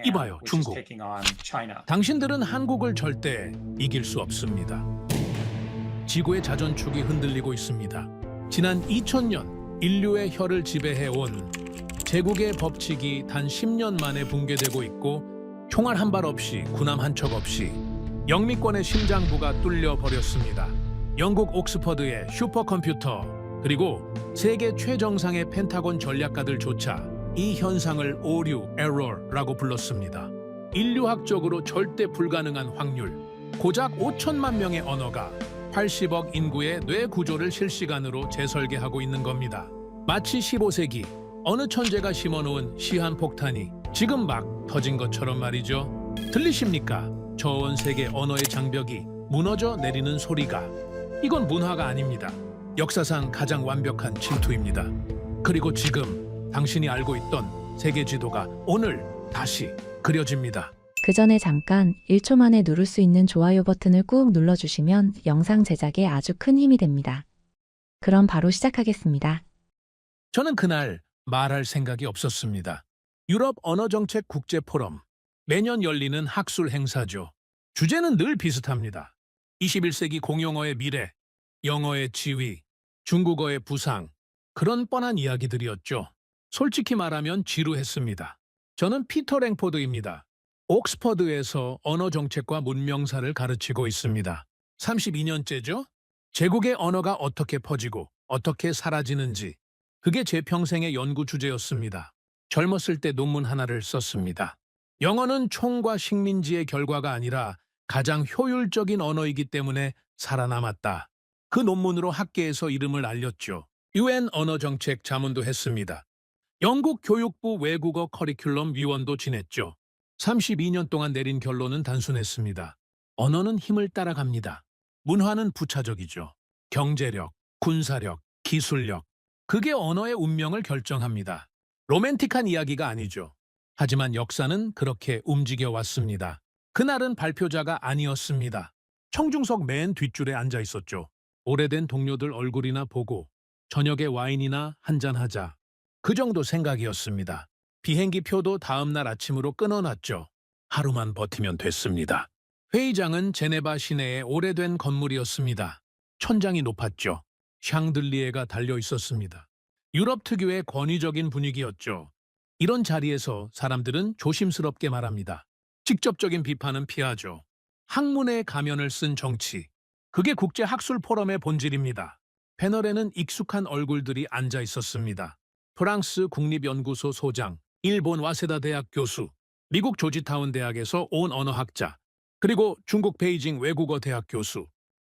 이봐요, 중국. 당신들은 한국을 절대 이길 수 없습니다. 지구의 자전축이 흔들리고 있습니다. 지난 2000년 인류의 혀를 지배해온 제국의 법칙이 단 10년 만에 붕괴되고 있고 총알 한 발 없이 군함 한 척 없이 영미권의 심장부가 뚫려버렸습니다. 영국 옥스퍼드의 슈퍼컴퓨터 그리고 세계 최정상의 펜타곤 전략가들조차 이 현상을 오류, 에러라고 불렀습니다. 인류학적으로 절대 불가능한 확률, 고작 5천만 명의 언어가 80억 인구의 뇌 구조를 실시간으로 재설계하고 있는 겁니다. 마치 15세기 어느 천재가 심어놓은 시한폭탄이 지금 막 터진 것처럼 말이죠. 들리십니까? 전 세계 언어의 장벽이 무너져 내리는 소리가. 이건 문화가 아닙니다. 역사상 가장 완벽한 침투입니다. 그리고 지금 당신이 알고 있던 세계 지도가 오늘 다시 그려집니다. 그 전에 잠깐 1초 만에 누를 수 있는 좋아요 버튼을 꾹 눌러주시면 영상 제작에 아주 큰 힘이 됩니다. 그럼 바로 시작하겠습니다. 저는 그날 말할 생각이 없었습니다. 유럽 언어정책 국제포럼, 매년 열리는 학술 행사죠. 주제는 늘 비슷합니다. 21세기 공용어의 미래, 영어의 지위, 중국어의 부상, 그런 뻔한 이야기들이었죠. 솔직히 말하면 지루했습니다. 저는 피터 랭포드입니다. 옥스퍼드에서 언어정책과 문명사를 가르치고 있습니다. 32년째죠? 제국의 언어가 어떻게 퍼지고 어떻게 사라지는지, 그게 제 평생의 연구 주제였습니다. 젊었을 때 논문 하나를 썼습니다. 영어는 총과 식민지의 결과가 아니라 가장 효율적인 언어이기 때문에 살아남았다. 그 논문으로 학계에서 이름을 알렸죠. UN 언어정책 자문도 했습니다. 영국 교육부 외국어 커리큘럼 위원도 지냈죠. 32년 동안 내린 결론은 단순했습니다. 언어는 힘을 따라갑니다. 문화는 부차적이죠. 경제력, 군사력, 기술력. 그게 언어의 운명을 결정합니다. 로맨틱한 이야기가 아니죠. 하지만 역사는 그렇게 움직여 왔습니다. 그날은 발표자가 아니었습니다. 청중석 맨 뒷줄에 앉아 있었죠. 오래된 동료들 얼굴이나 보고 저녁에 와인이나 한잔하자. 그 정도 생각이었습니다. 비행기 표도 다음 날 아침으로 끊어놨죠. 하루만 버티면 됐습니다. 회의장은 제네바 시내의 오래된 건물이었습니다. 천장이 높았죠. 샹들리에가 달려 있었습니다. 유럽 특유의 권위적인 분위기였죠. 이런 자리에서 사람들은 조심스럽게 말합니다. 직접적인 비판은 피하죠. 학문의 가면을 쓴 정치. 그게 국제학술 포럼의 본질입니다. 패널에는 익숙한 얼굴들이 앉아 있었습니다. 프랑스 국립연구소 소장, 일본 와세다 대학 교수, 미국 조지타운 대학에서 온 언어학자, 그리고 중국 베이징 외국어 대학 교수.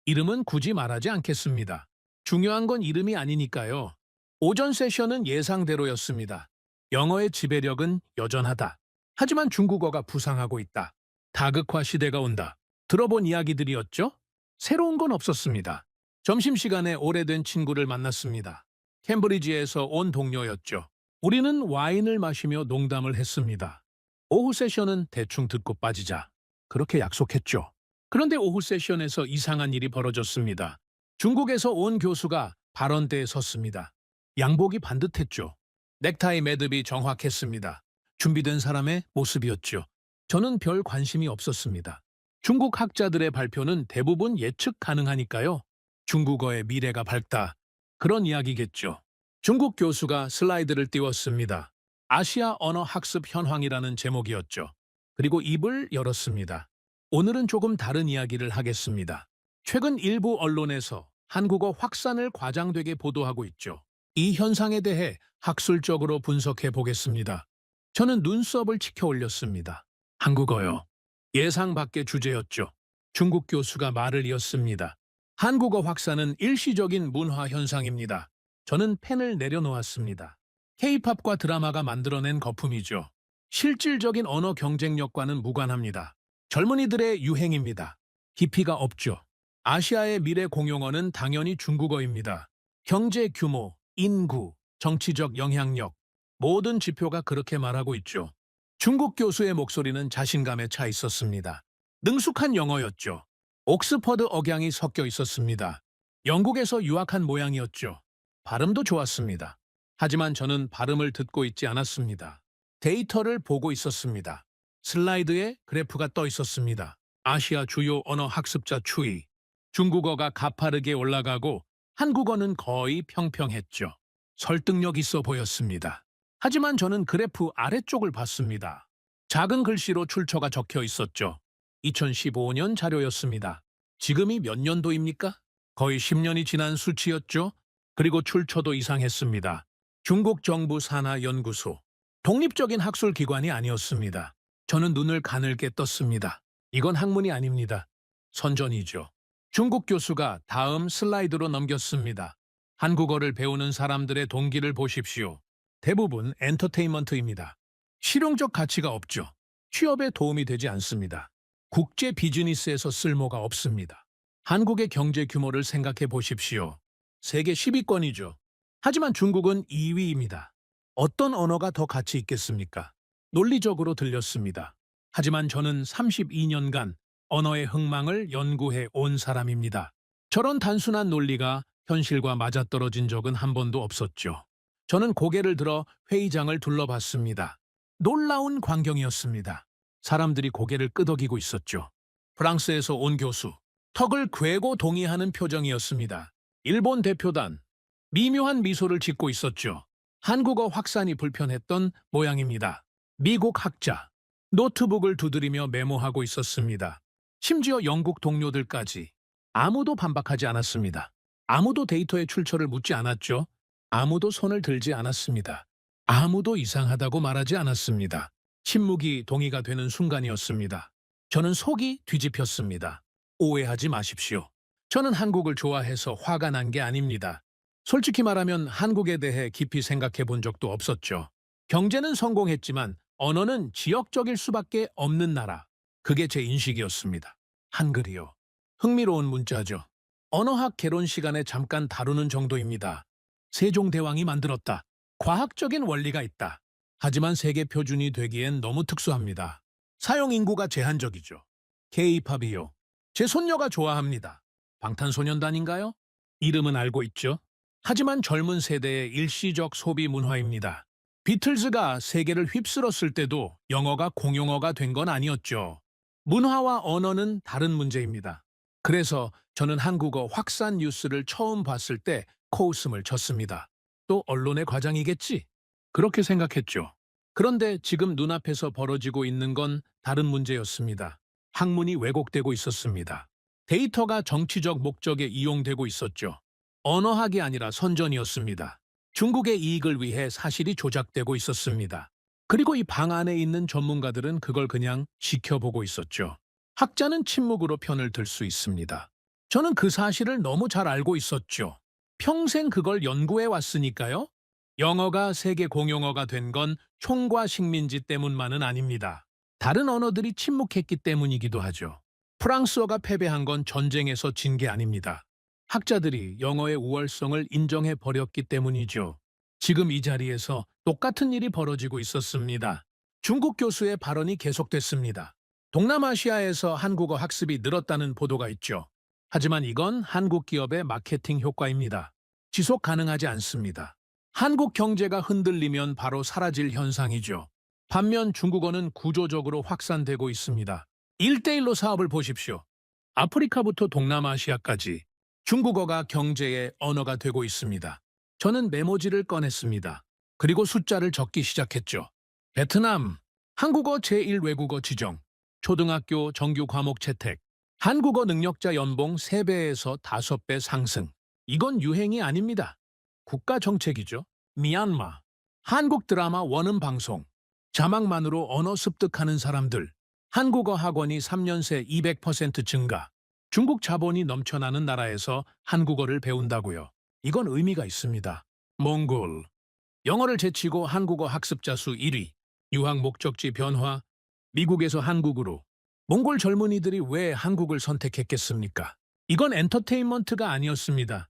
이름은 굳이 말하지 않겠습니다. 중요한 건 이름이 아니니까요. 오전 세션은 예상대로였습니다. 영어의 지배력은 여전하다. 하지만 중국어가 부상하고 있다. 다극화 시대가 온다. 들어본 이야기들이었죠? 새로운 건 없었습니다. 점심시간에 오래된 친구를 만났습니다. 캠브리지에서 온 동료였죠. 우리는 와인을 마시며 농담을 했습니다. 오후 세션은 대충 듣고 빠지자. 그렇게 약속했죠. 그런데 오후 세션에서 이상한 일이 벌어졌습니다. 중국에서 온 교수가 발언대에 섰습니다. 양복이 반듯했죠. 넥타이 매듭이 정확했습니다. 준비된 사람의 모습이었죠. 저는 별 관심이 없었습니다. 중국 학자들의 발표는 대부분 예측 가능하니까요. 중국어의 미래가 밝다. 그런 이야기겠죠. 중국 교수가 슬라이드를 띄웠습니다. 아시아 언어 학습 현황이라는 제목이었죠. 그리고 입을 열었습니다. 오늘은 조금 다른 이야기를 하겠습니다. 최근 일부 언론에서 한국어 확산을 과장되게 보도하고 있죠. 이 현상에 대해 학술적으로 분석해 보겠습니다. 저는 눈썹을 치켜 올렸습니다. 한국어요. 예상 밖의 주제였죠. 중국 교수가 말을 이었습니다. 한국어 확산은 일시적인 문화 현상입니다. 저는 펜을 내려놓았습니다. K-팝과 드라마가 만들어낸 거품이죠. 실질적인 언어 경쟁력과는 무관합니다. 젊은이들의 유행입니다. 깊이가 없죠. 아시아의 미래 공용어는 당연히 중국어입니다. 경제 규모, 인구, 정치적 영향력, 모든 지표가 그렇게 말하고 있죠. 중국 교수의 목소리는 자신감에 차 있었습니다. 능숙한 영어였죠. 옥스퍼드 억양이 섞여 있었습니다. 영국에서 유학한 모양이었죠. 발음도 좋았습니다. 하지만 저는 발음을 듣고 있지 않았습니다. 데이터를 보고 있었습니다. 슬라이드에 그래프가 떠 있었습니다. 아시아 주요 언어 학습자 추이. 중국어가 가파르게 올라가고 한국어는 거의 평평했죠. 설득력 있어 보였습니다. 하지만 저는 그래프 아래쪽을 봤습니다. 작은 글씨로 출처가 적혀 있었죠. 2015년 자료였습니다. 지금이 몇 년도입니까? 거의 10년이 지난 수치였죠. 그리고 출처도 이상했습니다. 중국 정부 산하연구소. 독립적인 학술 기관이 아니었습니다. 저는 눈을 가늘게 떴습니다. 이건 학문이 아닙니다. 선전이죠. 중국 교수가 다음 슬라이드로 넘겼습니다. 한국어를 배우는 사람들의 동기를 보십시오. 대부분 엔터테인먼트입니다. 실용적 가치가 없죠. 취업에 도움이 되지 않습니다. 국제 비즈니스에서 쓸모가 없습니다. 한국의 경제 규모를 생각해 보십시오. 세계 10위권이죠. 하지만 중국은 2위입니다. 어떤 언어가 더 가치 있겠습니까? 논리적으로 들렸습니다. 하지만 저는 32년간 언어의 흥망을 연구해 온 사람입니다. 저런 단순한 논리가 현실과 맞아떨어진 적은 한 번도 없었죠. 저는 고개를 들어 회의장을 둘러봤습니다. 놀라운 광경이었습니다. 사람들이 고개를 끄덕이고 있었죠. 프랑스에서 온 교수, 턱을 괴고 동의하는 표정이었습니다. 일본 대표단, 미묘한 미소를 짓고 있었죠. 한국어 확산이 불편했던 모양입니다. 미국 학자, 노트북을 두드리며 메모하고 있었습니다. 심지어 영국 동료들까지. 아무도 반박하지 않았습니다. 아무도 데이터의 출처를 묻지 않았죠. 아무도 손을 들지 않았습니다. 아무도 이상하다고 말하지 않았습니다. 침묵이 동의가 되는 순간이었습니다. 저는 속이 뒤집혔습니다. 오해하지 마십시오. 저는 한국을 좋아해서 화가 난 게 아닙니다. 솔직히 말하면 한국에 대해 깊이 생각해 본 적도 없었죠. 경제는 성공했지만 언어는 지역적일 수밖에 없는 나라. 그게 제 인식이었습니다. 한글이요. 흥미로운 문자죠. 언어학 개론 시간에 잠깐 다루는 정도입니다. 세종대왕이 만들었다. 과학적인 원리가 있다. 하지만 세계 표준이 되기엔 너무 특수합니다. 사용 인구가 제한적이죠. K-팝이요. 제 손녀가 좋아합니다. 방탄소년단인가요? 이름은 알고 있죠. 하지만 젊은 세대의 일시적 소비 문화입니다. 비틀즈가 세계를 휩쓸었을 때도 영어가 공용어가 된 건 아니었죠. 문화와 언어는 다른 문제입니다. 그래서 저는 한국어 확산 뉴스를 처음 봤을 때 코웃음을 쳤습니다. 또 언론의 과장이겠지? 그렇게 생각했죠. 그런데 지금 눈앞에서 벌어지고 있는 건 다른 문제였습니다. 학문이 왜곡되고 있었습니다. 데이터가 정치적 목적에 이용되고 있었죠. 언어학이 아니라 선전이었습니다. 중국의 이익을 위해 사실이 조작되고 있었습니다. 그리고 이 방 안에 있는 전문가들은 그걸 그냥 지켜보고 있었죠. 학자는 침묵으로 편을 들 수 있습니다. 저는 그 사실을 너무 잘 알고 있었죠. 평생 그걸 연구해 왔으니까요. 영어가 세계 공용어가 된 건 총과 식민지 때문만은 아닙니다. 다른 언어들이 침묵했기 때문이기도 하죠. 프랑스어가 패배한 건 전쟁에서 진 게 아닙니다. 학자들이 영어의 우월성을 인정해 버렸기 때문이죠. 지금 이 자리에서 똑같은 일이 벌어지고 있었습니다. 중국 교수의 발언이 계속됐습니다. 동남아시아에서 한국어 학습이 늘었다는 보도가 있죠. 하지만 이건 한국 기업의 마케팅 효과입니다. 지속 가능하지 않습니다. 한국 경제가 흔들리면 바로 사라질 현상이죠. 반면 중국어는 구조적으로 확산되고 있습니다. 1대1로 사업을 보십시오. 아프리카부터 동남아시아까지 중국어가 경제의 언어가 되고 있습니다. 저는 메모지를 꺼냈습니다. 그리고 숫자를 적기 시작했죠. 베트남, 한국어 제1외국어 지정, 초등학교 정규 과목 채택, 한국어 능력자 연봉 3배에서 5배 상승. 이건 유행이 아닙니다. 국가 정책이죠. 미얀마, 한국 드라마 원음 방송, 자막만으로 언어 습득하는 사람들, 한국어 학원이 3년 새 200% 증가, 중국 자본이 넘쳐나는 나라에서 한국어를 배운다고요. 이건 의미가 있습니다. 몽골, 영어를 제치고 한국어 학습자 수 1위, 유학 목적지 변화, 미국에서 한국으로. 몽골 젊은이들이 왜 한국을 선택했겠습니까? 이건 엔터테인먼트가 아니었습니다.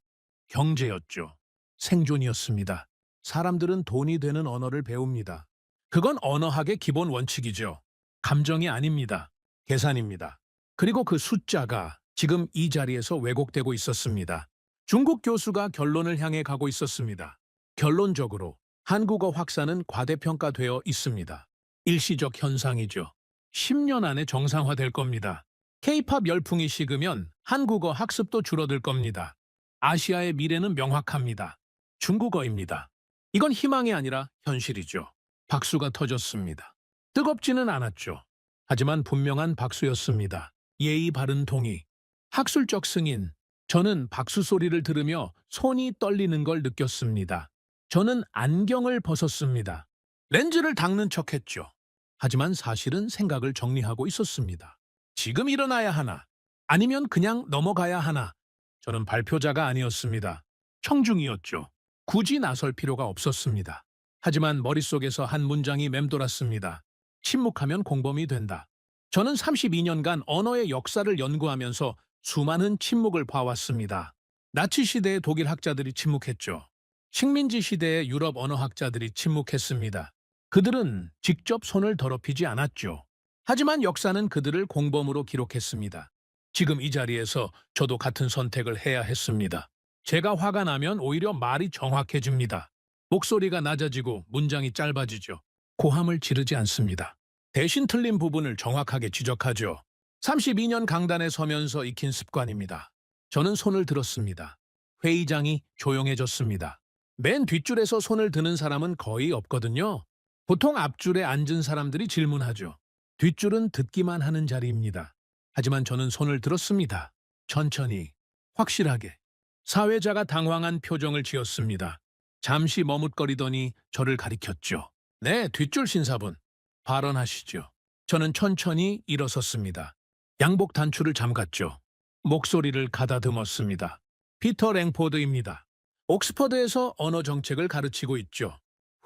경제였죠. 생존이었습니다. 사람들은 돈이 되는 언어를 배웁니다. 그건 언어학의 기본 원칙이죠. 감정이 아닙니다. 계산입니다. 그리고 그 숫자가 지금 이 자리에서 왜곡되고 있었습니다. 중국 교수가 결론을 향해 가고 있었습니다. 결론적으로 한국어 확산은 과대평가되어 있습니다. 일시적 현상이죠. 10년 안에 정상화될 겁니다. K-팝 열풍이 식으면 한국어 학습도 줄어들 겁니다. 아시아의 미래는 명확합니다. 중국어입니다. 이건 희망이 아니라 현실이죠. 박수가 터졌습니다. 뜨겁지는 않았죠. 하지만 분명한 박수였습니다. 예의 바른 동의. 학술적 승인. 저는 박수 소리를 들으며 손이 떨리는 걸 느꼈습니다. 저는 안경을 벗었습니다. 렌즈를 닦는 척했죠. 하지만 사실은 생각을 정리하고 있었습니다. 지금 일어나야 하나? 아니면 그냥 넘어가야 하나? 저는 발표자가 아니었습니다. 청중이었죠. 굳이 나설 필요가 없었습니다. 하지만 머릿속에서 한 문장이 맴돌았습니다. 침묵하면 공범이 된다. 저는 32년간 언어의 역사를 연구하면서 수많은 침묵을 봐왔습니다. 나치 시대의 독일 학자들이 침묵했죠. 식민지 시대의 유럽 언어학자들이 침묵했습니다. 그들은 직접 손을 더럽히지 않았죠. 하지만 역사는 그들을 공범으로 기록했습니다. 지금 이 자리에서 저도 같은 선택을 해야 했습니다. 제가 화가 나면 오히려 말이 정확해집니다. 목소리가 낮아지고 문장이 짧아지죠. 고함을 지르지 않습니다. 대신 틀린 부분을 정확하게 지적하죠. 32년 강단에 서면서 익힌 습관입니다. 저는 손을 들었습니다. 회의장이 조용해졌습니다. 맨 뒷줄에서 손을 드는 사람은 거의 없거든요. 보통 앞줄에 앉은 사람들이 질문하죠. 뒷줄은 듣기만 하는 자리입니다. 하지만 저는 손을 들었습니다. 천천히, 확실하게. 사회자가 당황한 표정을 지었습니다. 잠시 머뭇거리더니 저를 가리켰죠. 네, 뒷줄 신사분. 발언하시죠. 저는 천천히 일어섰습니다. 양복 단추를 잠갔죠. 목소리를 가다듬었습니다. 피터 랭포드입니다. 옥스퍼드에서 언어 정책을 가르치고 있죠.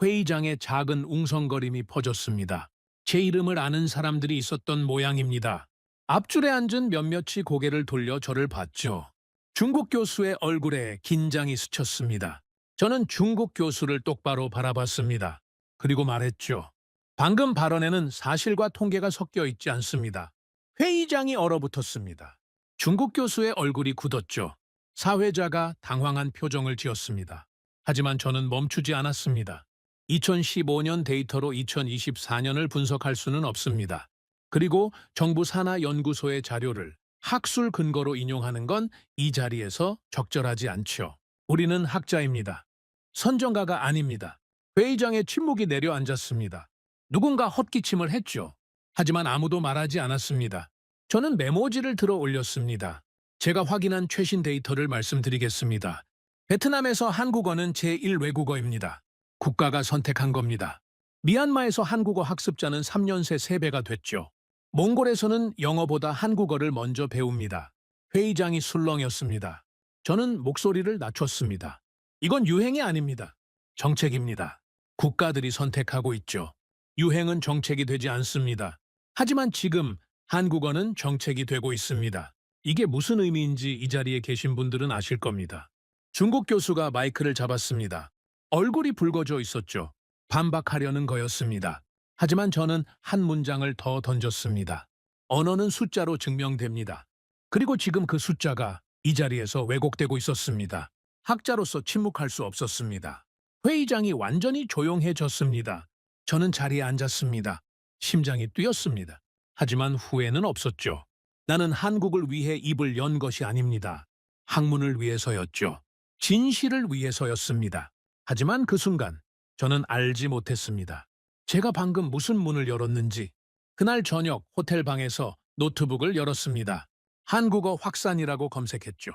회의장에 작은 웅성거림이 퍼졌습니다. 제 이름을 아는 사람들이 있었던 모양입니다. 앞줄에 앉은 몇몇이 고개를 돌려 저를 봤죠. 중국 교수의 얼굴에 긴장이 스쳤습니다. 저는 중국 교수를 똑바로 바라봤습니다. 그리고 말했죠. 방금 발언에는 사실과 통계가 섞여 있지 않습니다. 회의장이 얼어붙었습니다. 중국 교수의 얼굴이 굳었죠. 사회자가 당황한 표정을 지었습니다. 하지만 저는 멈추지 않았습니다. 2015년 데이터로 2024년을 분석할 수는 없습니다. 그리고 정부 산하 연구소의 자료를 학술 근거로 인용하는 건 이 자리에서 적절하지 않죠. 우리는 학자입니다. 선정가가 아닙니다. 회의장에 침묵이 내려앉았습니다. 누군가 헛기침을 했죠. 하지만 아무도 말하지 않았습니다. 저는 메모지를 들어 올렸습니다. 제가 확인한 최신 데이터를 말씀드리겠습니다. 베트남에서 한국어는 제1외국어입니다. 국가가 선택한 겁니다. 미얀마에서 한국어 학습자는 3년 새 3배가 됐죠. 몽골에서는 영어보다 한국어를 먼저 배웁니다. 회의장이 술렁였습니다. 저는 목소리를 낮췄습니다. 이건 유행이 아닙니다. 정책입니다. 국가들이 선택하고 있죠. 유행은 정책이 되지 않습니다. 하지만 지금 한국어는 정책이 되고 있습니다. 이게 무슨 의미인지 이 자리에 계신 분들은 아실 겁니다. 중국 교수가 마이크를 잡았습니다. 얼굴이 붉어져 있었죠. 반박하려는 거였습니다. 하지만 저는 한 문장을 더 던졌습니다. 언어는 숫자로 증명됩니다. 그리고 지금 그 숫자가 이 자리에서 왜곡되고 있었습니다. 학자로서 침묵할 수 없었습니다. 회의장이 완전히 조용해졌습니다. 저는 자리에 앉았습니다. 심장이 뛰었습니다. 하지만 후회는 없었죠. 나는 한국을 위해 입을 연 것이 아닙니다. 학문을 위해서였죠. 진실을 위해서였습니다. 하지만 그 순간 저는 알지 못했습니다. 제가 방금 무슨 문을 열었는지. 그날 저녁 호텔 방에서 노트북을 열었습니다. 한국어 확산이라고 검색했죠.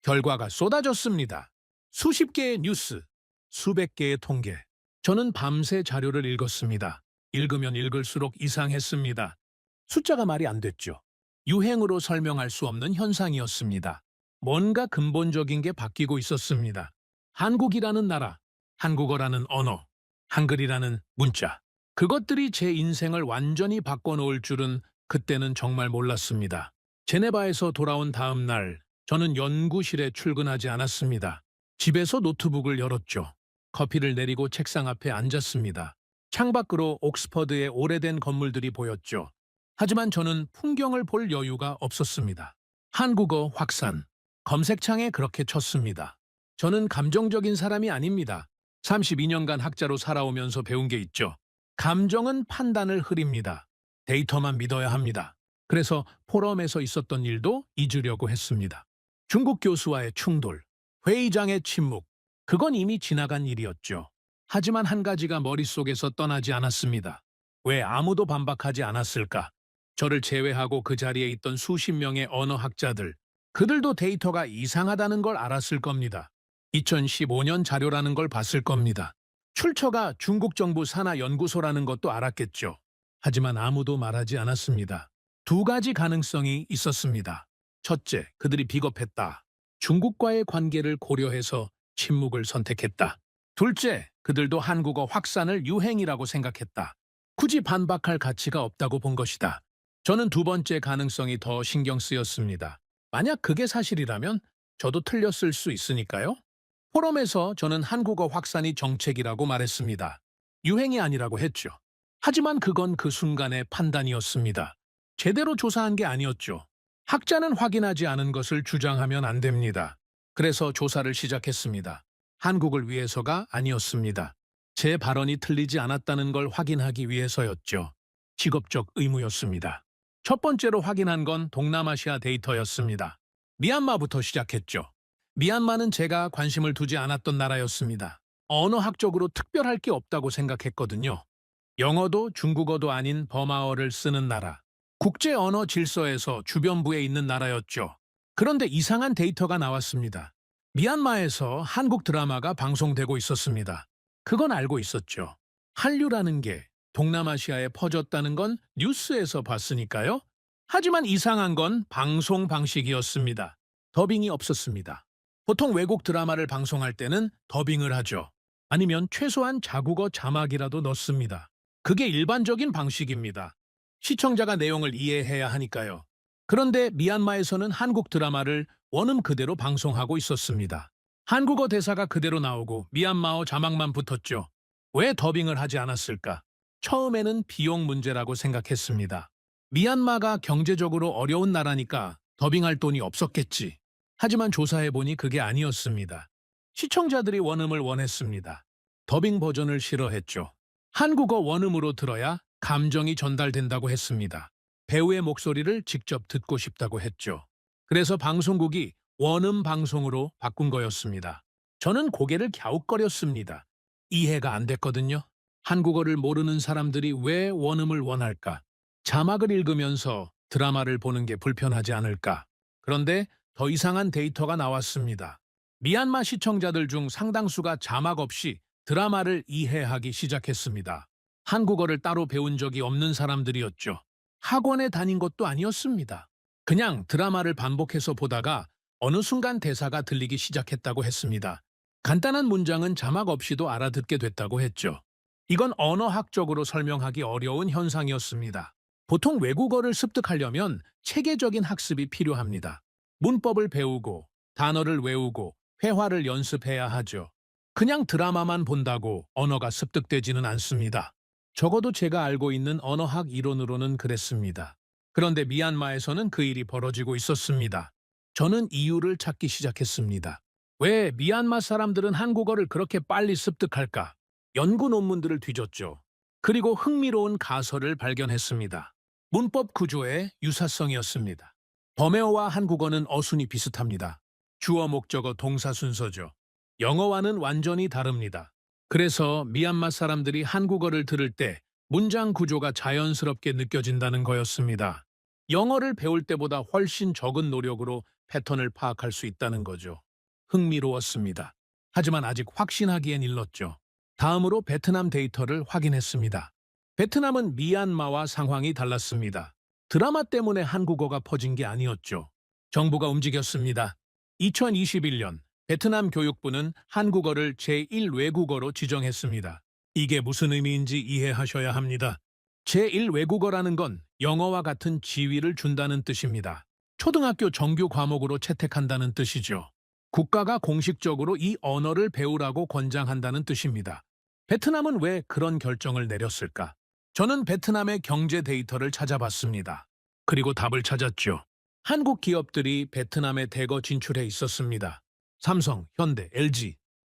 결과가 쏟아졌습니다. 수십 개의 뉴스, 수백 개의 통계. 저는 밤새 자료를 읽었습니다. 읽으면 읽을수록 이상했습니다. 숫자가 말이 안 됐죠. 유행으로 설명할 수 없는 현상이었습니다. 뭔가 근본적인 게 바뀌고 있었습니다. 한국이라는 나라, 한국어라는 언어, 한글이라는 문자. 그것들이 제 인생을 완전히 바꿔놓을 줄은 그때는 정말 몰랐습니다. 제네바에서 돌아온 다음 날, 저는 연구실에 출근하지 않았습니다. 집에서 노트북을 열었죠. 커피를 내리고 책상 앞에 앉았습니다. 창밖으로 옥스퍼드의 오래된 건물들이 보였죠. 하지만 저는 풍경을 볼 여유가 없었습니다. 한국어 확산. 검색창에 그렇게 쳤습니다. 저는 감정적인 사람이 아닙니다. 32년간 학자로 살아오면서 배운 게 있죠. 감정은 판단을 흐립니다. 데이터만 믿어야 합니다. 그래서 포럼에서 있었던 일도 잊으려고 했습니다. 중국 교수와의 충돌, 회의장의 침묵, 그건 이미 지나간 일이었죠. 하지만 한 가지가 머릿속에서 떠나지 않았습니다. 왜 아무도 반박하지 않았을까? 저를 제외하고 그 자리에 있던 수십 명의 언어학자들, 그들도 데이터가 이상하다는 걸 알았을 겁니다. 2015년 자료라는 걸 봤을 겁니다. 출처가 중국 정부 산하 연구소라는 것도 알았겠죠. 하지만 아무도 말하지 않았습니다. 두 가지 가능성이 있었습니다. 첫째, 그들이 비겁했다. 중국과의 관계를 고려해서 침묵을 선택했다. 둘째, 그들도 한국어 확산을 유행이라고 생각했다. 굳이 반박할 가치가 없다고 본 것이다. 저는 두 번째 가능성이 더 신경 쓰였습니다. 만약 그게 사실이라면 저도 틀렸을 수 있으니까요. 포럼에서 저는 한국어 확산이 정책이라고 말했습니다. 유행이 아니라고 했죠. 하지만 그건 그 순간의 판단이었습니다. 제대로 조사한 게 아니었죠. 학자는 확인하지 않은 것을 주장하면 안 됩니다. 그래서 조사를 시작했습니다. 한국을 위해서가 아니었습니다. 제 발언이 틀리지 않았다는 걸 확인하기 위해서였죠. 직업적 의무였습니다. 첫 번째로 확인한 건 동남아시아 데이터였습니다. 미얀마부터 시작했죠. 미얀마는 제가 관심을 두지 않았던 나라였습니다. 언어학적으로 특별할 게 없다고 생각했거든요. 영어도 중국어도 아닌 버마어를 쓰는 나라. 국제 언어 질서에서 주변부에 있는 나라였죠. 그런데 이상한 데이터가 나왔습니다. 미얀마에서 한국 드라마가 방송되고 있었습니다. 그건 알고 있었죠. 한류라는 게 동남아시아에 퍼졌다는 건 뉴스에서 봤으니까요. 하지만 이상한 건 방송 방식이었습니다. 더빙이 없었습니다. 보통 외국 드라마를 방송할 때는 더빙을 하죠. 아니면 최소한 자국어 자막이라도 넣습니다. 그게 일반적인 방식입니다. 시청자가 내용을 이해해야 하니까요. 그런데 미얀마에서는 한국 드라마를 원음 그대로 방송하고 있었습니다. 한국어 대사가 그대로 나오고 미얀마어 자막만 붙었죠. 왜 더빙을 하지 않았을까? 처음에는 비용 문제라고 생각했습니다. 미얀마가 경제적으로 어려운 나라니까 더빙할 돈이 없었겠지. 하지만 조사해보니 그게 아니었습니다. 시청자들이 원음을 원했습니다. 더빙 버전을 싫어했죠. 한국어 원음으로 들어야 감정이 전달된다고 했습니다. 배우의 목소리를 직접 듣고 싶다고 했죠. 그래서 방송국이 원음 방송으로 바꾼 거였습니다. 저는 고개를 갸웃거렸습니다. 이해가 안 됐거든요. 한국어를 모르는 사람들이 왜 원음을 원할까? 자막을 읽으면서 드라마를 보는 게 불편하지 않을까? 그런데 더 이상한 데이터가 나왔습니다. 미얀마 시청자들 중 상당수가 자막 없이 드라마를 이해하기 시작했습니다. 한국어를 따로 배운 적이 없는 사람들이었죠. 학원에 다닌 것도 아니었습니다. 그냥 드라마를 반복해서 보다가 어느 순간 대사가 들리기 시작했다고 했습니다. 간단한 문장은 자막 없이도 알아듣게 됐다고 했죠. 이건 언어학적으로 설명하기 어려운 현상이었습니다. 보통 외국어를 습득하려면 체계적인 학습이 필요합니다. 문법을 배우고 단어를 외우고 회화를 연습해야 하죠. 그냥 드라마만 본다고 언어가 습득되지는 않습니다. 적어도 제가 알고 있는 언어학 이론으로는 그랬습니다. 그런데 미얀마에서는 그 일이 벌어지고 있었습니다. 저는 이유를 찾기 시작했습니다. 왜 미얀마 사람들은 한국어를 그렇게 빨리 습득할까? 연구 논문들을 뒤졌죠. 그리고 흥미로운 가설을 발견했습니다. 문법 구조의 유사성이었습니다. 버메어와 한국어는 어순이 비슷합니다. 주어 목적어 동사 순서죠. 영어와는 완전히 다릅니다. 그래서 미얀마 사람들이 한국어를 들을 때 문장 구조가 자연스럽게 느껴진다는 거였습니다. 영어를 배울 때보다 훨씬 적은 노력으로 패턴을 파악할 수 있다는 거죠. 흥미로웠습니다. 하지만 아직 확신하기엔 일렀죠. 다음으로 베트남 데이터를 확인했습니다. 베트남은 미얀마와 상황이 달랐습니다. 드라마 때문에 한국어가 퍼진 게 아니었죠. 정부가 움직였습니다. 2021년 베트남 교육부는 한국어를 제1외국어로 지정했습니다. 이게 무슨 의미인지 이해하셔야 합니다. 제1외국어라는 건 영어와 같은 지위를 준다는 뜻입니다. 초등학교 정규 과목으로 채택한다는 뜻이죠. 국가가 공식적으로 이 언어를 배우라고 권장한다는 뜻입니다. 베트남은 왜 그런 결정을 내렸을까? 저는 베트남의 경제 데이터를 찾아봤습니다. 그리고 답을 찾았죠. 한국 기업들이 베트남에 대거 진출해 있었습니다. 삼성, 현대, LG.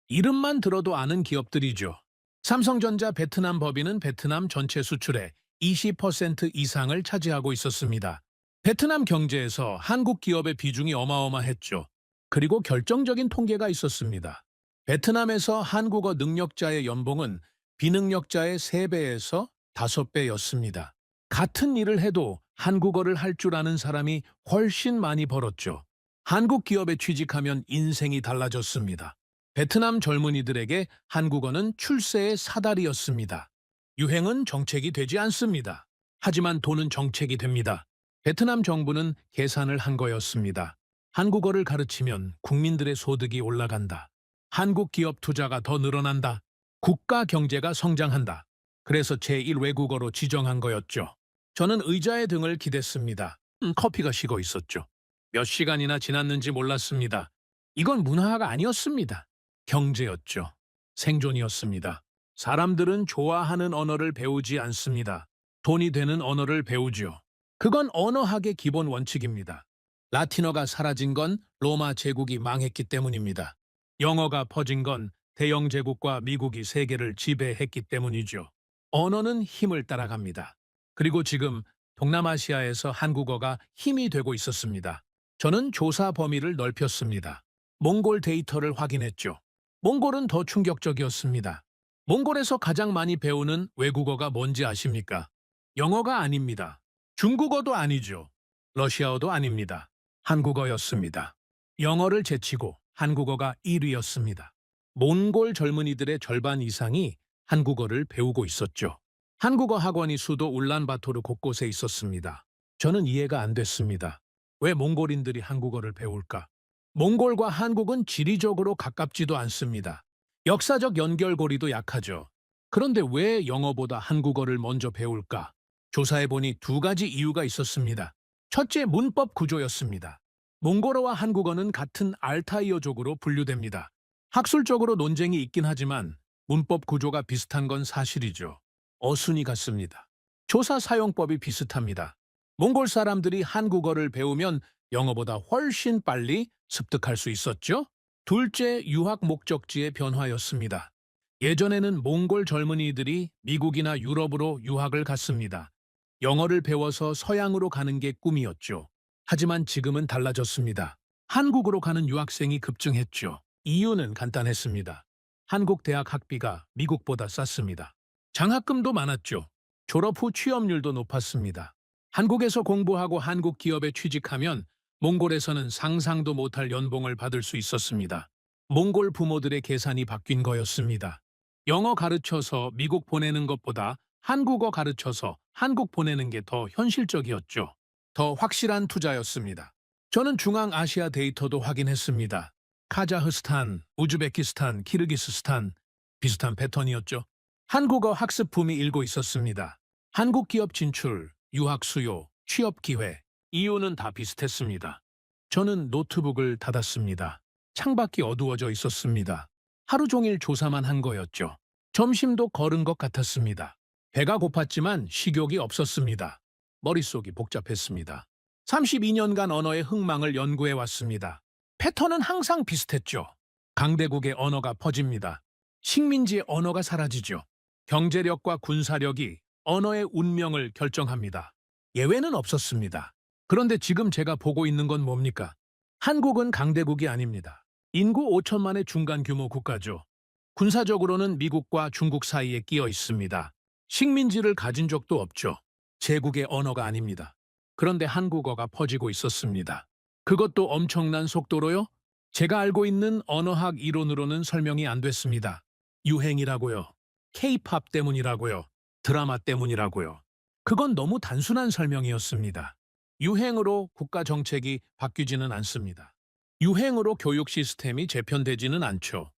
이름만 들어도 아는 기업들이죠. 삼성전자 베트남 법인은 베트남 전체 수출의 20% 이상을 차지하고 있었습니다. 베트남 경제에서 한국 기업의 비중이 어마어마했죠. 그리고 결정적인 통계가 있었습니다. 베트남에서 한국어 능력자의 연봉은 비능력자의 3배에서 5배였습니다. 같은 일을 해도 한국어를 할 줄 아는 사람이 훨씬 많이 벌었죠. 한국 기업에 취직하면 인생이 달라졌습니다. 베트남 젊은이들에게 한국어는 출세의 사다리였습니다. 유행은 정책이 되지 않습니다. 하지만 돈은 정책이 됩니다. 베트남 정부는 계산을 한 거였습니다. 한국어를 가르치면 국민들의 소득이 올라간다. 한국 기업 투자가 더 늘어난다. 국가 경제가 성장한다. 그래서 제1외국어로 지정한 거였죠. 저는 의자의 등을 기댔습니다. 커피가 식어 있었죠. 몇 시간이나 지났는지 몰랐습니다. 이건 문화가 아니었습니다. 경제였죠. 생존이었습니다. 사람들은 좋아하는 언어를 배우지 않습니다. 돈이 되는 언어를 배우죠. 그건 언어학의 기본 원칙입니다. 라틴어가 사라진 건 로마 제국이 망했기 때문입니다. 영어가 퍼진 건 대영 제국과 미국이 세계를 지배했기 때문이죠. 언어는 힘을 따라갑니다. 그리고 지금 동남아시아에서 한국어가 힘이 되고 있었습니다. 저는 조사 범위를 넓혔습니다. 몽골 데이터를 확인했죠. 몽골은 더 충격적이었습니다. 몽골에서 가장 많이 배우는 외국어가 뭔지 아십니까? 영어가 아닙니다. 중국어도 아니죠. 러시아어도 아닙니다. 한국어였습니다. 영어를 제치고 한국어가 1위였습니다. 몽골 젊은이들의 절반 이상이 한국어를 배우고 있었죠. 한국어 학원이 수도 울란바토르 곳곳에 있었습니다. 저는 이해가 안 됐습니다. 왜 몽골인들이 한국어를 배울까? 몽골과 한국은 지리적으로 가깝지도 않습니다. 역사적 연결고리도 약하죠. 그런데 왜 영어보다 한국어를 먼저 배울까? 조사해보니 2가지 이유가 있었습니다. 첫째, 문법 구조였습니다. 몽골어와 한국어는 같은 알타이어족으로 분류됩니다. 학술적으로 논쟁이 있긴 하지만 문법 구조가 비슷한 건 사실이죠. 어순이 같습니다. 조사 사용법이 비슷합니다. 몽골 사람들이 한국어를 배우면 영어보다 훨씬 빨리 습득할 수 있었죠. 둘째, 유학 목적지의 변화였습니다. 예전에는 몽골 젊은이들이 미국이나 유럽으로 유학을 갔습니다. 영어를 배워서 서양으로 가는 게 꿈이었죠. 하지만 지금은 달라졌습니다. 한국으로 가는 유학생이 급증했죠. 이유는 간단했습니다. 한국 대학 학비가 미국보다 쌌습니다. 장학금도 많았죠. 졸업 후 취업률도 높았습니다. 한국에서 공부하고 한국 기업에 취직하면 몽골에서는 상상도 못할 연봉을 받을 수 있었습니다. 몽골 부모들의 계산이 바뀐 거였습니다. 영어 가르쳐서 미국 보내는 것보다 한국어 가르쳐서 한국 보내는 게 더 현실적이었죠. 더 확실한 투자였습니다. 저는 중앙아시아 데이터도 확인했습니다. 카자흐스탄, 우즈베키스탄, 키르기스스탄 비슷한 패턴이었죠. 한국어 학습 붐이 일고 있었습니다. 한국 기업 진출, 유학 수요, 취업 기회, 이유는 다 비슷했습니다. 저는 노트북을 닫았습니다. 창밖이 어두워져 있었습니다. 하루 종일 조사만 한 거였죠. 점심도 걸은 것 같았습니다. 배가 고팠지만 식욕이 없었습니다. 머릿속이 복잡했습니다. 32년간 언어의 흥망을 연구해 왔습니다. 패턴은 항상 비슷했죠. 강대국의 언어가 퍼집니다. 식민지의 언어가 사라지죠. 경제력과 군사력이 언어의 운명을 결정합니다. 예외는 없었습니다. 그런데 지금 제가 보고 있는 건 뭡니까? 한국은 강대국이 아닙니다. 인구 5천만의 중간 규모 국가죠. 군사적으로는 미국과 중국 사이에 끼어 있습니다. 식민지를 가진 적도 없죠. 제국의 언어가 아닙니다. 그런데 한국어가 퍼지고 있었습니다. 그것도 엄청난 속도로요? 제가 알고 있는 언어학 이론으로는 설명이 안 됐습니다. 유행이라고요. K-팝 때문이라고요. 드라마 때문이라고요. 그건 너무 단순한 설명이었습니다. 유행으로 국가 정책이 바뀌지는 않습니다. 유행으로 교육 시스템이 재편되지는 않죠.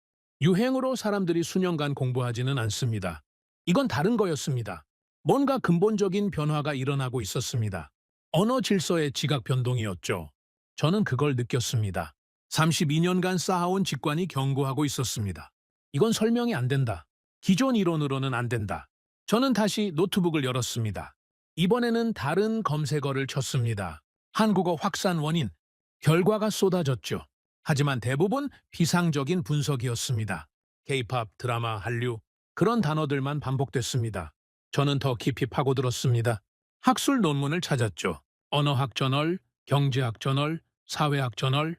유행으로 사람들이 수년간 공부하지는 않습니다. 이건 다른 거였습니다. 뭔가 근본적인 변화가 일어나고 있었습니다. 언어 질서의 지각 변동이었죠. 저는 그걸 느꼈습니다. 32년간 쌓아온 직관이 경고하고 있었습니다. 이건 설명이 안 된다. 기존 이론으로는 안 된다. 저는 다시 노트북을 열었습니다. 이번에는 다른 검색어를 쳤습니다. 한국어 확산 원인. 결과가 쏟아졌죠. 하지만 대부분 비상적인 분석이었습니다. K-팝, 드라마, 한류, 그런 단어들만 반복됐습니다. 저는 더 깊이 파고들었습니다. 학술 논문을 찾았죠. 언어학 저널, 경제학 저널, 사회학 저널,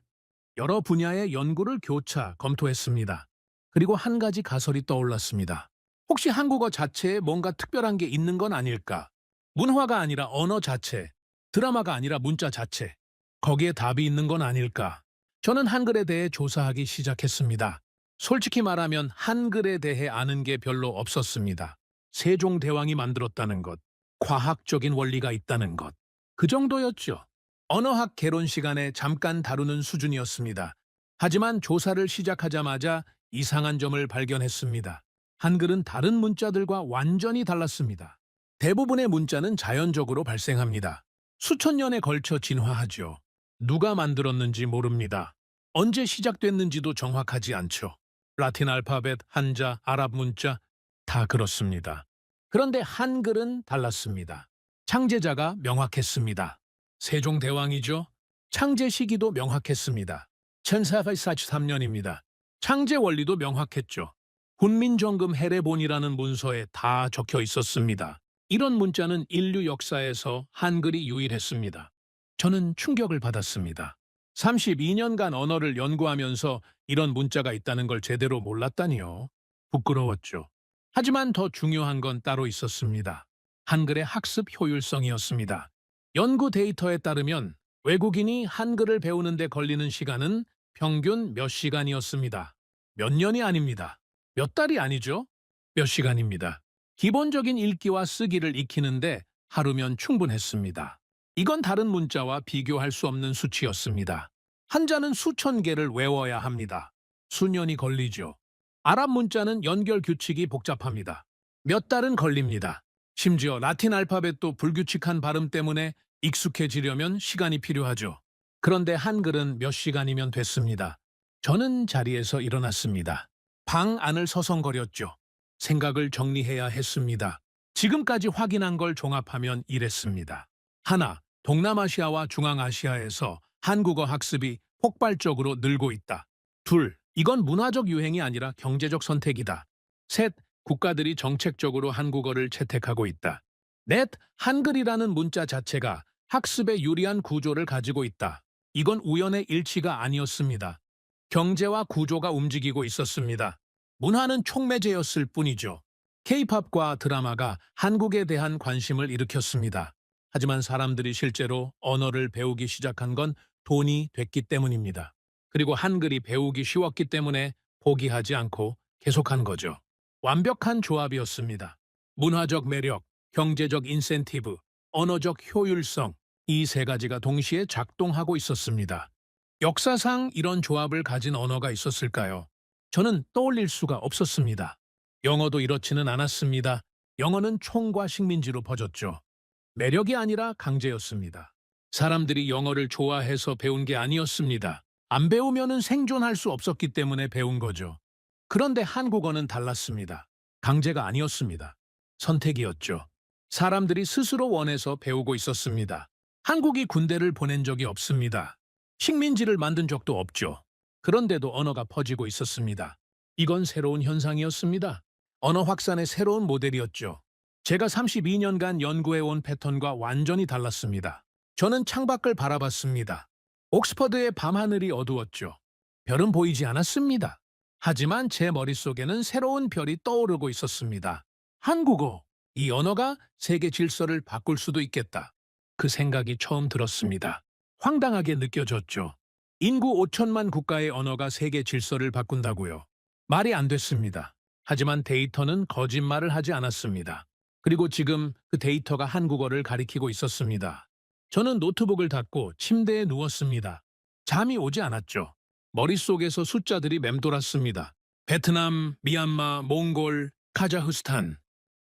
여러 분야의 연구를 교차 검토했습니다. 그리고 한 가지 가설이 떠올랐습니다. 혹시 한국어 자체에 뭔가 특별한 게 있는 건 아닐까? 문화가 아니라 언어 자체, 드라마가 아니라 문자 자체, 거기에 답이 있는 건 아닐까? 저는 한글에 대해 조사하기 시작했습니다. 솔직히 말하면 한글에 대해 아는 게 별로 없었습니다. 세종대왕이 만들었다는 것, 과학적인 원리가 있다는 것, 그 정도였죠. 언어학 개론 시간에 잠깐 다루는 수준이었습니다. 하지만 조사를 시작하자마자 이상한 점을 발견했습니다. 한글은 다른 문자들과 완전히 달랐습니다. 대부분의 문자는 자연적으로 발생합니다. 수천 년에 걸쳐 진화하죠. 누가 만들었는지 모릅니다. 언제 시작됐는지도 정확하지 않죠. 라틴 알파벳, 한자, 아랍 문자 다 그렇습니다. 그런데 한글은 달랐습니다. 창제자가 명확했습니다. 세종대왕이죠. 창제 시기도 명확했습니다. 1443년입니다. 창제 원리도 명확했죠. 훈민정금 해례본이라는 문서에 다 적혀 있었습니다. 이런 문자는 인류 역사에서 한글이 유일했습니다. 저는 충격을 받았습니다. 32년간 언어를 연구하면서 이런 문자가 있다는 걸 제대로 몰랐다니요. 부끄러웠죠. 하지만 더 중요한 건 따로 있었습니다. 한글의 학습 효율성이었습니다. 연구 데이터에 따르면 외국인이 한글을 배우는 데 걸리는 시간은 평균 몇 시간이었습니다. 몇 년이 아닙니다. 몇 달이 아니죠? 몇 시간입니다. 기본적인 읽기와 쓰기를 익히는데 하루면 충분했습니다. 이건 다른 문자와 비교할 수 없는 수치였습니다. 한자는 수천 개를 외워야 합니다. 수년이 걸리죠. 아랍 문자는 연결 규칙이 복잡합니다. 몇 달은 걸립니다. 심지어 라틴 알파벳도 불규칙한 발음 때문에 익숙해지려면 시간이 필요하죠. 그런데 한글은 몇 시간이면 됐습니다. 저는 자리에서 일어났습니다. 방 안을 서성거렸죠. 생각을 정리해야 했습니다. 지금까지 확인한 걸 종합하면 이랬습니다. 하나, 동남아시아와 중앙아시아에서 한국어 학습이 폭발적으로 늘고 있다. 둘, 이건 문화적 유행이 아니라 경제적 선택이다. 셋, 국가들이 정책적으로 한국어를 채택하고 있다. 넷, 한글이라는 문자 자체가 학습에 유리한 구조를 가지고 있다. 이건 우연의 일치가 아니었습니다. 경제와 구조가 움직이고 있었습니다. 문화는 촉매제였을 뿐이죠. K-팝과 드라마가 한국에 대한 관심을 일으켰습니다. 하지만 사람들이 실제로 언어를 배우기 시작한 건 돈이 됐기 때문입니다. 그리고 한글이 배우기 쉬웠기 때문에 포기하지 않고 계속한 거죠. 완벽한 조합이었습니다. 문화적 매력, 경제적 인센티브, 언어적 효율성, 이 세 가지가 동시에 작동하고 있었습니다. 역사상 이런 조합을 가진 언어가 있었을까요? 저는 떠올릴 수가 없었습니다. 영어도 이렇지는 않았습니다. 영어는 총과 식민지로 퍼졌죠. 매력이 아니라 강제였습니다. 사람들이 영어를 좋아해서 배운 게 아니었습니다. 안 배우면은 생존할 수 없었기 때문에 배운 거죠. 그런데 한국어는 달랐습니다. 강제가 아니었습니다. 선택이었죠. 사람들이 스스로 원해서 배우고 있었습니다. 한국이 군대를 보낸 적이 없습니다. 식민지를 만든 적도 없죠. 그런데도 언어가 퍼지고 있었습니다. 이건 새로운 현상이었습니다. 언어 확산의 새로운 모델이었죠. 제가 32년간 연구해온 패턴과 완전히 달랐습니다. 저는 창밖을 바라봤습니다. 옥스퍼드의 밤하늘이 어두웠죠. 별은 보이지 않았습니다. 하지만 제 머릿속에는 새로운 별이 떠오르고 있었습니다. 한국어, 이 언어가 세계 질서를 바꿀 수도 있겠다. 그 생각이 처음 들었습니다. 황당하게 느껴졌죠. 인구 5천만 국가의 언어가 세계 질서를 바꾼다고요. 말이 안 됐습니다. 하지만 데이터는 거짓말을 하지 않았습니다. 그리고 지금 그 데이터가 한국어를 가리키고 있었습니다. 저는 노트북을 닫고 침대에 누웠습니다. 잠이 오지 않았죠. 머릿속에서 숫자들이 맴돌았습니다. 베트남, 미얀마, 몽골, 카자흐스탄.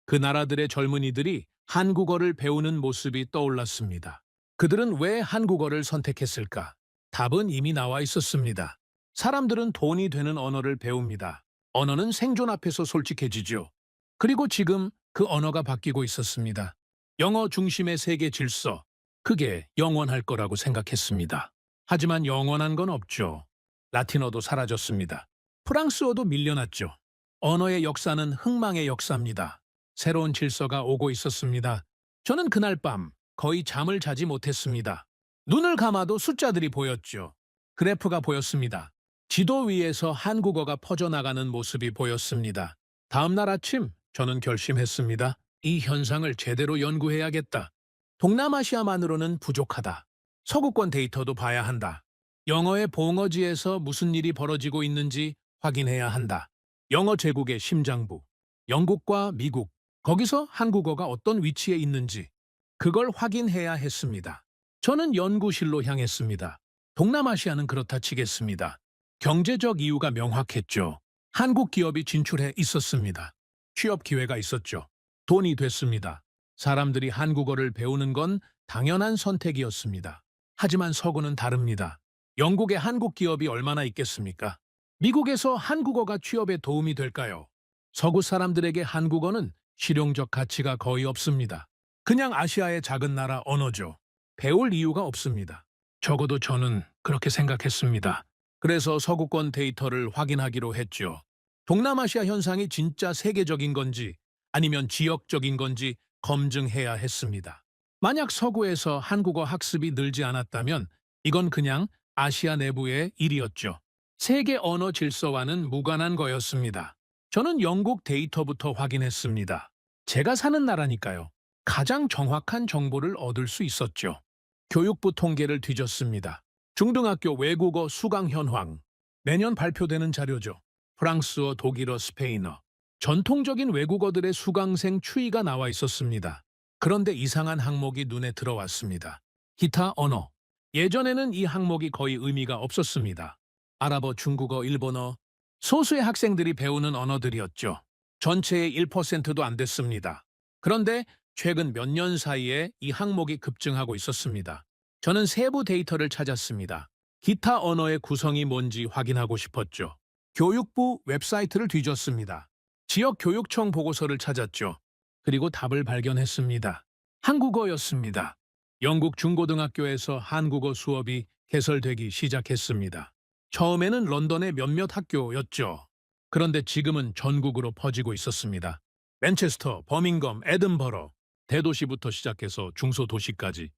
그 나라들의 젊은이들이 한국어를 배우는 모습이 떠올랐습니다. 그들은 왜 한국어를 선택했을까? 답은 이미 나와 있었습니다. 사람들은 돈이 되는 언어를 배웁니다. 언어는 생존 앞에서 솔직해지죠. 그리고 지금 그 언어가 바뀌고 있었습니다. 영어 중심의 세계 질서, 그게 영원할 거라고 생각했습니다. 하지만 영원한 건 없죠. 라틴어도 사라졌습니다. 프랑스어도 밀려났죠. 언어의 역사는 흥망의 역사입니다. 새로운 질서가 오고 있었습니다. 저는 그날 밤 거의 잠을 자지 못했습니다. 눈을 감아도 숫자들이 보였죠. 그래프가 보였습니다. 지도 위에서 한국어가 퍼져나가는 모습이 보였습니다. 다음 날 아침 저는 결심했습니다. 이 현상을 제대로 연구해야겠다. 동남아시아만으로는 부족하다. 서구권 데이터도 봐야 한다. 영어의 봉어지에서 무슨 일이 벌어지고 있는지 확인해야 한다. 영어 제국의 심장부, 영국과 미국, 거기서 한국어가 어떤 위치에 있는지 그걸 확인해야 했습니다. 저는 연구실로 향했습니다. 동남아시아는 그렇다 치겠습니다. 경제적 이유가 명확했죠. 한국 기업이 진출해 있었습니다. 취업 기회가 있었죠. 돈이 됐습니다. 사람들이 한국어를 배우는 건 당연한 선택이었습니다. 하지만 서구는 다릅니다. 영국에 한국 기업이 얼마나 있겠습니까? 미국에서 한국어가 취업에 도움이 될까요? 서구 사람들에게 한국어는 실용적 가치가 거의 없습니다. 그냥 아시아의 작은 나라 언어죠. 배울 이유가 없습니다. 적어도 저는 그렇게 생각했습니다. 그래서 서구권 데이터를 확인하기로 했죠. 동남아시아 현상이 진짜 세계적인 건지 아니면 지역적인 건지 검증해야 했습니다. 만약 서구에서 한국어 학습이 늘지 않았다면 이건 그냥 아시아 내부의 일이었죠. 세계 언어 질서와는 무관한 거였습니다. 저는 영국 데이터부터 확인했습니다. 제가 사는 나라니까요. 가장 정확한 정보를 얻을 수 있었죠. 교육부 통계를 뒤졌습니다. 중등학교 외국어 수강 현황. 매년 발표되는 자료죠. 프랑스어, 독일어, 스페인어. 전통적인 외국어들의 수강생 추이가 나와 있었습니다. 그런데 이상한 항목이 눈에 들어왔습니다. 기타 언어. 예전에는 이 항목이 거의 의미가 없었습니다. 아랍어, 중국어, 일본어. 소수의 학생들이 배우는 언어들이었죠. 전체의 1%도 안 됐습니다. 그런데 최근 몇 년 사이에 이 항목이 급증하고 있었습니다. 저는 세부 데이터를 찾았습니다. 기타 언어의 구성이 뭔지 확인하고 싶었죠. 교육부 웹사이트를 뒤졌습니다. 지역교육청 보고서를 찾았죠. 그리고 답을 발견했습니다. 한국어였습니다. 영국 중고등학교에서 한국어 수업이 개설되기 시작했습니다. 처음에는 런던의 몇몇 학교였죠. 그런데 지금은 전국으로 퍼지고 있었습니다. 맨체스터, 버밍엄, 에든버러, 대도시부터 시작해서 중소도시까지.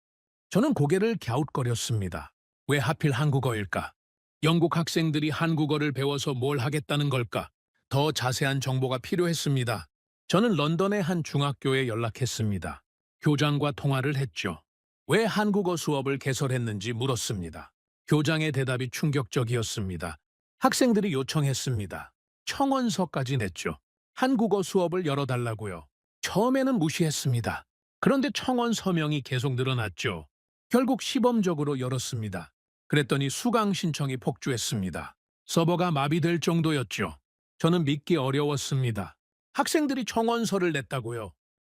저는 고개를 갸웃거렸습니다. 왜 하필 한국어일까? 영국 학생들이 한국어를 배워서 뭘 하겠다는 걸까? 더 자세한 정보가 필요했습니다. 저는 런던의 한 중학교에 연락했습니다. 교장과 통화를 했죠. 왜 한국어 수업을 개설했는지 물었습니다. 교장의 대답이 충격적이었습니다. 학생들이 요청했습니다. 청원서까지 냈죠. 한국어 수업을 열어달라고요. 처음에는 무시했습니다. 그런데 청원 서명이 계속 늘어났죠. 결국 시범적으로 열었습니다. 그랬더니 수강 신청이 폭주했습니다. 서버가 마비될 정도였죠. 저는 믿기 어려웠습니다. 학생들이 청원서를 냈다고요.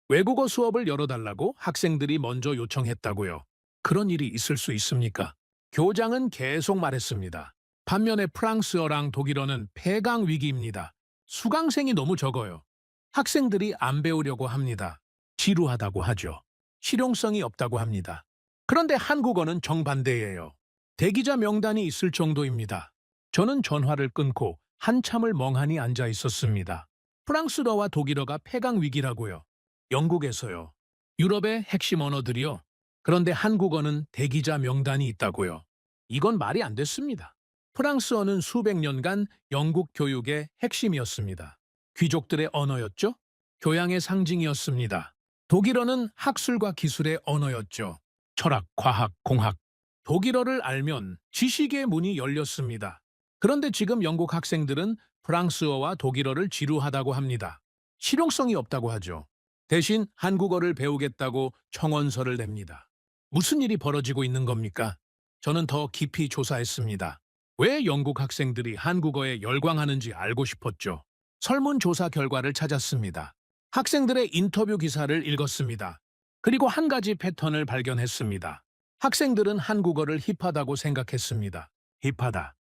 외국어 수업을 열어달라고 학생들이 먼저 요청했다고요. 그런 일이 있을 수 있습니까? 교장은 계속 말했습니다. 반면에 프랑스어랑 독일어는 폐강 위기입니다. 수강생이 너무 적어요. 학생들이 안 배우려고 합니다. 지루하다고 하죠. 실용성이 없다고 합니다. 그런데 한국어는 정반대예요. 대기자 명단이 있을 정도입니다. 저는 전화를 끊고 한참을 멍하니 앉아 있었습니다. 프랑스어와 독일어가 폐강 위기라고요. 영국에서요. 유럽의 핵심 언어들이요. 그런데 한국어는 대기자 명단이 있다고요. 이건 말이 안 됐습니다. 프랑스어는 수백 년간 영국 교육의 핵심이었습니다. 귀족들의 언어였죠. 교양의 상징이었습니다. 독일어는 학술과 기술의 언어였죠. 철학, 과학, 공학. 독일어를 알면 지식의 문이 열렸습니다. 그런데 지금 영국 학생들은 프랑스어와 독일어를 지루하다고 합니다. 실용성이 없다고 하죠. 대신 한국어를 배우겠다고 청원서를 냅니다. 무슨 일이 벌어지고 있는 겁니까? 저는 더 깊이 조사했습니다. 왜 영국 학생들이 한국어에 열광하는지 알고 싶었죠. 설문조사 결과를 찾았습니다. 학생들의 인터뷰 기사를 읽었습니다. 그리고 한 가지 패턴을 발견했습니다. 학생들은 한국어를 힙하다고 생각했습니다. 힙하다.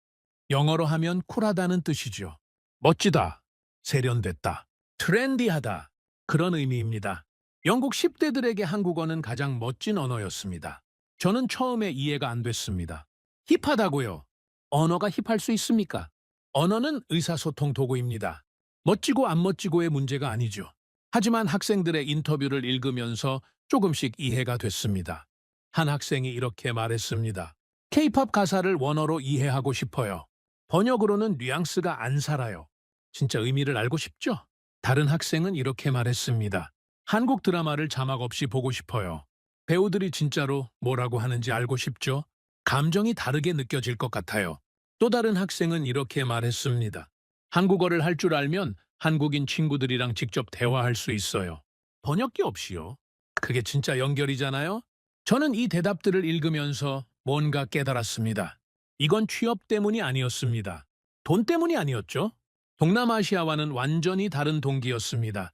영어로 하면 쿨하다는 뜻이죠. 멋지다. 세련됐다. 트렌디하다. 그런 의미입니다. 영국 10대들에게 한국어는 가장 멋진 언어였습니다. 저는 처음에 이해가 안 됐습니다. 힙하다고요. 언어가 힙할 수 있습니까? 언어는 의사소통 도구입니다. 멋지고 안 멋지고의 문제가 아니죠. 하지만 학생들의 인터뷰를 읽으면서 조금씩 이해가 됐습니다. 한 학생이 이렇게 말했습니다. K-팝 가사를 원어로 이해하고 싶어요. 번역으로는 뉘앙스가 안 살아요. 진짜 의미를 알고 싶죠? 다른 학생은 이렇게 말했습니다. 한국 드라마를 자막 없이 보고 싶어요. 배우들이 진짜로 뭐라고 하는지 알고 싶죠? 감정이 다르게 느껴질 것 같아요. 또 다른 학생은 이렇게 말했습니다. 한국어를 할 줄 알면 한국인 친구들이랑 직접 대화할 수 있어요. 번역기 없이요. 그게 진짜 연결이잖아요? 저는 이 대답들을 읽으면서 뭔가 깨달았습니다. 이건 취업 때문이 아니었습니다. 돈 때문이 아니었죠. 동남아시아와는 완전히 다른 동기였습니다.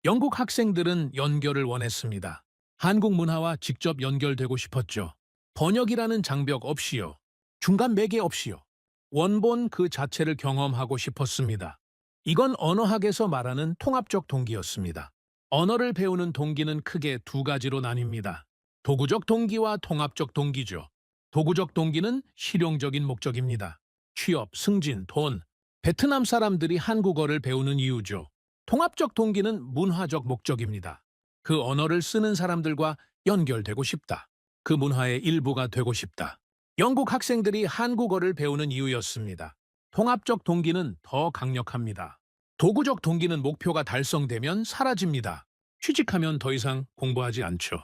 영국 학생들은 연결을 원했습니다. 한국 문화와 직접 연결되고 싶었죠. 번역이라는 장벽 없이요. 중간 매개 없이요. 원본 그 자체를 경험하고 싶었습니다. 이건 언어학에서 말하는 통합적 동기였습니다. 언어를 배우는 동기는 크게 두 가지로 나뉩니다. 도구적 동기와 통합적 동기죠. 도구적 동기는 실용적인 목적입니다. 취업, 승진, 돈. 베트남 사람들이 한국어를 배우는 이유죠. 통합적 동기는 문화적 목적입니다. 그 언어를 쓰는 사람들과 연결되고 싶다. 그 문화의 일부가 되고 싶다. 영국 학생들이 한국어를 배우는 이유였습니다. 통합적 동기는 더 강력합니다. 도구적 동기는 목표가 달성되면 사라집니다. 취직하면 더 이상 공부하지 않죠.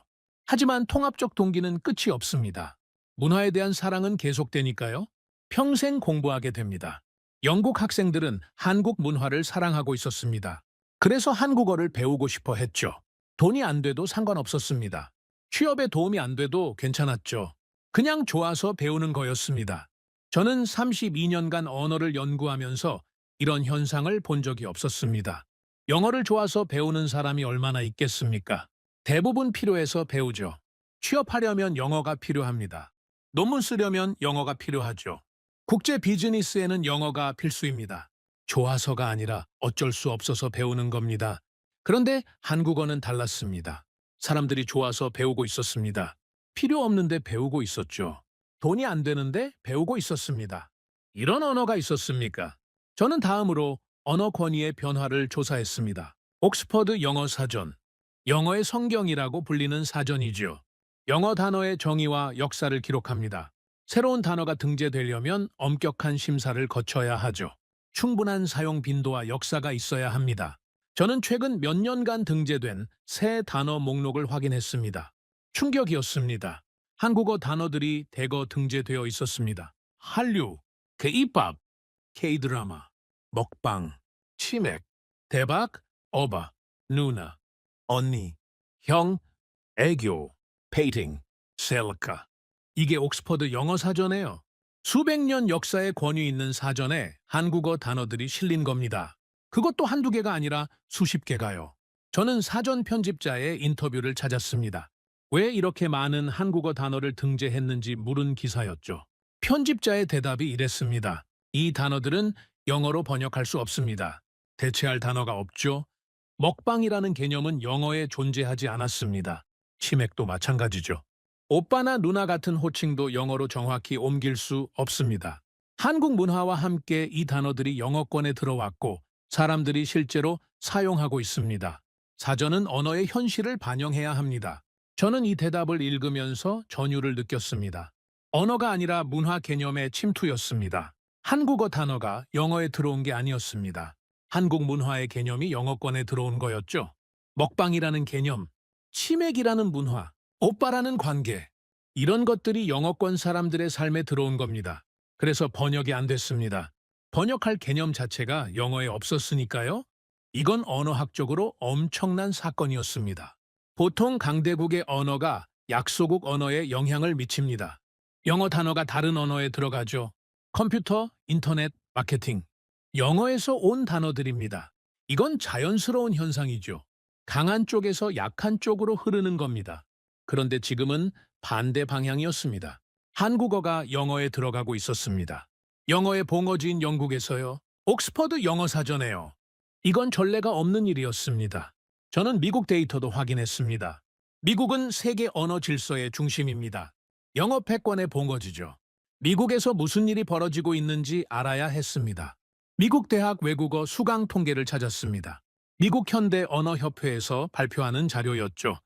하지만 통합적 동기는 끝이 없습니다. 문화에 대한 사랑은 계속되니까요. 평생 공부하게 됩니다. 영국 학생들은 한국 문화를 사랑하고 있었습니다. 그래서 한국어를 배우고 싶어 했죠. 돈이 안 돼도 상관없었습니다. 취업에 도움이 안 돼도 괜찮았죠. 그냥 좋아서 배우는 거였습니다. 저는 32년간 언어를 연구하면서 이런 현상을 본 적이 없었습니다. 영어를 좋아서 배우는 사람이 얼마나 있겠습니까? 대부분 필요해서 배우죠. 취업하려면 영어가 필요합니다. 논문 쓰려면 영어가 필요하죠. 국제 비즈니스에는 영어가 필수입니다. 좋아서가 아니라 어쩔 수 없어서 배우는 겁니다. 그런데 한국어는 달랐습니다. 사람들이 좋아서 배우고 있었습니다. 필요 없는데 배우고 있었죠. 돈이 안 되는데 배우고 있었습니다. 이런 언어가 있었습니까? 저는 다음으로 언어 권위의 변화를 조사했습니다. 옥스퍼드 영어 사전. 영어의 성경이라고 불리는 사전이죠. 영어 단어의 정의와 역사를 기록합니다. 새로운 단어가 등재되려면 엄격한 심사를 거쳐야 하죠. 충분한 사용 빈도와 역사가 있어야 합니다. 저는 최근 몇 년간 등재된 새 단어 목록을 확인했습니다. 충격이었습니다. 한국어 단어들이 대거 등재되어 있었습니다. 한류, K-팝, K-드라마, 먹방, 치맥, 대박, 어바, 누나, 언니, 형, 애교, 페이팅, 셀카. 이게 옥스퍼드 영어 사전이에요. 수백 년 역사의 권위 있는 사전에 한국어 단어들이 실린 겁니다. 그것도 한두 개가 아니라 수십 개가요. 저는 사전 편집자의 인터뷰를 찾았습니다. 왜 이렇게 많은 한국어 단어를 등재했는지 물은 기사였죠. 편집자의 대답이 이랬습니다. 이 단어들은 영어로 번역할 수 없습니다. 대체할 단어가 없죠. 먹방이라는 개념은 영어에 존재하지 않았습니다. 치맥도 마찬가지죠. 오빠나 누나 같은 호칭도 영어로 정확히 옮길 수 없습니다. 한국 문화와 함께 이 단어들이 영어권에 들어왔고 사람들이 실제로 사용하고 있습니다. 사전은 언어의 현실을 반영해야 합니다. 저는 이 대답을 읽으면서 전율을 느꼈습니다. 언어가 아니라 문화 개념의 침투였습니다. 한국어 단어가 영어에 들어온 게 아니었습니다. 한국 문화의 개념이 영어권에 들어온 거였죠. 먹방이라는 개념, 치맥이라는 문화, 오빠라는 관계, 이런 것들이 영어권 사람들의 삶에 들어온 겁니다. 그래서 번역이 안 됐습니다. 번역할 개념 자체가 영어에 없었으니까요. 이건 언어학적으로 엄청난 사건이었습니다. 보통 강대국의 언어가 약소국 언어에 영향을 미칩니다. 영어 단어가 다른 언어에 들어가죠. 컴퓨터, 인터넷, 마케팅. 영어에서 온 단어들입니다. 이건 자연스러운 현상이죠. 강한 쪽에서 약한 쪽으로 흐르는 겁니다. 그런데 지금은 반대 방향이었습니다. 한국어가 영어에 들어가고 있었습니다. 영어의 봉어지인 영국에서요. 옥스퍼드 영어 사전에요. 이건 전례가 없는 일이었습니다. 저는 미국 데이터도 확인했습니다. 미국은 세계 언어 질서의 중심입니다. 영어 패권의 봉어지죠. 미국에서 무슨 일이 벌어지고 있는지 알아야 했습니다. 미국 대학 외국어 수강 통계를 찾았습니다. 미국 현대 언어협회에서 발표하는 자료였죠.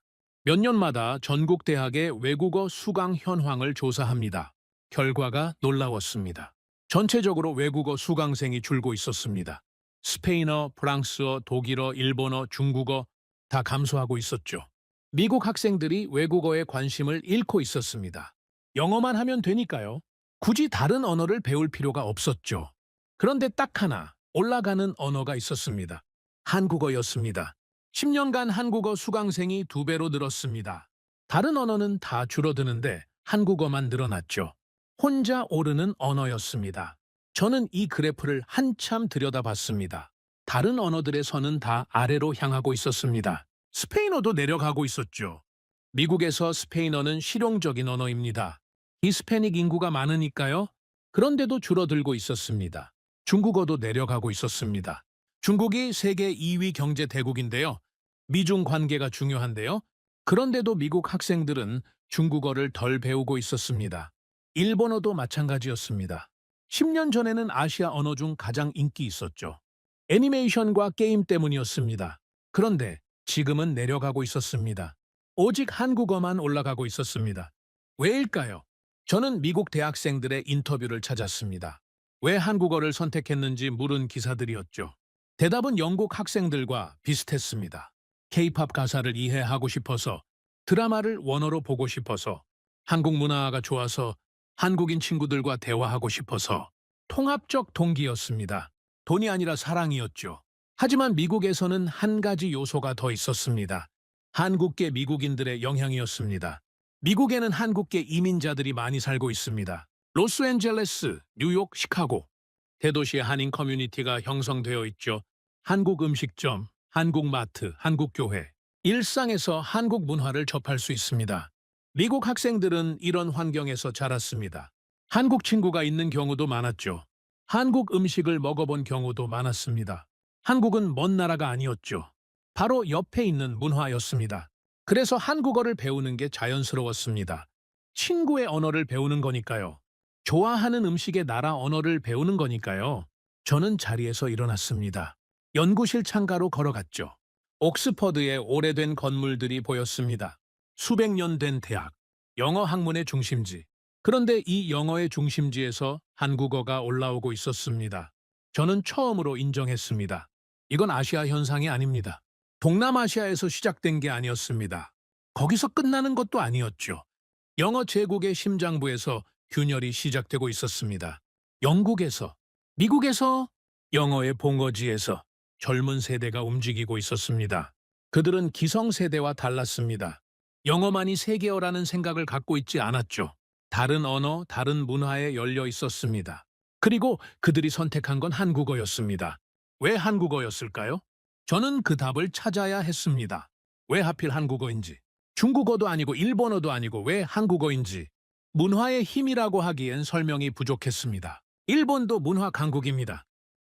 몇 년마다 전국 대학의 외국어 수강 현황을 조사합니다. 결과가 놀라웠습니다. 전체적으로 외국어 수강생이 줄고 있었습니다. 스페인어, 프랑스어, 독일어, 일본어, 중국어 다 감소하고 있었죠. 미국 학생들이 외국어에 관심을 잃고 있었습니다. 영어만 하면 되니까요. 굳이 다른 언어를 배울 필요가 없었죠. 그런데 딱 하나 올라가는 언어가 있었습니다. 한국어였습니다. 10년간 한국어 수강생이 2배로 늘었습니다. 다른 언어는 다 줄어드는데 한국어만 늘어났죠. 혼자 오르는 언어였습니다. 저는 이 그래프를 한참 들여다봤습니다. 다른 언어들의 선은 다 아래로 향하고 있었습니다. 스페인어도 내려가고 있었죠. 미국에서 스페인어는 실용적인 언어입니다. 히스패닉 인구가 많으니까요. 그런데도 줄어들고 있었습니다. 중국어도 내려가고 있었습니다. 중국이 세계 2위 경제 대국인데요. 미중 관계가 중요한데요. 그런데도 미국 학생들은 중국어를 덜 배우고 있었습니다. 일본어도 마찬가지였습니다. 10년 전에는 아시아 언어 중 가장 인기 있었죠. 애니메이션과 게임 때문이었습니다. 그런데 지금은 내려가고 있었습니다. 오직 한국어만 올라가고 있었습니다. 왜일까요? 저는 미국 대학생들의 인터뷰를 찾았습니다. 왜 한국어를 선택했는지 물은 기사들이었죠. 대답은 영국 학생들과 비슷했습니다. K-팝 가사를 이해하고 싶어서, 드라마를 원어로 보고 싶어서, 한국 문화가 좋아서, 한국인 친구들과 대화하고 싶어서, 통합적 동기였습니다. 돈이 아니라 사랑이었죠. 하지만 미국에서는 한 가지 요소가 더 있었습니다. 한국계 미국인들의 영향이었습니다. 미국에는 한국계 이민자들이 많이 살고 있습니다. 로스앤젤레스, 뉴욕, 시카고. 대도시의 한인 커뮤니티가 형성되어 있죠. 한국 음식점, 한국 마트, 한국 교회. 일상에서 한국 문화를 접할 수 있습니다. 미국 학생들은 이런 환경에서 자랐습니다. 한국 친구가 있는 경우도 많았죠. 한국 음식을 먹어본 경우도 많았습니다. 한국은 먼 나라가 아니었죠. 바로 옆에 있는 문화였습니다. 그래서 한국어를 배우는 게 자연스러웠습니다. 친구의 언어를 배우는 거니까요. 좋아하는 음식의 나라 언어를 배우는 거니까요. 저는 자리에서 일어났습니다. 연구실 창가로 걸어갔죠. 옥스퍼드의 오래된 건물들이 보였습니다. 수백 년 된 대학, 영어 학문의 중심지. 그런데 이 영어의 중심지에서 한국어가 올라오고 있었습니다. 저는 처음으로 인정했습니다. 이건 아시아 현상이 아닙니다. 동남아시아에서 시작된 게 아니었습니다. 거기서 끝나는 것도 아니었죠. 영어 제국의 심장부에서 균열이 시작되고 있었습니다. 영국에서, 미국에서, 영어의 봉어지에서 젊은 세대가 움직이고 있었습니다. 그들은 기성세대와 달랐습니다. 영어만이 세계어라는 생각을 갖고 있지 않았죠. 다른 언어, 다른 문화에 열려 있었습니다. 그리고 그들이 선택한 건 한국어였습니다. 왜 한국어였을까요? 저는 그 답을 찾아야 했습니다. 왜 하필 한국어인지. 중국어도 아니고 일본어도 아니고 왜 한국어인지. 문화의 힘이라고 하기엔 설명이 부족했습니다. 일본도 문화 강국입니다.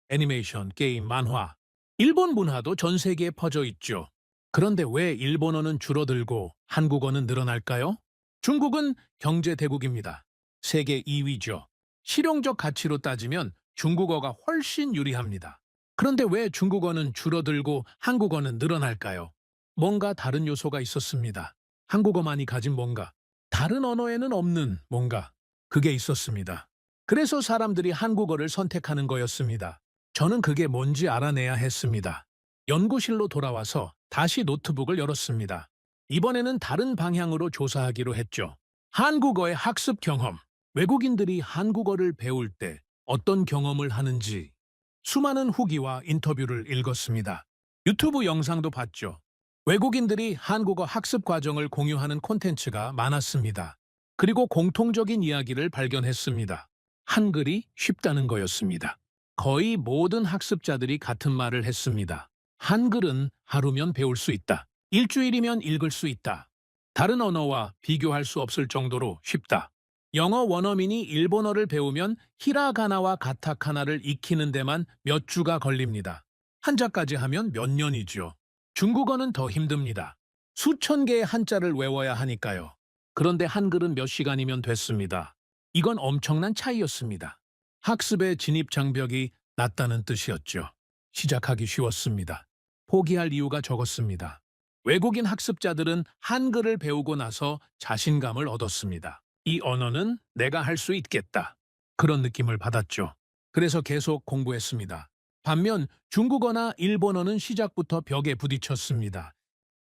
애니메이션, 게임, 만화. 일본 문화도 전 세계에 퍼져 있죠. 그런데 왜 일본어는 줄어들고 한국어는 늘어날까요? 중국은 경제 대국입니다. 세계 2위죠. 실용적 가치로 따지면 중국어가 훨씬 유리합니다. 그런데 왜 중국어는 줄어들고 한국어는 늘어날까요? 뭔가 다른 요소가 있었습니다. 한국어만이 가진 뭔가, 다른 언어에는 없는 뭔가, 그게 있었습니다. 그래서 사람들이 한국어를 선택하는 거였습니다. 저는 그게 뭔지 알아내야 했습니다. 연구실로 돌아와서 다시 노트북을 열었습니다. 이번에는 다른 방향으로 조사하기로 했죠. 한국어의 학습 경험, 외국인들이 한국어를 배울 때 어떤 경험을 하는지. 수많은 후기와 인터뷰를 읽었습니다. 유튜브 영상도 봤죠. 외국인들이 한국어 학습 과정을 공유하는 콘텐츠가 많았습니다. 그리고 공통적인 이야기를 발견했습니다. 한글이 쉽다는 거였습니다. 거의 모든 학습자들이 같은 말을 했습니다. 한글은 하루면 배울 수 있다. 일주일이면 읽을 수 있다. 다른 언어와 비교할 수 없을 정도로 쉽다. 영어 원어민이 일본어를 배우면 히라가나와 가타카나를 익히는 데만 몇 주가 걸립니다. 한자까지 하면 몇 년이죠. 중국어는 더 힘듭니다. 수천 개의 한자를 외워야 하니까요. 그런데 한글은 몇 시간이면 됐습니다. 이건 엄청난 차이였습니다. 학습의 진입 장벽이 낮다는 뜻이었죠. 시작하기 쉬웠습니다. 포기할 이유가 적었습니다. 외국인 학습자들은 한글을 배우고 나서 자신감을 얻었습니다. 이 언어는 내가 할 수 있겠다. 그런 느낌을 받았죠. 그래서 계속 공부했습니다. 반면 중국어나 일본어는 시작부터 벽에 부딪혔습니다.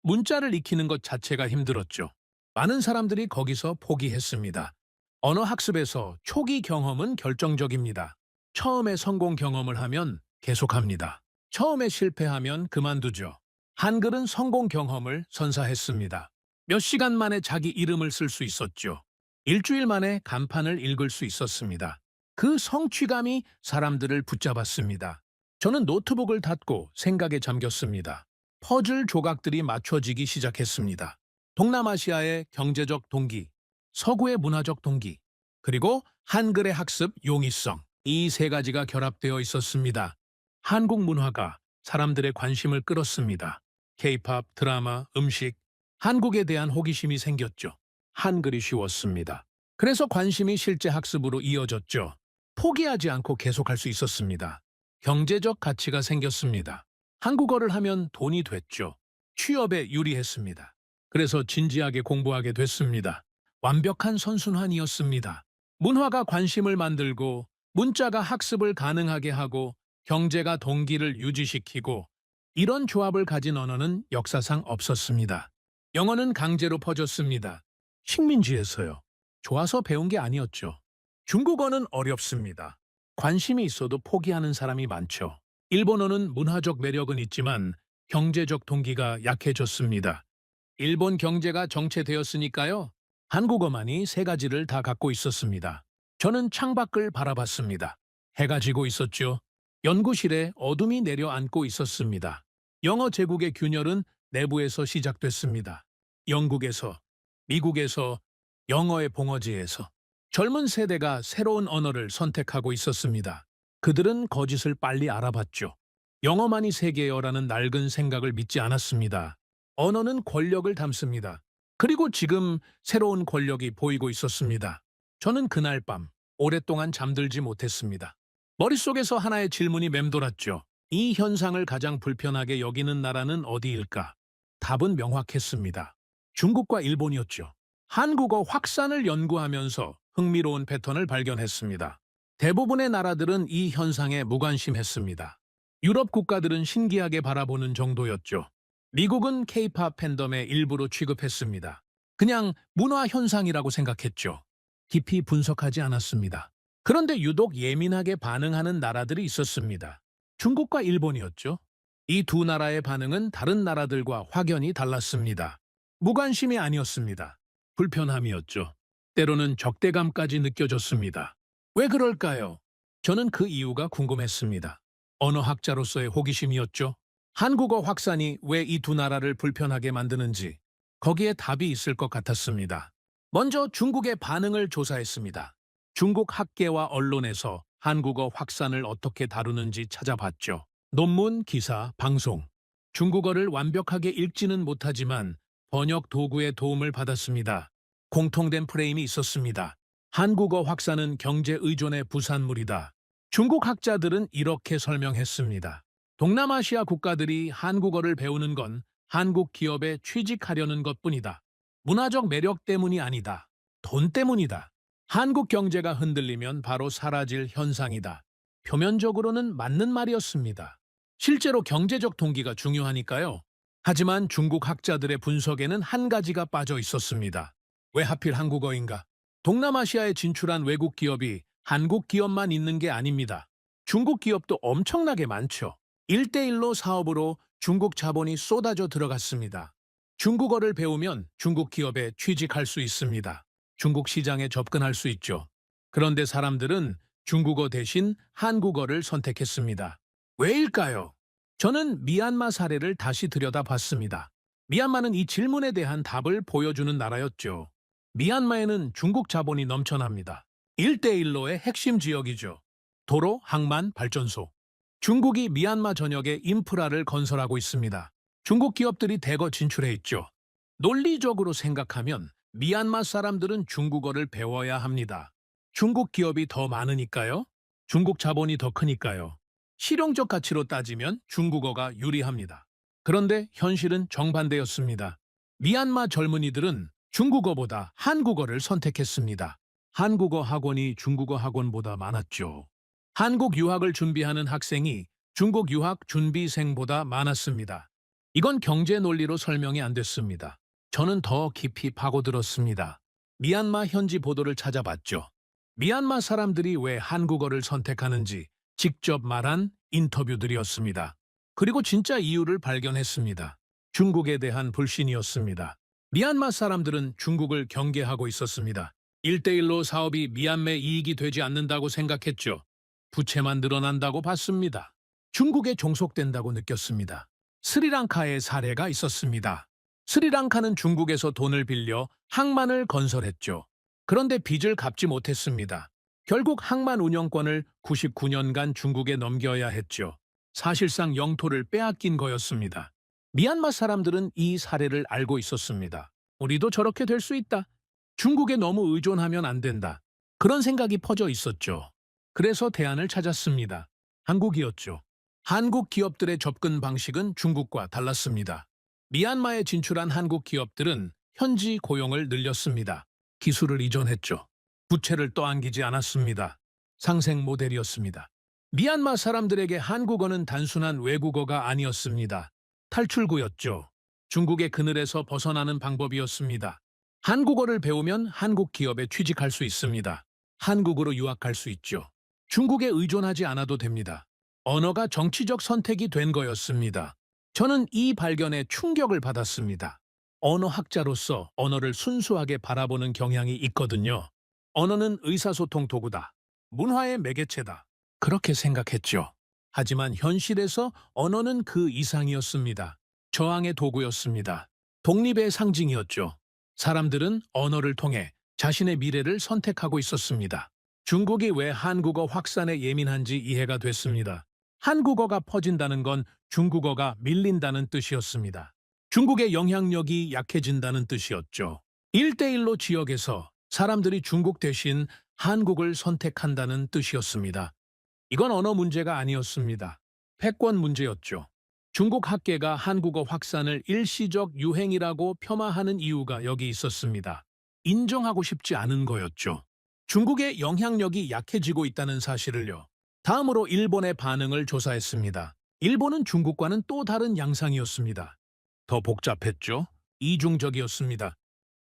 문자를 익히는 것 자체가 힘들었죠. 많은 사람들이 거기서 포기했습니다. 언어 학습에서 초기 경험은 결정적입니다. 처음에 성공 경험을 하면 계속합니다. 처음에 실패하면 그만두죠. 한글은 성공 경험을 선사했습니다. 몇 시간 만에 자기 이름을 쓸 수 있었죠. 일주일 만에 간판을 읽을 수 있었습니다. 그 성취감이 사람들을 붙잡았습니다. 저는 노트북을 닫고 생각에 잠겼습니다. 퍼즐 조각들이 맞춰지기 시작했습니다. 동남아시아의 경제적 동기, 서구의 문화적 동기, 그리고 한글의 학습 용이성, 이 세 가지가 결합되어 있었습니다. 한국 문화가 사람들의 관심을 끌었습니다. K-팝, 드라마, 음식, 한국에 대한 호기심이 생겼죠. 한글이 쉬웠습니다. 그래서 관심이 실제 학습으로 이어졌죠. 포기하지 않고 계속할 수 있었습니다. 경제적 가치가 생겼습니다. 한국어를 하면 돈이 됐죠. 취업에 유리했습니다. 그래서 진지하게 공부하게 됐습니다. 완벽한 선순환이었습니다. 문화가 관심을 만들고, 문자가 학습을 가능하게 하고, 경제가 동기를 유지시키고, 이런 조합을 가진 언어는 역사상 없었습니다. 영어는 강제로 퍼졌습니다. 식민지에서요. 좋아서 배운 게 아니었죠. 중국어는 어렵습니다. 관심이 있어도 포기하는 사람이 많죠. 일본어는 문화적 매력은 있지만 경제적 동기가 약해졌습니다. 일본 경제가 정체되었으니까요. 한국어만이 세 가지를 다 갖고 있었습니다. 저는 창밖을 바라봤습니다. 해가 지고 있었죠. 연구실에 어둠이 내려앉고 있었습니다. 영어 제국의 균열은 내부에서 시작됐습니다. 영국에서, 미국에서, 영어의 봉어지에서. 젊은 세대가 새로운 언어를 선택하고 있었습니다. 그들은 거짓을 빨리 알아봤죠. 영어만이 세계여라는 낡은 생각을 믿지 않았습니다. 언어는 권력을 담습니다. 그리고 지금 새로운 권력이 보이고 있었습니다. 저는 그날 밤 오랫동안 잠들지 못했습니다. 머릿속에서 하나의 질문이 맴돌았죠. 이 현상을 가장 불편하게 여기는 나라는 어디일까? 답은 명확했습니다. 중국과 일본이었죠. 한국어 확산을 연구하면서 흥미로운 패턴을 발견했습니다. 대부분의 나라들은 이 현상에 무관심했습니다. 유럽 국가들은 신기하게 바라보는 정도였죠. 미국은 K-팝 팬덤의 일부로 취급했습니다. 그냥 문화 현상이라고 생각했죠. 깊이 분석하지 않았습니다. 그런데 유독 예민하게 반응하는 나라들이 있었습니다. 중국과 일본이었죠. 이 두 나라의 반응은 다른 나라들과 확연히 달랐습니다. 무관심이 아니었습니다. 불편함이었죠. 때로는 적대감까지 느껴졌습니다. 왜 그럴까요? 저는 그 이유가 궁금했습니다. 언어학자로서의 호기심이었죠. 한국어 확산이 왜 이 두 나라를 불편하게 만드는지 거기에 답이 있을 것 같았습니다. 먼저 중국의 반응을 조사했습니다. 중국 학계와 언론에서 한국어 확산을 어떻게 다루는지 찾아봤죠. 논문, 기사, 방송. 중국어를 완벽하게 읽지는 못하지만 번역 도구의 도움을 받았습니다. 공통된 프레임이 있었습니다. 한국어 확산은 경제 의존의 부산물이다. 중국 학자들은 이렇게 설명했습니다. 동남아시아 국가들이 한국어를 배우는 건 한국 기업에 취직하려는 것뿐이다. 문화적 매력 때문이 아니다. 돈 때문이다. 한국 경제가 흔들리면 바로 사라질 현상이다. 표면적으로는 맞는 말이었습니다. 실제로 경제적 동기가 중요하니까요. 하지만 중국 학자들의 분석에는 한 가지가 빠져 있었습니다. 왜 하필 한국어인가? 동남아시아에 진출한 외국 기업이 한국 기업만 있는 게 아닙니다. 중국 기업도 엄청나게 많죠. 1대1로 사업으로 중국 자본이 쏟아져 들어갔습니다. 중국어를 배우면 중국 기업에 취직할 수 있습니다. 중국 시장에 접근할 수 있죠. 그런데 사람들은 중국어 대신 한국어를 선택했습니다. 왜일까요? 저는 미얀마 사례를 다시 들여다봤습니다. 미얀마는 이 질문에 대한 답을 보여주는 나라였죠. 미얀마에는 중국 자본이 넘쳐납니다. 1대1로의 핵심 지역이죠. 도로, 항만, 발전소. 중국이 미얀마 전역에 인프라를 건설하고 있습니다. 중국 기업들이 대거 진출해 있죠. 논리적으로 생각하면 미얀마 사람들은 중국어를 배워야 합니다. 중국 기업이 더 많으니까요. 중국 자본이 더 크니까요. 실용적 가치로 따지면 중국어가 유리합니다. 그런데 현실은 정반대였습니다. 미얀마 젊은이들은 중국어보다 한국어를 선택했습니다. 한국어 학원이 중국어 학원보다 많았죠. 한국 유학을 준비하는 학생이 중국 유학 준비생보다 많았습니다. 이건 경제 논리로 설명이 안 됐습니다. 저는 더 깊이 파고들었습니다. 미얀마 현지 보도를 찾아봤죠. 미얀마 사람들이 왜 한국어를 선택하는지 직접 말한 인터뷰들이었습니다. 그리고 진짜 이유를 발견했습니다. 중국에 대한 불신이었습니다. 미얀마 사람들은 중국을 경계하고 있었습니다. 1대1로 사업이 미얀마에 이익이 되지 않는다고 생각했죠. 부채만 늘어난다고 봤습니다. 중국에 종속된다고 느꼈습니다. 스리랑카의 사례가 있었습니다. 스리랑카는 중국에서 돈을 빌려 항만을 건설했죠. 그런데 빚을 갚지 못했습니다. 결국 항만 운영권을 99년간 중국에 넘겨야 했죠. 사실상 영토를 빼앗긴 거였습니다. 미얀마 사람들은 이 사례를 알고 있었습니다. 우리도 저렇게 될 수 있다. 중국에 너무 의존하면 안 된다. 그런 생각이 퍼져 있었죠. 그래서 대안을 찾았습니다. 한국이었죠. 한국 기업들의 접근 방식은 중국과 달랐습니다. 미얀마에 진출한 한국 기업들은 현지 고용을 늘렸습니다. 기술을 이전했죠. 부채를 떠안기지 않았습니다. 상생 모델이었습니다. 미얀마 사람들에게 한국어는 단순한 외국어가 아니었습니다. 탈출구였죠. 중국의 그늘에서 벗어나는 방법이었습니다. 한국어를 배우면 한국 기업에 취직할 수 있습니다. 한국으로 유학할 수 있죠. 중국에 의존하지 않아도 됩니다. 언어가 정치적 선택이 된 거였습니다. 저는 이 발견에 충격을 받았습니다. 언어학자로서 언어를 순수하게 바라보는 경향이 있거든요. 언어는 의사소통 도구다. 문화의 매개체다. 그렇게 생각했죠. 하지만 현실에서 언어는 그 이상이었습니다. 저항의 도구였습니다. 독립의 상징이었죠. 사람들은 언어를 통해 자신의 미래를 선택하고 있었습니다. 중국이 왜 한국어 확산에 예민한지 이해가 됐습니다. 한국어가 퍼진다는 건 중국어가 밀린다는 뜻이었습니다. 중국의 영향력이 약해진다는 뜻이었죠. 1대1로 지역에서 사람들이 중국 대신 한국을 선택한다는 뜻이었습니다. 이건 언어 문제가 아니었습니다. 패권 문제였죠. 중국 학계가 한국어 확산을 일시적 유행이라고 폄하하는 이유가 여기 있었습니다. 인정하고 싶지 않은 거였죠. 중국의 영향력이 약해지고 있다는 사실을요. 다음으로 일본의 반응을 조사했습니다. 일본은 중국과는 또 다른 양상이었습니다. 더 복잡했죠? 이중적이었습니다.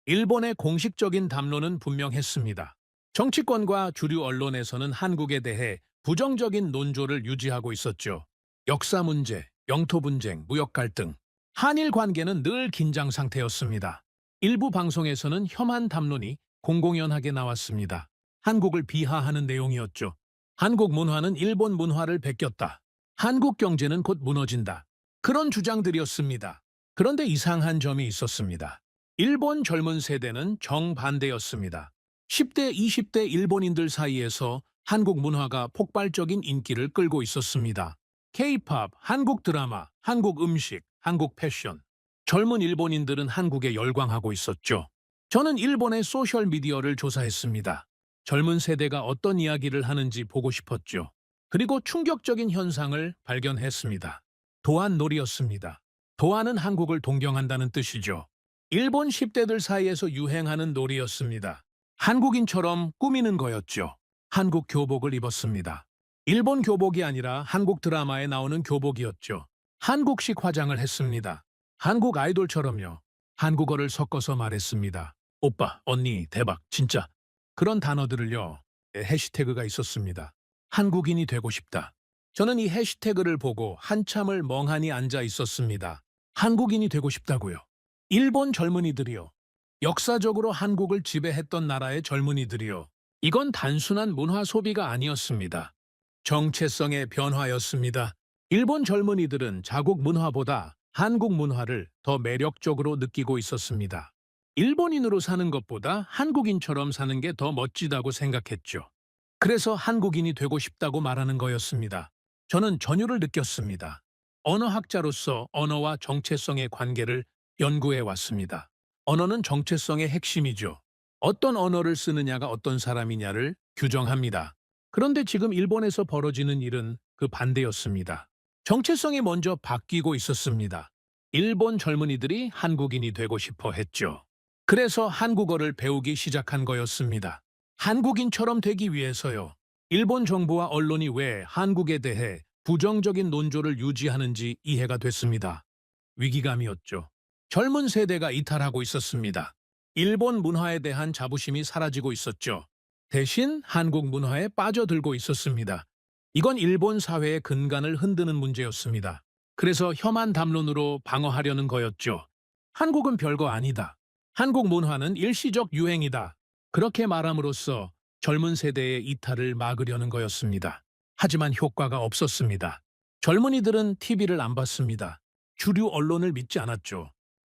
일본의 공식적인 담론은 분명했습니다. 정치권과 주류 언론에서는 한국에 대해 부정적인 논조를 유지하고 있었죠. 역사 문제, 영토 분쟁, 무역 갈등, 한일 관계는 늘 긴장 상태였습니다. 일부 방송에서는 혐한 담론이 공공연하게 나왔습니다. 한국을 비하하는 내용이었죠. 한국 문화는 일본 문화를 베꼈다. 한국 경제는 곧 무너진다. 그런 주장들이었습니다. 그런데 이상한 점이 있었습니다. 일본 젊은 세대는 정반대였습니다. 10대, 20대 일본인들 사이에서 한국 문화가 폭발적인 인기를 끌고 있었습니다. K-팝, 한국 드라마, 한국 음식, 한국 패션. 젊은 일본인들은 한국에 열광하고 있었죠. 저는 일본의 소셜미디어를 조사했습니다. 젊은 세대가 어떤 이야기를 하는지 보고 싶었죠. 그리고 충격적인 현상을 발견했습니다. 도안놀이였습니다. 도안은 한국을 동경한다는 뜻이죠. 일본 10대들 사이에서 유행하는 놀이였습니다. 한국인처럼 꾸미는 거였죠. 한국 교복을 입었습니다. 일본 교복이 아니라 한국 드라마에 나오는 교복이었죠. 한국식 화장을 했습니다. 한국 아이돌처럼요. 한국어를 섞어서 말했습니다. 오빠, 언니, 대박, 진짜. 그런 단어들을요. 해시태그가 있었습니다. 한국인이 되고 싶다. 저는 이 해시태그를 보고 한참을 멍하니 앉아 있었습니다. 한국인이 되고 싶다고요. 일본 젊은이들이요. 역사적으로 한국을 지배했던 나라의 젊은이들이요. 이건 단순한 문화 소비가 아니었습니다. 정체성의 변화였습니다. 일본 젊은이들은 자국 문화보다 한국 문화를 더 매력적으로 느끼고 있었습니다. 일본인으로 사는 것보다 한국인처럼 사는 게 더 멋지다고 생각했죠. 그래서 한국인이 되고 싶다고 말하는 거였습니다. 저는 전율을 느꼈습니다. 언어학자로서 언어와 정체성의 관계를 연구해 왔습니다. 언어는 정체성의 핵심이죠. 어떤 언어를 쓰느냐가 어떤 사람이냐를 규정합니다. 그런데 지금 일본에서 벌어지는 일은 그 반대였습니다. 정체성이 먼저 바뀌고 있었습니다. 일본 젊은이들이 한국인이 되고 싶어 했죠. 그래서 한국어를 배우기 시작한 거였습니다. 한국인처럼 되기 위해서요. 일본 정부와 언론이 왜 한국에 대해 부정적인 논조를 유지하는지 이해가 됐습니다. 위기감이었죠. 젊은 세대가 이탈하고 있었습니다. 일본 문화에 대한 자부심이 사라지고 있었죠. 대신 한국 문화에 빠져들고 있었습니다. 이건 일본 사회의 근간을 흔드는 문제였습니다. 그래서 혐한 담론으로 방어하려는 거였죠. 한국은 별거 아니다. 한국 문화는 일시적 유행이다. 그렇게 말함으로써 젊은 세대의 이탈을 막으려는 거였습니다. 하지만 효과가 없었습니다. 젊은이들은 TV를 안 봤습니다. 주류 언론을 믿지 않았죠.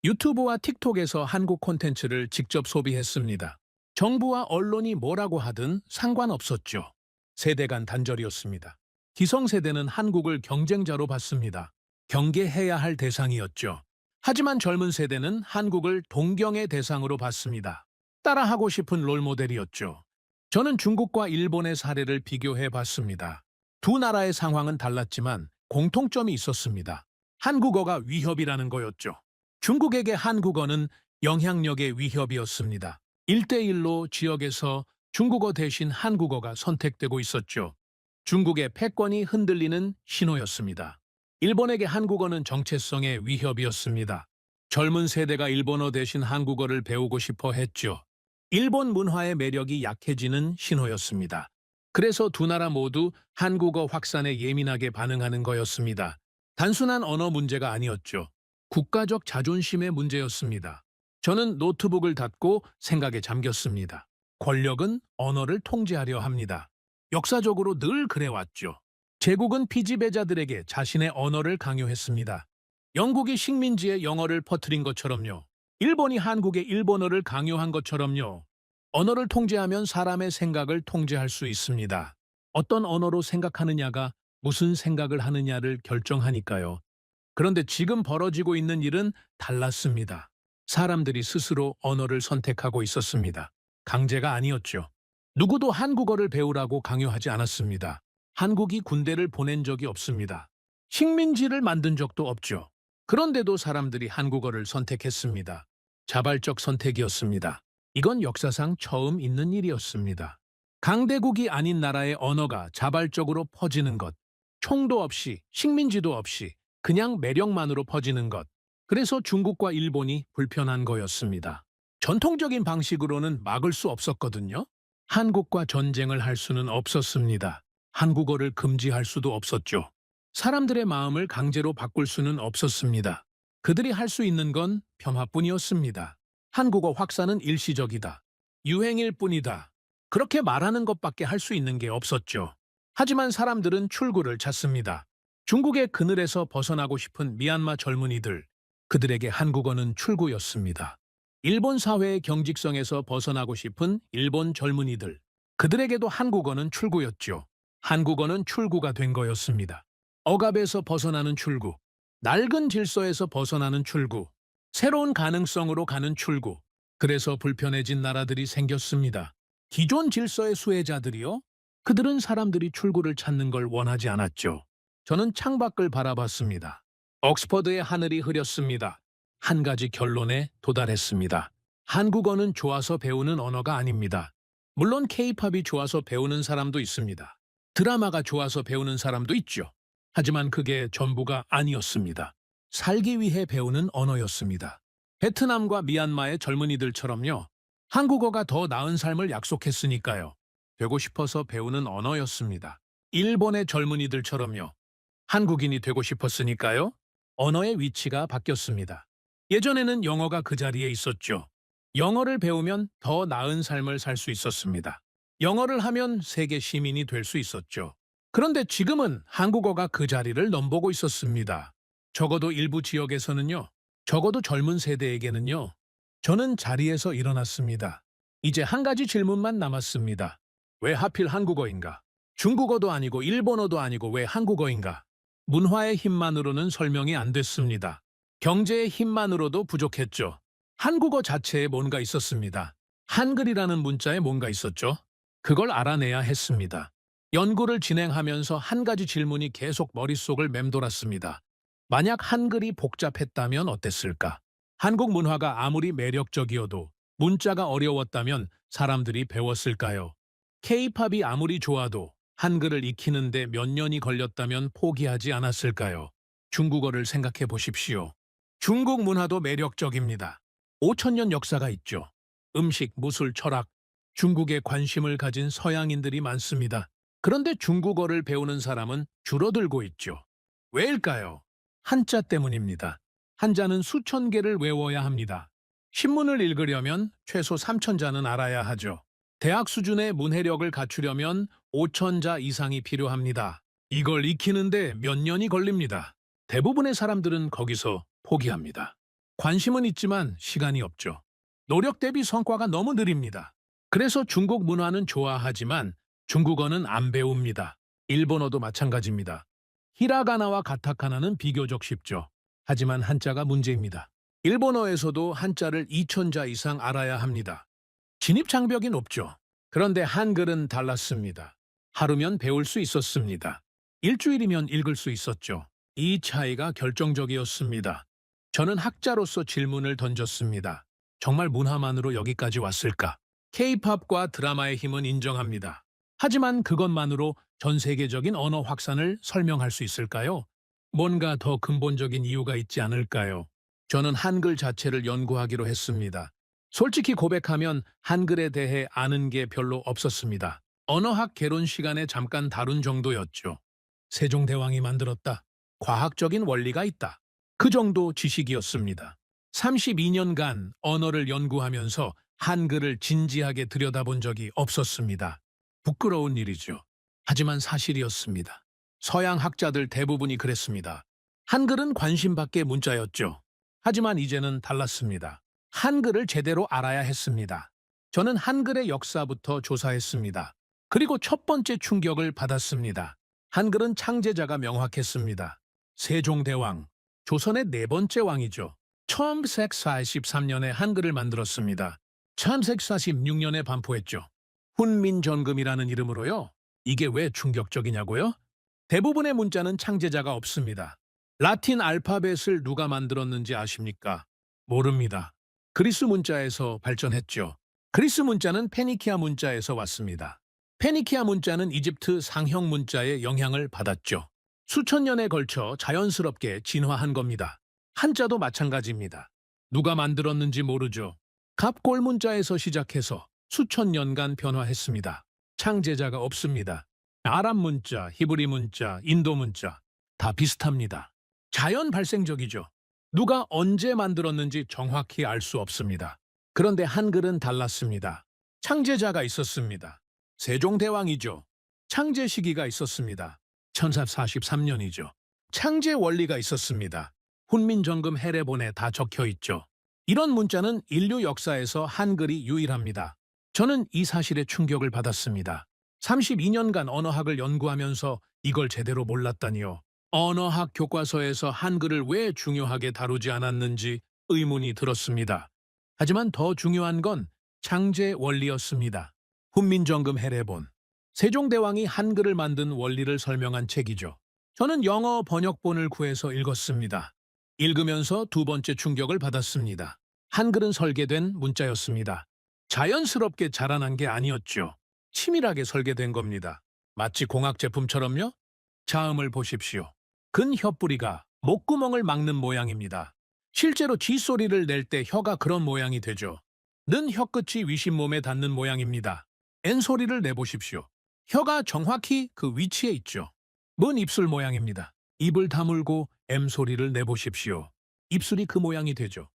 유튜브와 틱톡에서 한국 콘텐츠를 직접 소비했습니다. 정부와 언론이 뭐라고 하든 상관없었죠. 세대 간 단절이었습니다. 기성세대는 한국을 경쟁자로 봤습니다. 경계해야 할 대상이었죠. 하지만 젊은 세대는 한국을 동경의 대상으로 봤습니다. 따라하고 싶은 롤모델이었죠. 저는 중국과 일본의 사례를 비교해 봤습니다. 두 나라의 상황은 달랐지만 공통점이 있었습니다. 한국어가 위협이라는 거였죠. 중국에게 한국어는 영향력의 위협이었습니다. 1대1로 지역에서 중국어 대신 한국어가 선택되고 있었죠. 중국의 패권이 흔들리는 신호였습니다. 일본에게 한국어는 정체성의 위협이었습니다. 젊은 세대가 일본어 대신 한국어를 배우고 싶어 했죠. 일본 문화의 매력이 약해지는 신호였습니다. 그래서 두 나라 모두 한국어 확산에 예민하게 반응하는 거였습니다. 단순한 언어 문제가 아니었죠. 국가적 자존심의 문제였습니다. 저는 노트북을 닫고 생각에 잠겼습니다. 권력은 언어를 통제하려 합니다. 역사적으로 늘 그래왔죠. 제국은 피지배자들에게 자신의 언어를 강요했습니다. 영국이 식민지에 영어를 퍼뜨린 것처럼요. 일본이 한국에 일본어를 강요한 것처럼요. 언어를 통제하면 사람의 생각을 통제할 수 있습니다. 어떤 언어로 생각하느냐가 무슨 생각을 하느냐를 결정하니까요. 그런데 지금 벌어지고 있는 일은 달랐습니다. 사람들이 스스로 언어를 선택하고 있었습니다. 강제가 아니었죠. 누구도 한국어를 배우라고 강요하지 않았습니다. 한국이 군대를 보낸 적이 없습니다. 식민지를 만든 적도 없죠. 그런데도 사람들이 한국어를 선택했습니다. 자발적 선택이었습니다. 이건 역사상 처음 있는 일이었습니다. 강대국이 아닌 나라의 언어가 자발적으로 퍼지는 것, 총도 없이, 식민지도 없이 그냥 매력만으로 퍼지는 것. 그래서 중국과 일본이 불편한 거였습니다. 전통적인 방식으로는 막을 수 없었거든요. 한국과 전쟁을 할 수는 없었습니다. 한국어를 금지할 수도 없었죠. 사람들의 마음을 강제로 바꿀 수는 없었습니다. 그들이 할 수 있는 건 폄하뿐이었습니다. 한국어 확산은 일시적이다. 유행일 뿐이다. 그렇게 말하는 것밖에 할 수 있는 게 없었죠. 하지만 사람들은 출구를 찾습니다. 중국의 그늘에서 벗어나고 싶은 미얀마 젊은이들, 그들에게 한국어는 출구였습니다. 일본 사회의 경직성에서 벗어나고 싶은 일본 젊은이들, 그들에게도 한국어는 출구였죠. 한국어는 출구가 된 거였습니다. 억압에서 벗어나는 출구, 낡은 질서에서 벗어나는 출구, 새로운 가능성으로 가는 출구. 그래서 불편해진 나라들이 생겼습니다. 기존 질서의 수혜자들이요? 그들은 사람들이 출구를 찾는 걸 원하지 않았죠. 저는 창밖을 바라봤습니다. 옥스퍼드의 하늘이 흐렸습니다. 한 가지 결론에 도달했습니다. 한국어는 좋아서 배우는 언어가 아닙니다. 물론 케이팝이 좋아서 배우는 사람도 있습니다. 드라마가 좋아서 배우는 사람도 있죠. 하지만 그게 전부가 아니었습니다. 살기 위해 배우는 언어였습니다. 베트남과 미얀마의 젊은이들처럼요. 한국어가 더 나은 삶을 약속했으니까요. 되고 싶어서 배우는 언어였습니다. 일본의 젊은이들처럼요. 한국인이 되고 싶었으니까요. 언어의 위치가 바뀌었습니다. 예전에는 영어가 그 자리에 있었죠. 영어를 배우면 더 나은 삶을 살 수 있었습니다. 영어를 하면 세계 시민이 될 수 있었죠. 그런데 지금은 한국어가 그 자리를 넘보고 있었습니다. 적어도 일부 지역에서는요. 적어도 젊은 세대에게는요. 저는 자리에서 일어났습니다. 이제 한 가지 질문만 남았습니다. 왜 하필 한국어인가? 중국어도 아니고 일본어도 아니고 왜 한국어인가? 문화의 힘만으로는 설명이 안 됐습니다. 경제의 힘만으로도 부족했죠. 한국어 자체에 뭔가 있었습니다. 한글이라는 문자에 뭔가 있었죠. 그걸 알아내야 했습니다. 연구를 진행하면서 한 가지 질문이 계속 머릿속을 맴돌았습니다. 만약 한글이 복잡했다면 어땠을까? 한국 문화가 아무리 매력적이어도 문자가 어려웠다면 사람들이 배웠을까요? K-팝이 아무리 좋아도 한글을 익히는데 몇 년이 걸렸다면 포기하지 않았을까요? 중국어를 생각해 보십시오. 중국 문화도 매력적입니다. 5천년 역사가 있죠. 음식, 무술, 철학, 중국에 관심을 가진 서양인들이 많습니다. 그런데 중국어를 배우는 사람은 줄어들고 있죠. 왜일까요? 한자 때문입니다. 한자는 수천 개를 외워야 합니다. 신문을 읽으려면 최소 3,000자는 알아야 하죠. 대학 수준의 문해력을 갖추려면 5,000자 이상이 필요합니다. 이걸 익히는데 몇 년이 걸립니다. 대부분의 사람들은 거기서 포기합니다. 관심은 있지만 시간이 없죠. 노력 대비 성과가 너무 느립니다. 그래서 중국 문화는 좋아하지만 중국어는 안 배웁니다. 일본어도 마찬가지입니다. 히라가나와 가타카나는 비교적 쉽죠. 하지만 한자가 문제입니다. 일본어에서도 한자를 2,000자 이상 알아야 합니다. 진입 장벽이 높죠. 그런데 한글은 달랐습니다. 하루면 배울 수 있었습니다. 일주일이면 읽을 수 있었죠. 이 차이가 결정적이었습니다. 저는 학자로서 질문을 던졌습니다. 정말 문화만으로 여기까지 왔을까? K-팝과 드라마의 힘은 인정합니다. 하지만 그것만으로 전 세계적인 언어 확산을 설명할 수 있을까요? 뭔가 더 근본적인 이유가 있지 않을까요? 저는 한글 자체를 연구하기로 했습니다. 솔직히 고백하면 한글에 대해 아는 게 별로 없었습니다. 언어학 개론 시간에 잠깐 다룬 정도였죠. 세종대왕이 만들었다. 과학적인 원리가 있다. 그 정도 지식이었습니다. 32년간 언어를 연구하면서 한글을 진지하게 들여다본 적이 없었습니다. 부끄러운 일이죠. 하지만 사실이었습니다. 서양 학자들 대부분이 그랬습니다. 한글은 관심 밖의 문자였죠. 하지만 이제는 달랐습니다. 한글을 제대로 알아야 했습니다. 저는 한글의 역사부터 조사했습니다. 그리고 첫 번째 충격을 받았습니다. 한글은 창제자가 명확했습니다. 세종대왕, 조선의 네 번째 왕이죠. 1143년에 한글을 만들었습니다. 1146년에 반포했죠. 훈민정음이라는 이름으로요. 이게 왜 충격적이냐고요? 대부분의 문자는 창제자가 없습니다. 라틴 알파벳을 누가 만들었는지 아십니까? 모릅니다. 그리스 문자에서 발전했죠. 그리스 문자는 페니키아 문자에서 왔습니다. 페니키아 문자는 이집트 상형 문자의 영향을 받았죠. 수천 년에 걸쳐 자연스럽게 진화한 겁니다. 한자도 마찬가지입니다. 누가 만들었는지 모르죠. 갑골 문자에서 시작해서 수천 년간 변화했습니다. 창제자가 없습니다. 아랍 문자, 히브리 문자, 인도 문자 다 비슷합니다. 자연 발생적이죠. 누가 언제 만들었는지 정확히 알 수 없습니다. 그런데 한글은 달랐습니다. 창제자가 있었습니다. 세종대왕이죠. 창제 시기가 있었습니다. 1443년이죠. 창제 원리가 있었습니다. 훈민정음 해례본에 다 적혀 있죠. 이런 문자는 인류 역사에서 한글이 유일합니다. 저는 이 사실에 충격을 받았습니다. 32년간 언어학을 연구하면서 이걸 제대로 몰랐다니요. 언어학 교과서에서 한글을 왜 중요하게 다루지 않았는지 의문이 들었습니다. 하지만 더 중요한 건 창제 원리였습니다. 훈민정음 해례본. 세종대왕이 한글을 만든 원리를 설명한 책이죠. 저는 영어 번역본을 구해서 읽었습니다. 읽으면서 두 번째 충격을 받았습니다. 한글은 설계된 문자였습니다. 자연스럽게 자라난 게 아니었죠. 치밀하게 설계된 겁니다. 마치 공학 제품처럼요? 자음을 보십시오. 근 혀뿌리가 목구멍을 막는 모양입니다. 실제로 쥐 소리를 낼 때 혀가 그런 모양이 되죠. 는 혀끝이 위심몸에 닿는 모양입니다. N 소리를 내보십시오. 혀가 정확히 그 위치에 있죠. 문 입술 모양입니다. 입을 다물고 M 소리를 내보십시오. 입술이 그 모양이 되죠.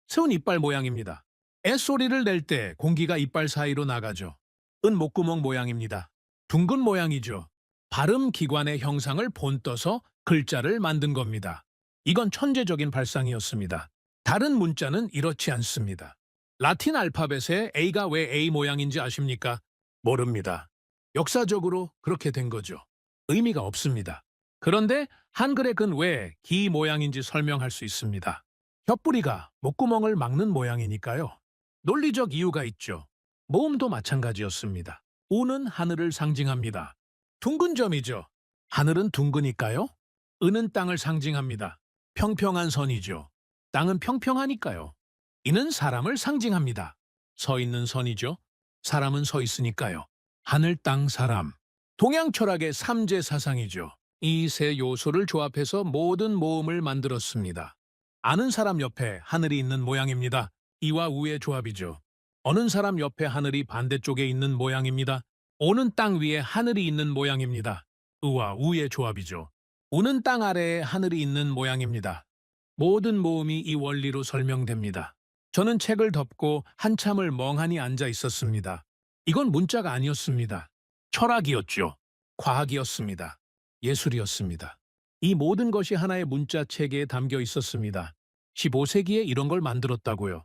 세운 이빨 모양입니다. S 소리를 낼 때 공기가 이빨 사이로 나가죠. 은 목구멍 모양입니다. 둥근 모양이죠. 발음 기관의 형상을 본떠서 글자를 만든 겁니다. 이건 천재적인 발상이었습니다. 다른 문자는 이렇지 않습니다. 라틴 알파벳에 A가 왜 A 모양인지 아십니까? 모릅니다. 역사적으로 그렇게 된 거죠. 의미가 없습니다. 그런데 한글의 근 왜 기 모양인지 설명할 수 있습니다. 혀뿌리가 목구멍을 막는 모양이니까요. 논리적 이유가 있죠. 모음도 마찬가지였습니다. 우는 하늘을 상징합니다. 둥근 점이죠. 하늘은 둥그니까요. 은은 땅을 상징합니다. 평평한 선이죠. 땅은 평평하니까요. 이는 사람을 상징합니다. 서 있는 선이죠. 사람은 서 있으니까요. 하늘, 땅, 사람. 동양 철학의 삼재 사상이죠. 이 세 요소를 조합해서 모든 모음을 만들었습니다. 아는 사람 옆에 하늘이 있는 모양입니다. 이와 우의 조합이죠. 어는 사람 옆에 하늘이 반대쪽에 있는 모양입니다. 오는 땅 위에 하늘이 있는 모양입니다. 의와 우의 조합이죠. 우는 땅 아래에 하늘이 있는 모양입니다. 모든 모음이 이 원리로 설명됩니다. 저는 책을 덮고 한참을 멍하니 앉아 있었습니다. 이건 문자가 아니었습니다. 철학이었죠. 과학이었습니다. 예술이었습니다. 이 모든 것이 하나의 문자 체계에 담겨 있었습니다. 15세기에 이런 걸 만들었다고요.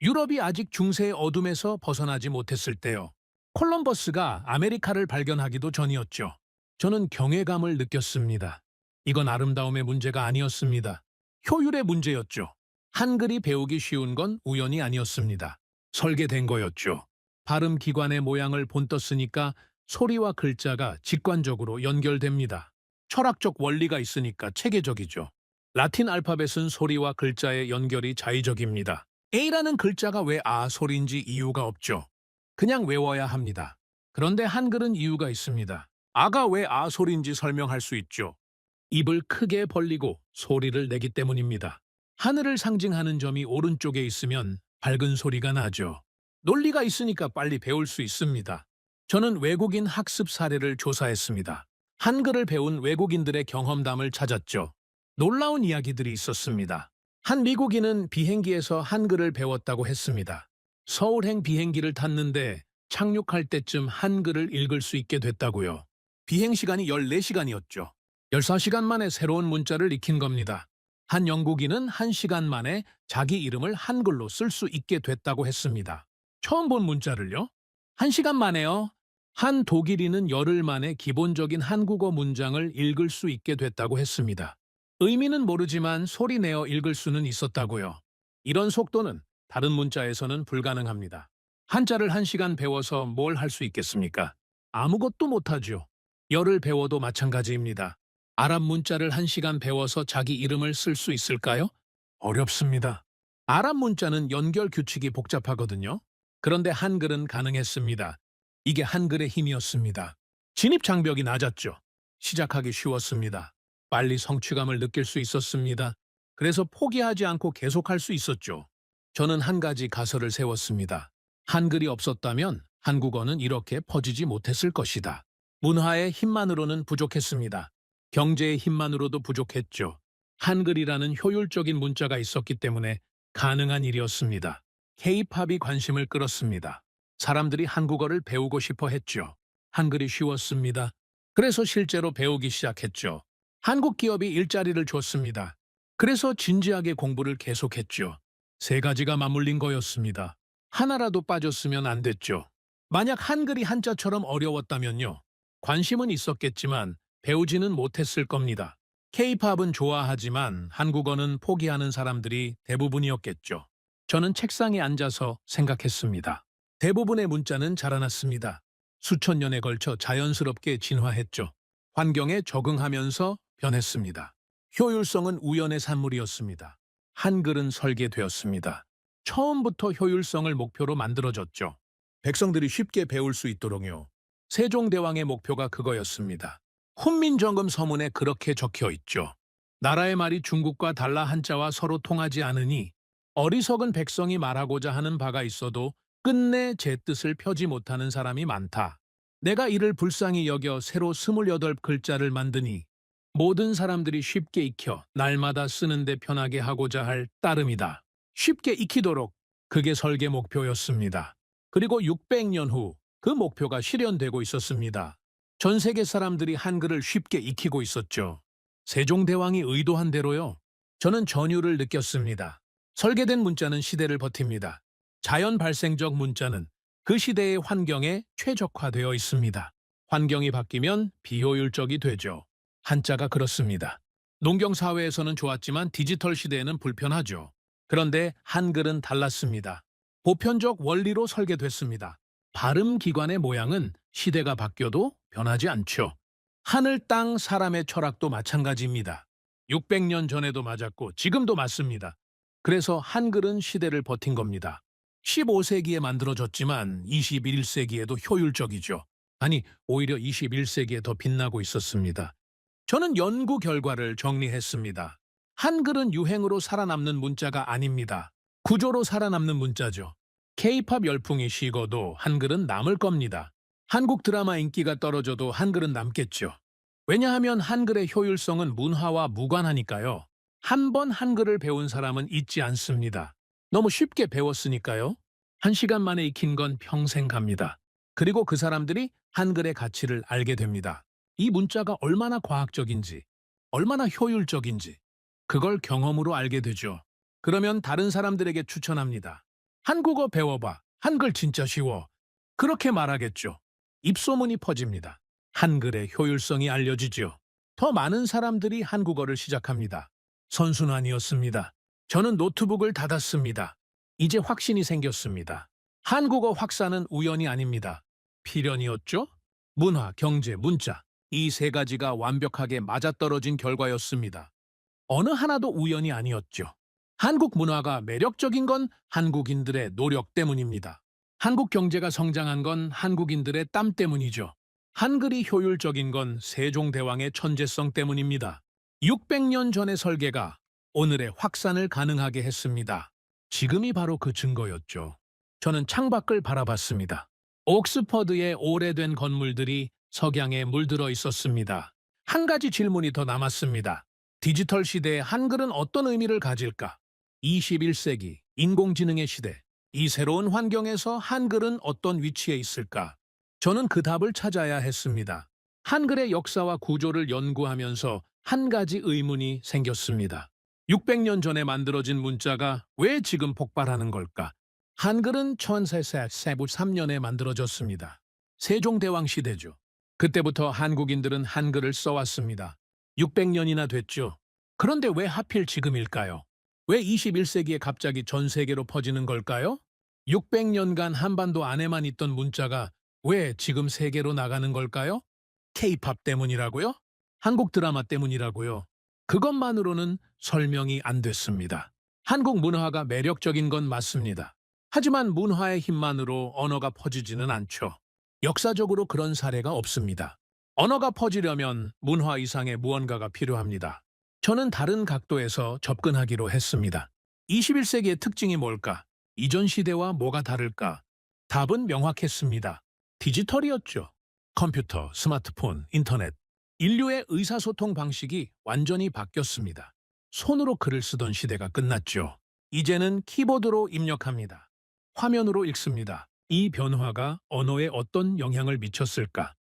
유럽이 아직 중세의 어둠에서 벗어나지 못했을 때요. 콜럼버스가 아메리카를 발견하기도 전이었죠. 저는 경외감을 느꼈습니다. 이건 아름다움의 문제가 아니었습니다. 효율의 문제였죠. 한글이 배우기 쉬운 건 우연이 아니었습니다. 설계된 거였죠. 발음 기관의 모양을 본떴으니까 소리와 글자가 직관적으로 연결됩니다. 철학적 원리가 있으니까 체계적이죠. 라틴 알파벳은 소리와 글자의 연결이 자의적입니다. A라는 글자가 왜 아 소리인지 이유가 없죠. 그냥 외워야 합니다. 그런데 한글은 이유가 있습니다. 아가 왜 아 소리인지 설명할 수 있죠. 입을 크게 벌리고 소리를 내기 때문입니다. 하늘을 상징하는 점이 오른쪽에 있으면 밝은 소리가 나죠. 논리가 있으니까 빨리 배울 수 있습니다. 저는 외국인 학습 사례를 조사했습니다. 한글을 배운 외국인들의 경험담을 찾았죠. 놀라운 이야기들이 있었습니다. 한 미국인은 비행기에서 한글을 배웠다고 했습니다. 서울행 비행기를 탔는데 착륙할 때쯤 한글을 읽을 수 있게 됐다고요. 비행시간이 14시간이었죠. 14시간 만에 새로운 문자를 익힌 겁니다. 한 영국인은 1시간 만에 자기 이름을 한글로 쓸 수 있게 됐다고 했습니다. 처음 본 문자를요? 1시간 만에요? 한 독일인은 열흘 만에 기본적인 한국어 문장을 읽을 수 있게 됐다고 했습니다. 의미는 모르지만 소리 내어 읽을 수는 있었다고요. 이런 속도는 다른 문자에서는 불가능합니다. 한자를 1시간 배워서 뭘 할 수 있겠습니까? 아무것도 못하죠. 열을 배워도 마찬가지입니다. 아랍 문자를 1시간 배워서 자기 이름을 쓸 수 있을까요? 어렵습니다. 아랍 문자는 연결 규칙이 복잡하거든요. 그런데 한글은 가능했습니다. 이게 한글의 힘이었습니다. 진입 장벽이 낮았죠. 시작하기 쉬웠습니다. 빨리 성취감을 느낄 수 있었습니다. 그래서 포기하지 않고 계속할 수 있었죠. 저는 한 가지 가설을 세웠습니다. 한글이 없었다면 한국어는 이렇게 퍼지지 못했을 것이다. 문화의 힘만으로는 부족했습니다. 경제의 힘만으로도 부족했죠. 한글이라는 효율적인 문자가 있었기 때문에 가능한 일이었습니다. K-팝이 관심을 끌었습니다. 사람들이 한국어를 배우고 싶어 했죠. 한글이 쉬웠습니다. 그래서 실제로 배우기 시작했죠. 한국 기업이 일자리를 줬습니다. 그래서 진지하게 공부를 계속했죠. 세 가지가 맞물린 거였습니다. 하나라도 빠졌으면 안 됐죠. 만약 한글이 한자처럼 어려웠다면요. 관심은 있었겠지만 배우지는 못했을 겁니다. K-팝은 좋아하지만 한국어는 포기하는 사람들이 대부분이었겠죠. 저는 책상에 앉아서 생각했습니다. 대부분의 문자는 자라났습니다. 수천 년에 걸쳐 자연스럽게 진화했죠. 환경에 적응하면서 변했습니다. 효율성은 우연의 산물이었습니다. 한글은 설계되었습니다. 처음부터 효율성을 목표로 만들어졌죠. 백성들이 쉽게 배울 수 있도록요. 세종대왕의 목표가 그거였습니다. 훈민정음 서문에 그렇게 적혀 있죠. 나라의 말이 중국과 달라 한자와 서로 통하지 않으니 어리석은 백성이 말하고자 하는 바가 있어도 끝내 제 뜻을 펴지 못하는 사람이 많다. 내가 이를 불쌍히 여겨 새로 28글자를 만드니 모든 사람들이 쉽게 익혀 날마다 쓰는데 편하게 하고자 할 따름이다. 쉽게 익히도록 그게 설계 목표였습니다. 그리고 600년 후 그 목표가 실현되고 있었습니다. 전 세계 사람들이 한글을 쉽게 익히고 있었죠. 세종대왕이 의도한 대로요. 저는 전율을 느꼈습니다. 설계된 문자는 시대를 버팁니다. 자연 발생적 문자는 그 시대의 환경에 최적화되어 있습니다. 환경이 바뀌면 비효율적이 되죠. 한자가 그렇습니다. 농경사회에서는 좋았지만 디지털 시대에는 불편하죠. 그런데 한글은 달랐습니다. 보편적 원리로 설계됐습니다. 발음 기관의 모양은 시대가 바뀌어도 변하지 않죠. 하늘, 땅, 사람의 철학도 마찬가지입니다. 600년 전에도 맞았고 지금도 맞습니다. 그래서 한글은 시대를 버틴 겁니다. 15세기에 만들어졌지만 21세기에도 효율적이죠. 아니, 오히려 21세기에 더 빛나고 있었습니다. 저는 연구 결과를 정리했습니다. 한글은 유행으로 살아남는 문자가 아닙니다. 구조로 살아남는 문자죠. K-팝 열풍이 식어도 한글은 남을 겁니다. 한국 드라마 인기가 떨어져도 한글은 남겠죠. 왜냐하면 한글의 효율성은 문화와 무관하니까요. 한 번 한글을 배운 사람은 잊지 않습니다. 너무 쉽게 배웠으니까요. 1시간 만에 익힌 건 평생 갑니다. 그리고 그 사람들이 한글의 가치를 알게 됩니다. 이 문자가 얼마나 과학적인지, 얼마나 효율적인지, 그걸 경험으로 알게 되죠. 그러면 다른 사람들에게 추천합니다. 한국어 배워봐. 한글 진짜 쉬워. 그렇게 말하겠죠. 입소문이 퍼집니다. 한글의 효율성이 알려지죠. 더 많은 사람들이 한국어를 시작합니다. 선순환이었습니다. 저는 노트북을 닫았습니다. 이제 확신이 생겼습니다. 한국어 확산은 우연이 아닙니다. 필연이었죠? 문화, 경제, 문자, 이 세 가지가 완벽하게 맞아떨어진 결과였습니다. 어느 하나도 우연이 아니었죠. 한국 문화가 매력적인 건 한국인들의 노력 때문입니다. 한국 경제가 성장한 건 한국인들의 땀 때문이죠. 한글이 효율적인 건 세종대왕의 천재성 때문입니다. 600년 전의 설계가 오늘의 확산을 가능하게 했습니다. 지금이 바로 그 증거였죠. 저는 창밖을 바라봤습니다. 옥스퍼드의 오래된 건물들이 석양에 물들어 있었습니다. 한 가지 질문이 더 남았습니다. 디지털 시대에 한글은 어떤 의미를 가질까? 21세기 인공지능의 시대, 이 새로운 환경에서 한글은 어떤 위치에 있을까? 저는 그 답을 찾아야 했습니다. 한글의 역사와 구조를 연구하면서 한 가지 의문이 생겼습니다. 600년 전에 만들어진 문자가 왜 지금 폭발하는 걸까? 한글은 1443년에 만들어졌습니다. 세종대왕 시대죠. 그때부터 한국인들은 한글을 써왔습니다. 600년이나 됐죠. 그런데 왜 하필 지금일까요? 왜 21세기에 갑자기 전 세계로 퍼지는 걸까요? 600년간 한반도 안에만 있던 문자가 왜 지금 세계로 나가는 걸까요? K-팝 때문이라고요? 한국 드라마 때문이라고요? 그것만으로는 설명이 안 됐습니다. 한국 문화가 매력적인 건 맞습니다. 하지만 문화의 힘만으로 언어가 퍼지지는 않죠. 역사적으로 그런 사례가 없습니다. 언어가 퍼지려면 문화 이상의 무언가가 필요합니다. 저는 다른 각도에서 접근하기로 했습니다. 21세기의 특징이 뭘까? 이전 시대와 뭐가 다를까? 답은 명확했습니다. 디지털이었죠. 컴퓨터, 스마트폰, 인터넷. 인류의 의사소통 방식이 완전히 바뀌었습니다. 손으로 글을 쓰던 시대가 끝났죠. 이제는 키보드로 입력합니다. 화면으로 읽습니다. 이 변화가 언어에 어떤 영향을 미쳤을까?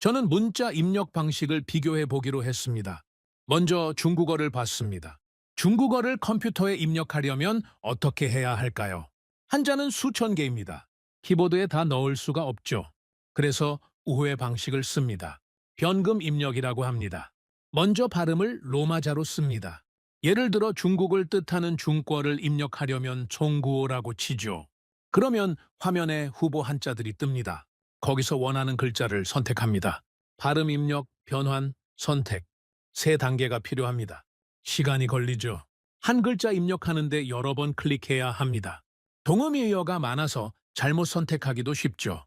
저는 문자 입력 방식을 비교해 보기로 했습니다. 먼저 중국어를 봤습니다. 중국어를 컴퓨터에 입력하려면 어떻게 해야 할까요? 한자는 수천 개입니다. 키보드에 다 넣을 수가 없죠. 그래서 우회 방식을 씁니다. 변금 입력이라고 합니다. 먼저 발음을 로마자로 씁니다. 예를 들어 중국을 뜻하는 중궈를 입력하려면 총구어라고 치죠. 그러면 화면에 후보 한자들이 뜹니다. 거기서 원하는 글자를 선택합니다. 발음 입력, 변환, 선택. 세 단계가 필요합니다. 시간이 걸리죠. 한 글자 입력하는데 여러 번 클릭해야 합니다. 동음이어가 많아서 잘못 선택하기도 쉽죠.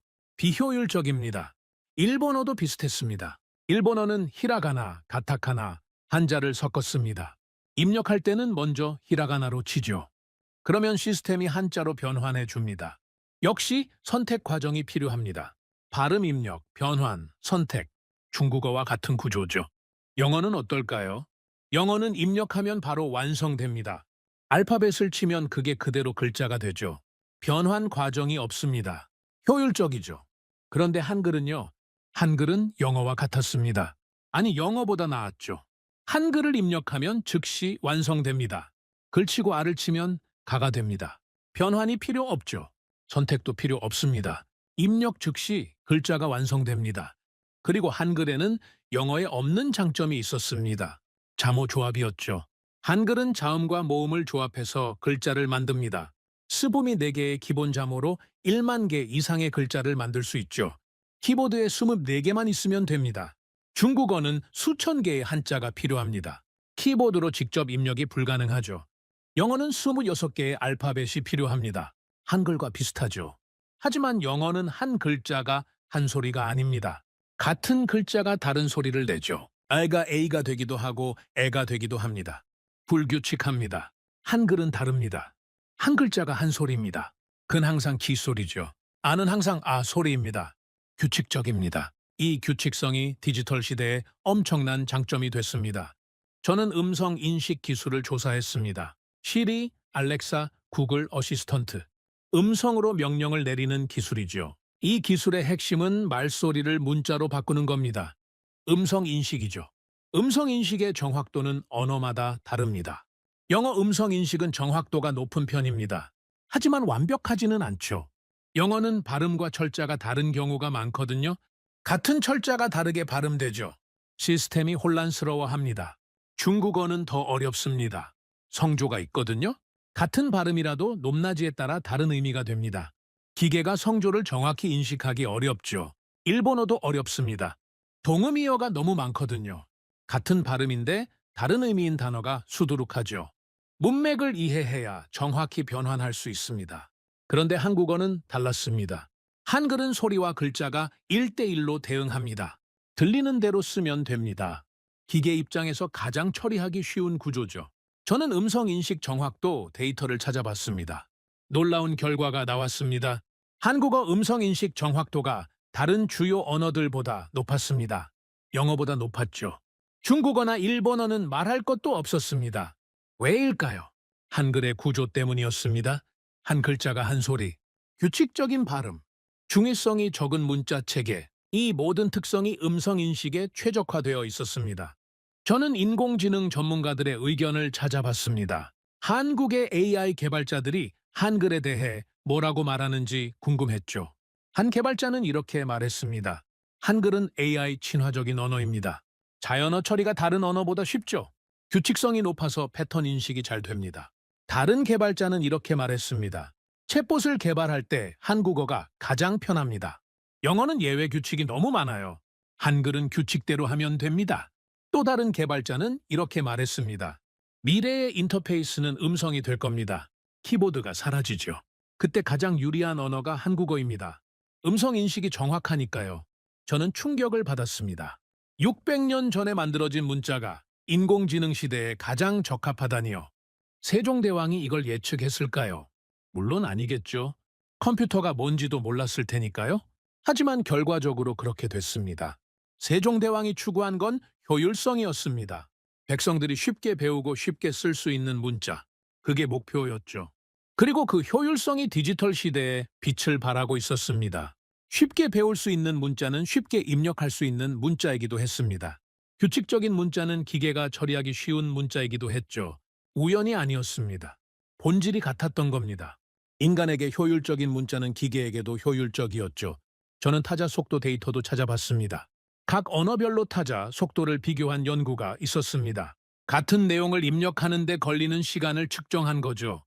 비효율적입니다. 일본어도 비슷했습니다. 일본어는 히라가나, 가타카나, 한자를 섞었습니다. 입력할 때는 먼저 히라가나로 치죠. 그러면 시스템이 한자로 변환해 줍니다. 역시 선택 과정이 필요합니다. 발음 입력, 변환, 선택. 중국어와 같은 구조죠. 영어는 어떨까요? 영어는 입력하면 바로 완성됩니다. 알파벳을 치면 그게 그대로 글자가 되죠. 변환 과정이 없습니다. 효율적이죠. 그런데 한글은요. 한글은 영어와 같았습니다. 아니, 영어보다 나았죠. 한글을 입력하면 즉시 완성됩니다. 글치고 알을 치면 가가 됩니다. 변환이 필요 없죠. 선택도 필요 없습니다. 입력 즉시 글자가 완성됩니다. 그리고 한글에는 영어에 없는 장점이 있었습니다. 자모 조합이었죠. 한글은 자음과 모음을 조합해서 글자를 만듭니다. 스보미 4개의 기본 자모로 1만 개 이상의 글자를 만들 수 있죠. 키보드에 24개만 있으면 됩니다. 중국어는 수천 개의 한자가 필요합니다. 키보드로 직접 입력이 불가능하죠. 영어는 26개의 알파벳이 필요합니다. 한글과 비슷하죠. 하지만 영어는 한 글자가 한 소리가 아닙니다. 같은 글자가 다른 소리를 내죠. 아이가 A가 되기도 하고 애가 되기도 합니다. 불규칙합니다. 한글은 다릅니다. 한 글자가 한 소리입니다. 근 항상 기 소리죠. 아는 항상 아 소리입니다. 규칙적입니다. 이 규칙성이 디지털 시대에 엄청난 장점이 됐습니다. 저는 음성 인식 기술을 조사했습니다. 시리, 알렉사, 구글 어시스턴트. 음성으로 명령을 내리는 기술이죠. 이 기술의 핵심은 말소리를 문자로 바꾸는 겁니다. 음성 인식이죠. 음성 인식의 정확도는 언어마다 다릅니다. 영어 음성 인식은 정확도가 높은 편입니다. 하지만 완벽하지는 않죠. 영어는 발음과 철자가 다른 경우가 많거든요. 같은 철자가 다르게 발음되죠. 시스템이 혼란스러워합니다. 중국어는 더 어렵습니다. 성조가 있거든요. 같은 발음이라도 높낮이에 따라 다른 의미가 됩니다. 기계가 성조를 정확히 인식하기 어렵죠. 일본어도 어렵습니다. 동음이어가 너무 많거든요. 같은 발음인데 다른 의미인 단어가 수두룩하죠. 문맥을 이해해야 정확히 변환할 수 있습니다. 그런데 한국어는 달랐습니다. 한글은 소리와 글자가 1대1로 대응합니다. 들리는 대로 쓰면 됩니다. 기계 입장에서 가장 처리하기 쉬운 구조죠. 저는 음성인식 정확도 데이터를 찾아봤습니다. 놀라운 결과가 나왔습니다. 한국어 음성인식 정확도가 다른 주요 언어들보다 높았습니다. 영어보다 높았죠. 중국어나 일본어는 말할 것도 없었습니다. 왜일까요? 한글의 구조 때문이었습니다. 한 글자가 한 소리, 규칙적인 발음, 중의성이 적은 문자 체계, 이 모든 특성이 음성인식에 최적화되어 있었습니다. 저는 인공지능 전문가들의 의견을 찾아봤습니다. 한국의 AI 개발자들이 한글에 대해 뭐라고 말하는지 궁금했죠. 한 개발자는 이렇게 말했습니다. 한글은 AI 친화적인 언어입니다. 자연어 처리가 다른 언어보다 쉽죠. 규칙성이 높아서 패턴 인식이 잘 됩니다. 다른 개발자는 이렇게 말했습니다. 챗봇을 개발할 때 한국어가 가장 편합니다. 영어는 예외 규칙이 너무 많아요. 한글은 규칙대로 하면 됩니다. 또 다른 개발자는 이렇게 말했습니다. 미래의 인터페이스는 음성이 될 겁니다. 키보드가 사라지죠. 그때 가장 유리한 언어가 한국어입니다. 음성 인식이 정확하니까요. 저는 충격을 받았습니다. 600년 전에 만들어진 문자가 인공지능 시대에 가장 적합하다니요. 세종대왕이 이걸 예측했을까요? 물론 아니겠죠. 컴퓨터가 뭔지도 몰랐을 테니까요. 하지만 결과적으로 그렇게 됐습니다. 세종대왕이 추구한 건 효율성이었습니다. 백성들이 쉽게 배우고 쉽게 쓸 수 있는 문자. 그게 목표였죠. 그리고 그 효율성이 디지털 시대에 빛을 발하고 있었습니다. 쉽게 배울 수 있는 문자는 쉽게 입력할 수 있는 문자이기도 했습니다. 규칙적인 문자는 기계가 처리하기 쉬운 문자이기도 했죠. 우연이 아니었습니다. 본질이 같았던 겁니다. 인간에게 효율적인 문자는 기계에게도 효율적이었죠. 저는 타자 속도 데이터도 찾아봤습니다. 각 언어별로 타자 속도를 비교한 연구가 있었습니다. 같은 내용을 입력하는 데 걸리는 시간을 측정한 거죠.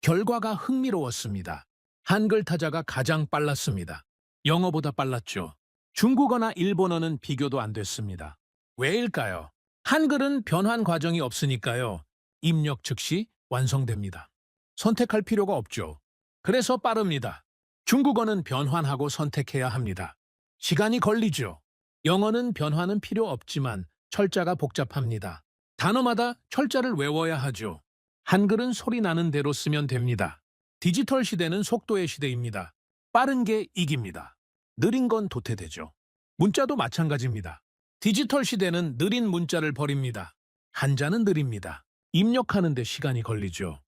결과가 흥미로웠습니다. 한글 타자가 가장 빨랐습니다. 영어보다 빨랐죠. 중국어나 일본어는 비교도 안 됐습니다. 왜일까요? 한글은 변환 과정이 없으니까요. 입력 즉시 완성됩니다. 선택할 필요가 없죠. 그래서 빠릅니다. 중국어는 변환하고 선택해야 합니다. 시간이 걸리죠. 영어는 변환은 필요 없지만 철자가 복잡합니다. 단어마다 철자를 외워야 하죠. 한글은 소리 나는 대로 쓰면 됩니다. 디지털 시대는 속도의 시대입니다. 빠른 게 이깁니다. 느린 건 도태되죠. 문자도 마찬가지입니다. 디지털 시대는 느린 문자를 버립니다. 한자는 느립니다. 입력하는 데 시간이 걸리죠.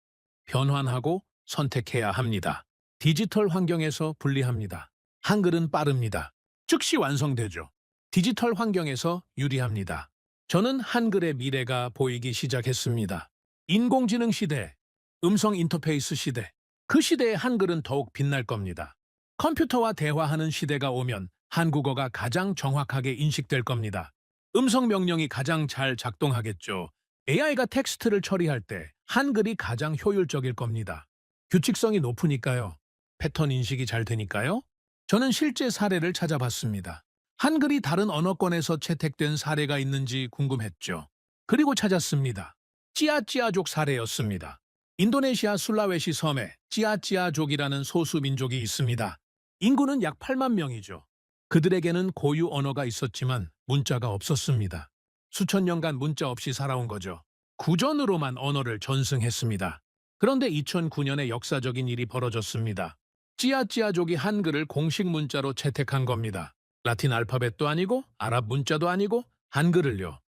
변환하고 선택해야 합니다. 디지털 환경에서 분리합니다. 한글은 빠릅니다. 즉시 완성되죠. 디지털 환경에서 유리합니다. 저는 한글의 미래가 보이기 시작했습니다. 인공지능 시대, 음성 인터페이스 시대, 그 시대의 한글은 더욱 빛날 겁니다. 컴퓨터와 대화하는 시대가 오면 한국어가 가장 정확하게 인식될 겁니다. 음성 명령이 가장 잘 작동하겠죠. AI가 텍스트를 처리할 때 한글이 가장 효율적일 겁니다. 규칙성이 높으니까요. 패턴 인식이 잘 되니까요. 저는 실제 사례를 찾아봤습니다. 한글이 다른 언어권에서 채택된 사례가 있는지 궁금했죠. 그리고 찾았습니다. 찌아찌아족 사례였습니다. 인도네시아 술라웨시 섬에 찌아찌아족이라는 소수 민족이 있습니다. 인구는 약 8만 명이죠. 그들에게는 고유 언어가 있었지만 문자가 없었습니다. 수천 년간 문자 없이 살아온 거죠. 구전으로만 언어를 전승했습니다. 그런데 2009년에 역사적인 일이 벌어졌습니다. 찌아찌아족이 한글을 공식 문자로 채택한 겁니다. 라틴 알파벳도 아니고 아랍 문자도 아니고 한글을요.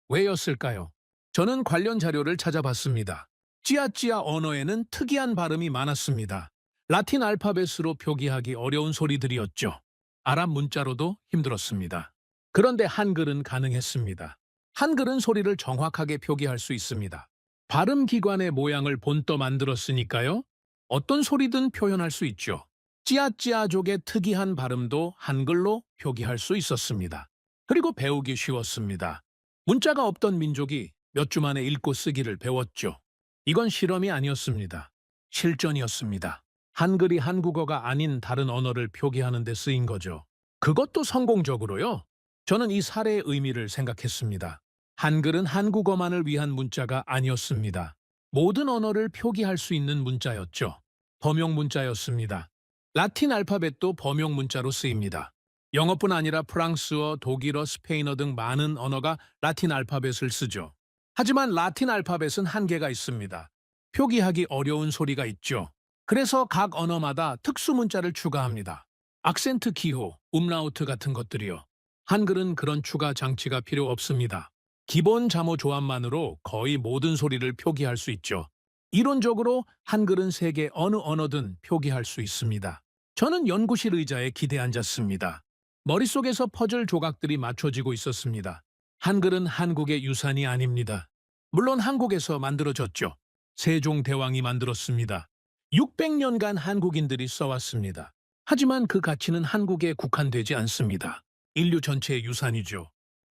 왜였을까요? 저는 관련 자료를 찾아봤습니다. 찌아찌아 언어에는 특이한 발음이 많았습니다. 라틴 알파벳으로 표기하기 어려운 소리들이었죠. 아랍 문자로도 힘들었습니다. 그런데 한글은 가능했습니다. 한글은 소리를 정확하게 표기할 수 있습니다. 발음 기관의 모양을 본떠 만들었으니까요. 어떤 소리든 표현할 수 있죠. 찌아찌아족의 특이한 발음도 한글로 표기할 수 있었습니다. 그리고 배우기 쉬웠습니다. 문자가 없던 민족이 몇 주 만에 읽고 쓰기를 배웠죠. 이건 실험이 아니었습니다. 실전이었습니다. 한글이 한국어가 아닌 다른 언어를 표기하는 데 쓰인 거죠. 그것도 성공적으로요. 저는 이 사례의 의미를 생각했습니다. 한글은 한국어만을 위한 문자가 아니었습니다. 모든 언어를 표기할 수 있는 문자였죠. 범용 문자였습니다. 라틴 알파벳도 범용 문자로 쓰입니다. 영어뿐 아니라 프랑스어, 독일어, 스페인어 등 많은 언어가 라틴 알파벳을 쓰죠. 하지만 라틴 알파벳은 한계가 있습니다. 표기하기 어려운 소리가 있죠. 그래서 각 언어마다 특수 문자를 추가합니다. 악센트 기호, 음라우트 같은 것들이요. 한글은 그런 추가 장치가 필요 없습니다. 기본 잠호 조합만으로 거의 모든 소리를 표기할 수 있죠. 이론적으로 한글은 세계 어느 언어든 표기할 수 있습니다. 저는 연구실 의자에 기대 앉았습니다. 머릿속에서 퍼즐 조각들이 맞춰지고 있었습니다. 한글은 한국의 유산이 아닙니다. 물론 한국에서 만들어졌죠. 세종대왕이 만들었습니다. 600년간 한국인들이 써왔습니다. 하지만 그 가치는 한국에 국한되지 않습니다. 인류 전체의 유산이죠.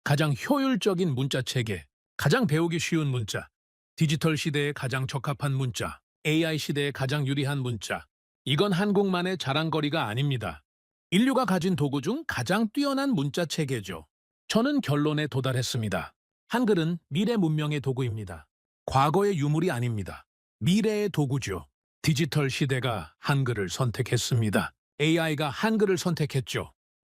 가장 효율적인 문자 체계, 가장 배우기 쉬운 문자, 디지털 시대에 가장 적합한 문자, AI 시대에 가장 유리한 문자. 이건 한국만의 자랑거리가 아닙니다. 인류가 가진 도구 중 가장 뛰어난 문자 체계죠. 저는 결론에 도달했습니다. 한글은 미래 문명의 도구입니다. 과거의 유물이 아닙니다. 미래의 도구죠. 디지털 시대가 한글을 선택했습니다. AI가 한글을 선택했죠.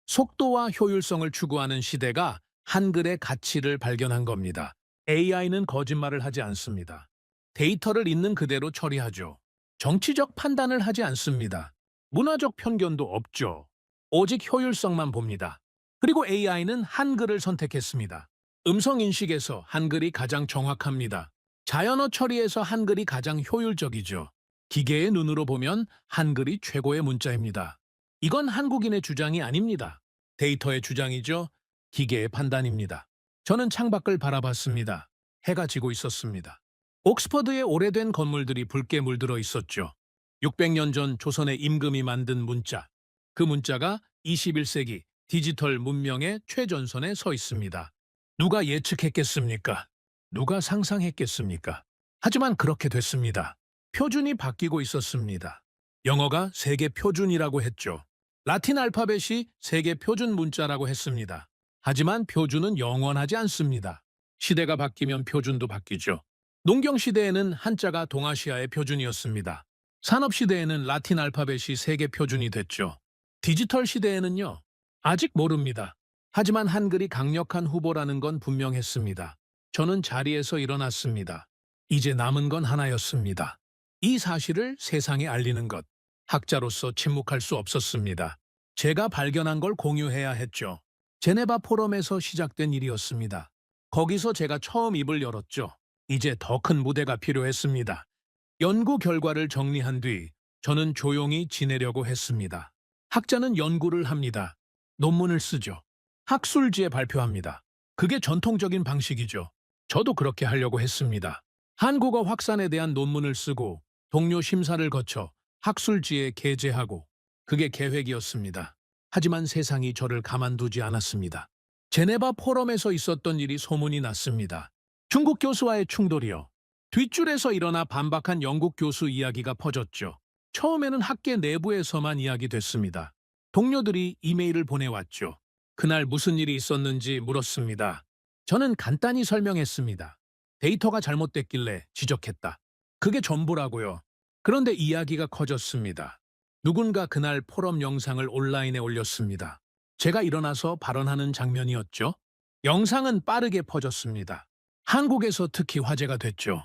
속도와 효율성을 추구하는 시대가 한글의 가치를 발견한 겁니다. AI는 거짓말을 하지 않습니다. 데이터를 있는 그대로 처리하죠. 정치적 판단을 하지 않습니다. 문화적 편견도 없죠. 오직 효율성만 봅니다. 그리고 AI는 한글을 선택했습니다. 음성 인식에서 한글이 가장 정확합니다. 자연어 처리에서 한글이 가장 효율적이죠. 기계의 눈으로 보면 한글이 최고의 문자입니다. 이건 한국인의 주장이 아닙니다. 데이터의 주장이죠. 기계의 판단입니다. 저는 창밖을 바라봤습니다. 해가 지고 있었습니다. 옥스퍼드의 오래된 건물들이 붉게 물들어 있었죠. 600년 전 조선의 임금이 만든 문자. 그 문자가 21세기 디지털 문명의 최전선에 서 있습니다. 누가 예측했겠습니까? 누가 상상했겠습니까? 하지만 그렇게 됐습니다. 표준이 바뀌고 있었습니다. 영어가 세계 표준이라고 했죠. 라틴 알파벳이 세계 표준 문자라고 했습니다. 하지만 표준은 영원하지 않습니다. 시대가 바뀌면 표준도 바뀌죠. 농경 시대에는 한자가 동아시아의 표준이었습니다. 산업 시대에는 라틴 알파벳이 세계 표준이 됐죠. 디지털 시대에는요, 아직 모릅니다. 하지만 한글이 강력한 후보라는 건 분명했습니다. 저는 자리에서 일어났습니다. 이제 남은 건 하나였습니다. 이 사실을 세상에 알리는 것. 학자로서 침묵할 수 없었습니다. 제가 발견한 걸 공유해야 했죠. 제네바 포럼에서 시작된 일이었습니다. 거기서 제가 처음 입을 열었죠. 이제 더 큰 무대가 필요했습니다. 연구 결과를 정리한 뒤 저는 조용히 지내려고 했습니다. 학자는 연구를 합니다. 논문을 쓰죠. 학술지에 발표합니다. 그게 전통적인 방식이죠. 저도 그렇게 하려고 했습니다. 한국어 확산에 대한 논문을 쓰고 동료 심사를 거쳐 학술지에 게재하고 그게 계획이었습니다. 하지만 세상이 저를 가만두지 않았습니다. 제네바 포럼에서 있었던 일이 소문이 났습니다. 중국 교수와의 충돌이요. 뒷줄에서 일어나 반박한 영국 교수 이야기가 퍼졌죠. 처음에는 학계 내부에서만 이야기됐습니다. 동료들이 이메일을 보내왔죠. 그날 무슨 일이 있었는지 물었습니다. 저는 간단히 설명했습니다. 데이터가 잘못됐길래 지적했다. 그게 전부라고요. 그런데 이야기가 커졌습니다. 누군가 그날 포럼 영상을 온라인에 올렸습니다. 제가 일어나서 발언하는 장면이었죠. 영상은 빠르게 퍼졌습니다. 한국에서 특히 화제가 됐죠.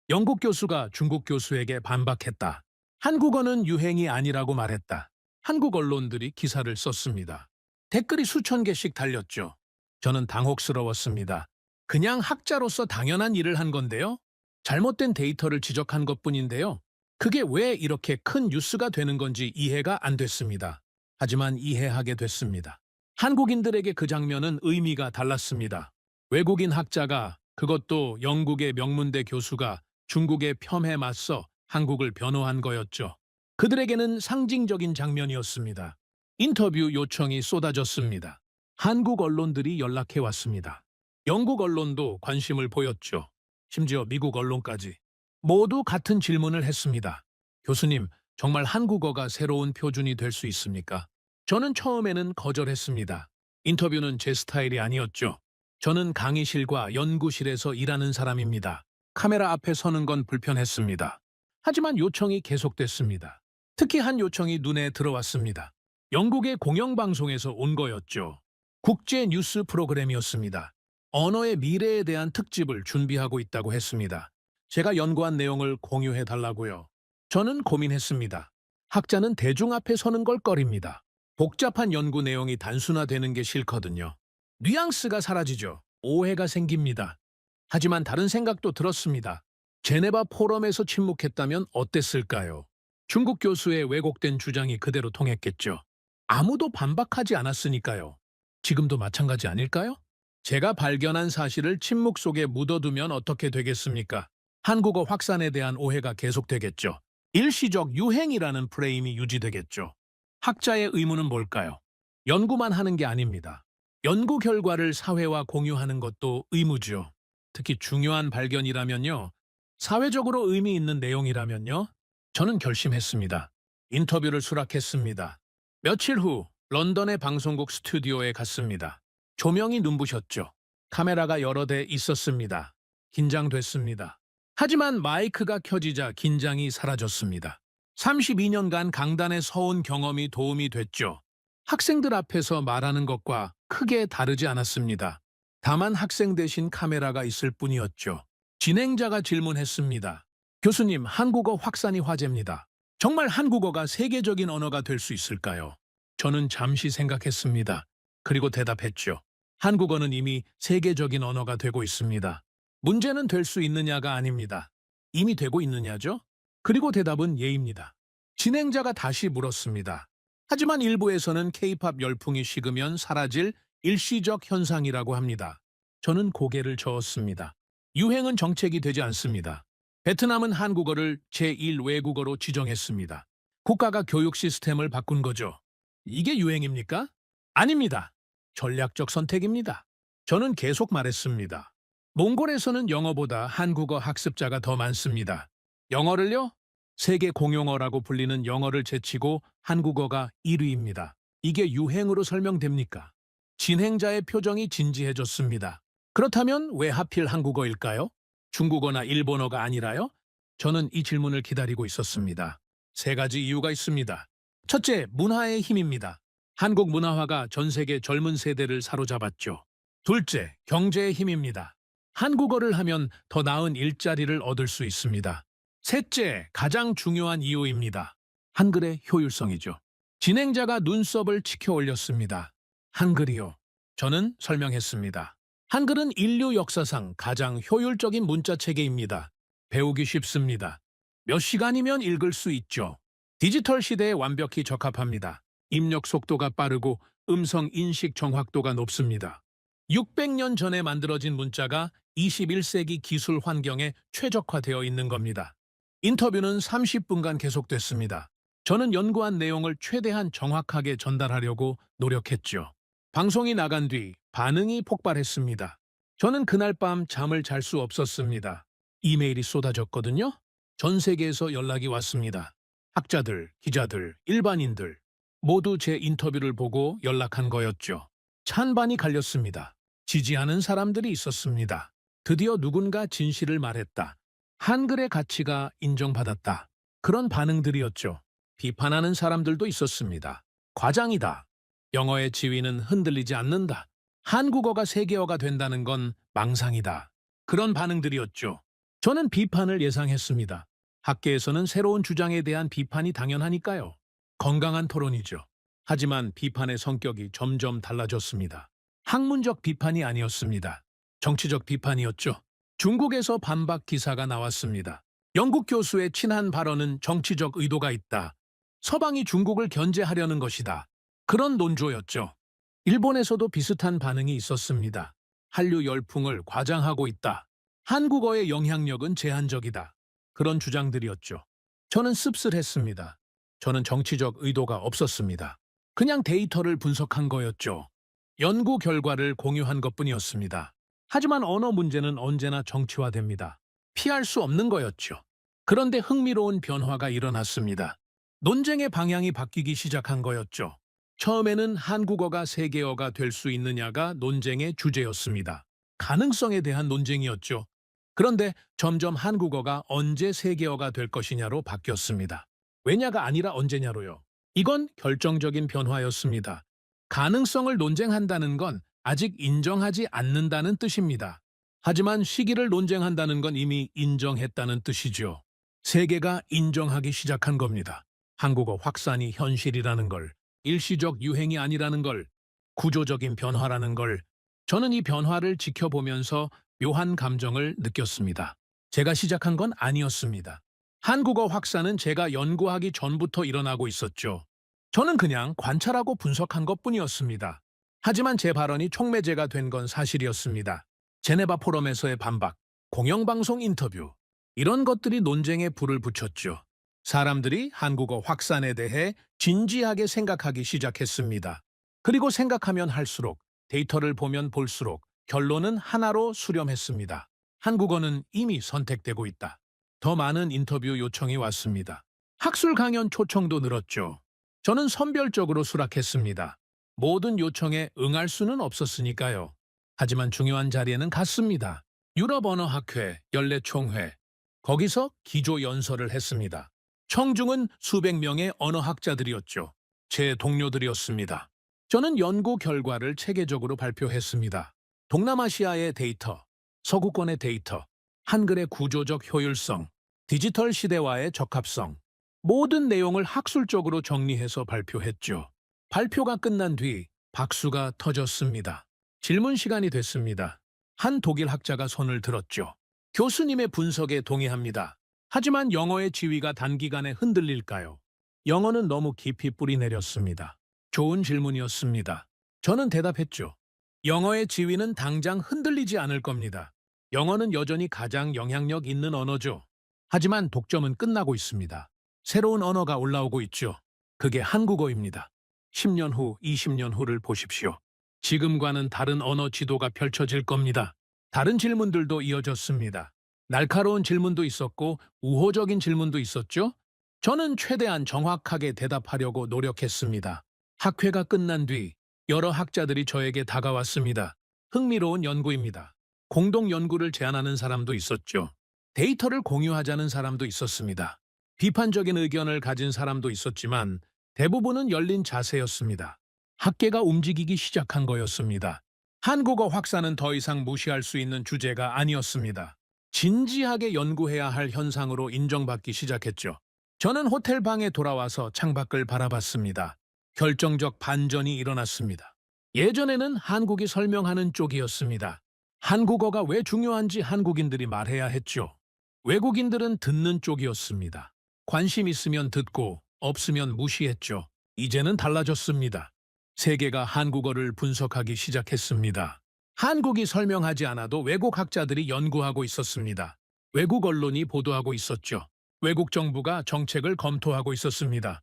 영국 교수가 중국 교수에게 반박했다. 한국어는 유행이 아니라고 말했다. 한국 언론들이 기사를 썼습니다. 댓글이 수천 개씩 달렸죠. 저는 당혹스러웠습니다. 그냥 학자로서 당연한 일을 한 건데요. 잘못된 데이터를 지적한 것뿐인데요. 그게 왜 이렇게 큰 뉴스가 되는 건지 이해가 안 됐습니다. 하지만 이해하게 됐습니다. 한국인들에게 그 장면은 의미가 달랐습니다. 외국인 학자가, 그것도 영국의 명문대 교수가 중국의 폄훼에 맞서 한국을 변호한 거였죠. 그들에게는 상징적인 장면이었습니다. 인터뷰 요청이 쏟아졌습니다. 한국 언론들이 연락해 왔습니다. 영국 언론도 관심을 보였죠. 심지어 미국 언론까지. 모두 같은 질문을 했습니다. 교수님, 정말 한국어가 새로운 표준이 될 수 있습니까? 저는 처음에는 거절했습니다. 인터뷰는 제 스타일이 아니었죠. 저는 강의실과 연구실에서 일하는 사람입니다. 카메라 앞에 서는 건 불편했습니다. 하지만 요청이 계속됐습니다. 특히 한 요청이 눈에 들어왔습니다. 영국의 공영방송에서 온 거였죠. 국제 뉴스 프로그램이었습니다. 언어의 미래에 대한 특집을 준비하고 있다고 했습니다. 제가 연구한 내용을 공유해 달라고요. 저는 고민했습니다. 학자는 대중 앞에 서는 걸 꺼립니다. 복잡한 연구 내용이 단순화되는 게 싫거든요. 뉘앙스가 사라지죠. 오해가 생깁니다. 하지만 다른 생각도 들었습니다. 제네바 포럼에서 침묵했다면 어땠을까요? 중국 교수의 왜곡된 주장이 그대로 통했겠죠. 아무도 반박하지 않았으니까요. 지금도 마찬가지 아닐까요? 제가 발견한 사실을 침묵 속에 묻어두면 어떻게 되겠습니까? 한국어 확산에 대한 오해가 계속되겠죠. 일시적 유행이라는 프레임이 유지되겠죠. 학자의 의무는 뭘까요? 연구만 하는 게 아닙니다. 연구 결과를 사회와 공유하는 것도 의무죠. 특히 중요한 발견이라면요. 사회적으로 의미 있는 내용이라면요. 저는 결심했습니다. 인터뷰를 수락했습니다. 며칠 후 런던의 방송국 스튜디오에 갔습니다. 조명이 눈부셨죠. 카메라가 여러 대 있었습니다. 긴장됐습니다. 하지만 마이크가 켜지자 긴장이 사라졌습니다. 32년간 강단에 서온 경험이 도움이 됐죠. 학생들 앞에서 말하는 것과 크게 다르지 않았습니다. 다만 학생 대신 카메라가 있을 뿐이었죠. 진행자가 질문했습니다. 교수님, 한국어 확산이 화제입니다. 정말 한국어가 세계적인 언어가 될 수 있을까요? 저는 잠시 생각했습니다. 그리고 대답했죠. 한국어는 이미 세계적인 언어가 되고 있습니다. 문제는 될 수 있느냐가 아닙니다. 이미 되고 있느냐죠? 그리고 대답은 예입니다. 진행자가 다시 물었습니다. 하지만 일부에서는 케이팝 열풍이 식으면 사라질 일시적 현상이라고 합니다. 저는 고개를 저었습니다. 유행은 정책이 되지 않습니다. 베트남은 한국어를 제1 외국어로 지정했습니다. 국가가 교육 시스템을 바꾼 거죠. 이게 유행입니까? 아닙니다. 전략적 선택입니다. 저는 계속 말했습니다. 몽골에서는 영어보다 한국어 학습자가 더 많습니다. 영어를요? 세계 공용어라고 불리는 영어를 제치고 한국어가 1위입니다. 이게 유행으로 설명됩니까? 진행자의 표정이 진지해졌습니다. 그렇다면 왜 하필 한국어일까요? 중국어나 일본어가 아니라요? 저는 이 질문을 기다리고 있었습니다. 세 가지 이유가 있습니다. 첫째, 문화의 힘입니다. 한국 문화화가 전 세계 젊은 세대를 사로잡았죠. 둘째, 경제의 힘입니다. 한국어를 하면 더 나은 일자리를 얻을 수 있습니다. 셋째, 가장 중요한 이유입니다. 한글의 효율성이죠. 진행자가 눈썹을 치켜 올렸습니다. 한글이요. 저는 설명했습니다. 한글은 인류 역사상 가장 효율적인 문자 체계입니다. 배우기 쉽습니다. 몇 시간이면 읽을 수 있죠. 디지털 시대에 완벽히 적합합니다. 입력 속도가 빠르고 음성 인식 정확도가 높습니다. 600년 전에 만들어진 문자가 21세기 기술 환경에 최적화되어 있는 겁니다. 인터뷰는 30분간 계속됐습니다. 저는 연구한 내용을 최대한 정확하게 전달하려고 노력했죠. 방송이 나간 뒤 반응이 폭발했습니다. 저는 그날 밤 잠을 잘 수 없었습니다. 이메일이 쏟아졌거든요. 전 세계에서 연락이 왔습니다. 학자들, 기자들, 일반인들 모두 제 인터뷰를 보고 연락한 거였죠. 찬반이 갈렸습니다. 지지하는 사람들이 있었습니다. 드디어 누군가 진실을 말했다. 한글의 가치가 인정받았다. 그런 반응들이었죠. 비판하는 사람들도 있었습니다. 과장이다. 영어의 지위는 흔들리지 않는다. 한국어가 세계어가 된다는 건 망상이다. 그런 반응들이었죠. 저는 비판을 예상했습니다. 학계에서는 새로운 주장에 대한 비판이 당연하니까요. 건강한 토론이죠. 하지만 비판의 성격이 점점 달라졌습니다. 학문적 비판이 아니었습니다. 정치적 비판이었죠. 중국에서 반박 기사가 나왔습니다. 영국 교수의 친한 발언은 정치적 의도가 있다. 서방이 중국을 견제하려는 것이다. 그런 논조였죠. 일본에서도 비슷한 반응이 있었습니다. 한류 열풍을 과장하고 있다. 한국어의 영향력은 제한적이다. 그런 주장들이었죠. 저는 씁쓸했습니다. 저는 정치적 의도가 없었습니다. 그냥 데이터를 분석한 거였죠. 연구 결과를 공유한 것뿐이었습니다. 하지만 언어 문제는 언제나 정치화됩니다. 피할 수 없는 거였죠. 그런데 흥미로운 변화가 일어났습니다. 논쟁의 방향이 바뀌기 시작한 거였죠. 처음에는 한국어가 세계어가 될 수 있느냐가 논쟁의 주제였습니다. 가능성에 대한 논쟁이었죠. 그런데 점점 한국어가 언제 세계어가 될 것이냐로 바뀌었습니다. 왜냐가 아니라 언제냐로요. 이건 결정적인 변화였습니다. 가능성을 논쟁한다는 건 아직 인정하지 않는다는 뜻입니다. 하지만 시기를 논쟁한다는 건 이미 인정했다는 뜻이죠. 세계가 인정하기 시작한 겁니다. 한국어 확산이 현실이라는 걸, 일시적 유행이 아니라는 걸, 구조적인 변화라는 걸, 저는 이 변화를 지켜보면서 묘한 감정을 느꼈습니다. 제가 시작한 건 아니었습니다. 한국어 확산은 제가 연구하기 전부터 일어나고 있었죠. 저는 그냥 관찰하고 분석한 것뿐이었습니다. 하지만 제 발언이 촉매제가 된 건 사실이었습니다. 제네바 포럼에서의 반박, 공영방송 인터뷰, 이런 것들이 논쟁에 불을 붙였죠. 사람들이 한국어 확산에 대해 진지하게 생각하기 시작했습니다. 그리고 생각하면 할수록, 데이터를 보면 볼수록 결론은 하나로 수렴했습니다. 한국어는 이미 선택되고 있다. 더 많은 인터뷰 요청이 왔습니다. 학술 강연 초청도 늘었죠. 저는 선별적으로 수락했습니다. 모든 요청에 응할 수는 없었으니까요. 하지만 중요한 자리에는 갔습니다. 유럽언어학회 연례총회. 거기서 기조 연설을 했습니다. 청중은 수백 명의 언어학자들이었죠. 제 동료들이었습니다. 저는 연구 결과를 체계적으로 발표했습니다. 동남아시아의 데이터, 서구권의 데이터, 한글의 구조적 효율성, 디지털 시대와의 적합성, 모든 내용을 학술적으로 정리해서 발표했죠. 발표가 끝난 뒤 박수가 터졌습니다. 질문 시간이 됐습니다. 한 독일 학자가 손을 들었죠. 교수님의 분석에 동의합니다. 하지만 영어의 지위가 단기간에 흔들릴까요? 영어는 너무 깊이 뿌리 내렸습니다. 좋은 질문이었습니다. 저는 대답했죠. 영어의 지위는 당장 흔들리지 않을 겁니다. 영어는 여전히 가장 영향력 있는 언어죠. 하지만 독점은 끝나고 있습니다. 새로운 언어가 올라오고 있죠. 그게 한국어입니다. 10년 후, 20년 후를 보십시오. 지금과는 다른 언어 지도가 펼쳐질 겁니다. 다른 질문들도 이어졌습니다. 날카로운 질문도 있었고 우호적인 질문도 있었죠. 저는 최대한 정확하게 대답하려고 노력했습니다. 학회가 끝난 뒤 여러 학자들이 저에게 다가왔습니다. 흥미로운 연구입니다. 공동 연구를 제안하는 사람도 있었죠. 데이터를 공유하자는 사람도 있었습니다. 비판적인 의견을 가진 사람도 있었지만 대부분은 열린 자세였습니다. 학계가 움직이기 시작한 거였습니다. 한국어 확산은 더 이상 무시할 수 있는 주제가 아니었습니다. 진지하게 연구해야 할 현상으로 인정받기 시작했죠. 저는 호텔 방에 돌아와서 창밖을 바라봤습니다. 결정적 반전이 일어났습니다. 예전에는 한국이 설명하는 쪽이었습니다. 한국어가 왜 중요한지 한국인들이 말해야 했죠. 외국인들은 듣는 쪽이었습니다. 관심 있으면 듣고 없으면 무시했죠. 이제는 달라졌습니다. 세계가 한국어를 분석하기 시작했습니다. 한국이 설명하지 않아도 외국 학자들이 연구하고 있었습니다. 외국 언론이 보도하고 있었죠. 외국 정부가 정책을 검토하고 있었습니다.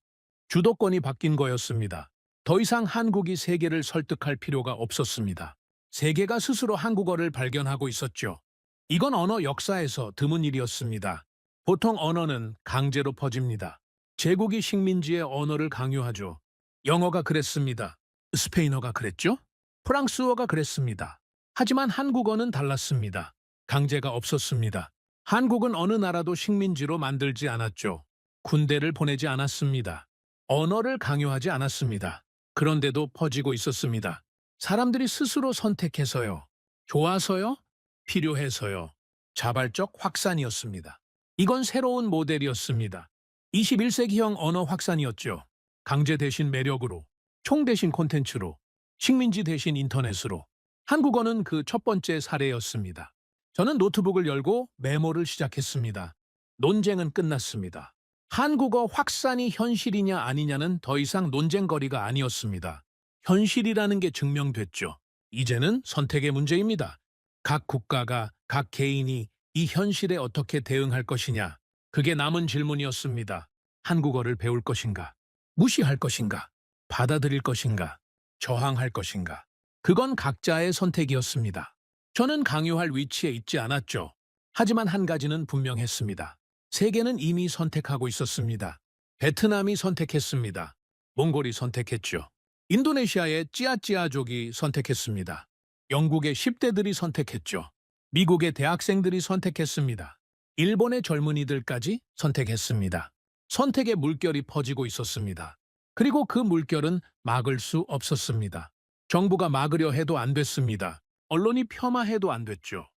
주도권이 바뀐 거였습니다. 더 이상 한국이 세계를 설득할 필요가 없었습니다. 세계가 스스로 한국어를 발견하고 있었죠. 이건 언어 역사에서 드문 일이었습니다. 보통 언어는 강제로 퍼집니다. 제국이 식민지의 언어를 강요하죠. 영어가 그랬습니다. 스페인어가 그랬죠? 프랑스어가 그랬습니다. 하지만 한국어는 달랐습니다. 강제가 없었습니다. 한국은 어느 나라도 식민지로 만들지 않았죠. 군대를 보내지 않았습니다. 언어를 강요하지 않았습니다. 그런데도 퍼지고 있었습니다. 사람들이 스스로 선택해서요. 좋아서요. 필요해서요. 자발적 확산이었습니다. 이건 새로운 모델이었습니다. 21세기형 언어 확산이었죠. 강제 대신 매력으로, 총 대신 콘텐츠로, 식민지 대신 인터넷으로. 한국어는 그 첫 번째 사례였습니다. 저는 노트북을 열고 메모를 시작했습니다. 논쟁은 끝났습니다. 한국어 확산이 현실이냐 아니냐는 더 이상 논쟁거리가 아니었습니다. 현실이라는 게 증명됐죠. 이제는 선택의 문제입니다. 각 국가가, 각 개인이 이 현실에 어떻게 대응할 것이냐. 그게 남은 질문이었습니다. 한국어를 배울 것인가? 무시할 것인가? 받아들일 것인가? 저항할 것인가? 그건 각자의 선택이었습니다. 저는 강요할 위치에 있지 않았죠. 하지만 한 가지는 분명했습니다. 세계는 이미 선택하고 있었습니다. 베트남이 선택했습니다. 몽골이 선택했죠. 인도네시아의 찌아찌아족이 선택했습니다. 영국의 10대들이 선택했죠. 미국의 대학생들이 선택했습니다. 일본의 젊은이들까지 선택했습니다. 선택의 물결이 퍼지고 있었습니다. 그리고 그 물결은 막을 수 없었습니다. 정부가 막으려 해도 안 됐습니다. 언론이 폄하해도 안 됐죠.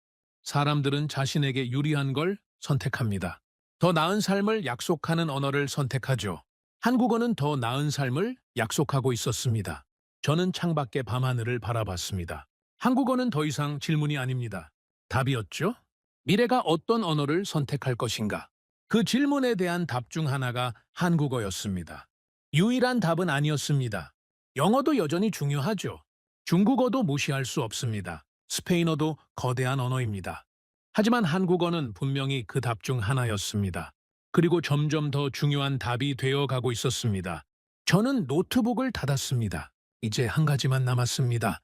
사람들은 자신에게 유리한 걸 선택합니다. 더 나은 삶을 약속하는 언어를 선택하죠. 한국어는 더 나은 삶을 약속하고 있었습니다. 저는 창밖의 밤하늘을 바라봤습니다. 한국어는 더 이상 질문이 아닙니다. 답이었죠? 미래가 어떤 언어를 선택할 것인가? 그 질문에 대한 답 중 하나가 한국어였습니다. 유일한 답은 아니었습니다. 영어도 여전히 중요하죠. 중국어도 무시할 수 없습니다. 스페인어도 거대한 언어입니다. 하지만 한국어는 분명히 그 답 중 하나였습니다. 그리고 점점 더 중요한 답이 되어가고 있었습니다. 저는 노트북을 닫았습니다. 이제 한 가지만 남았습니다.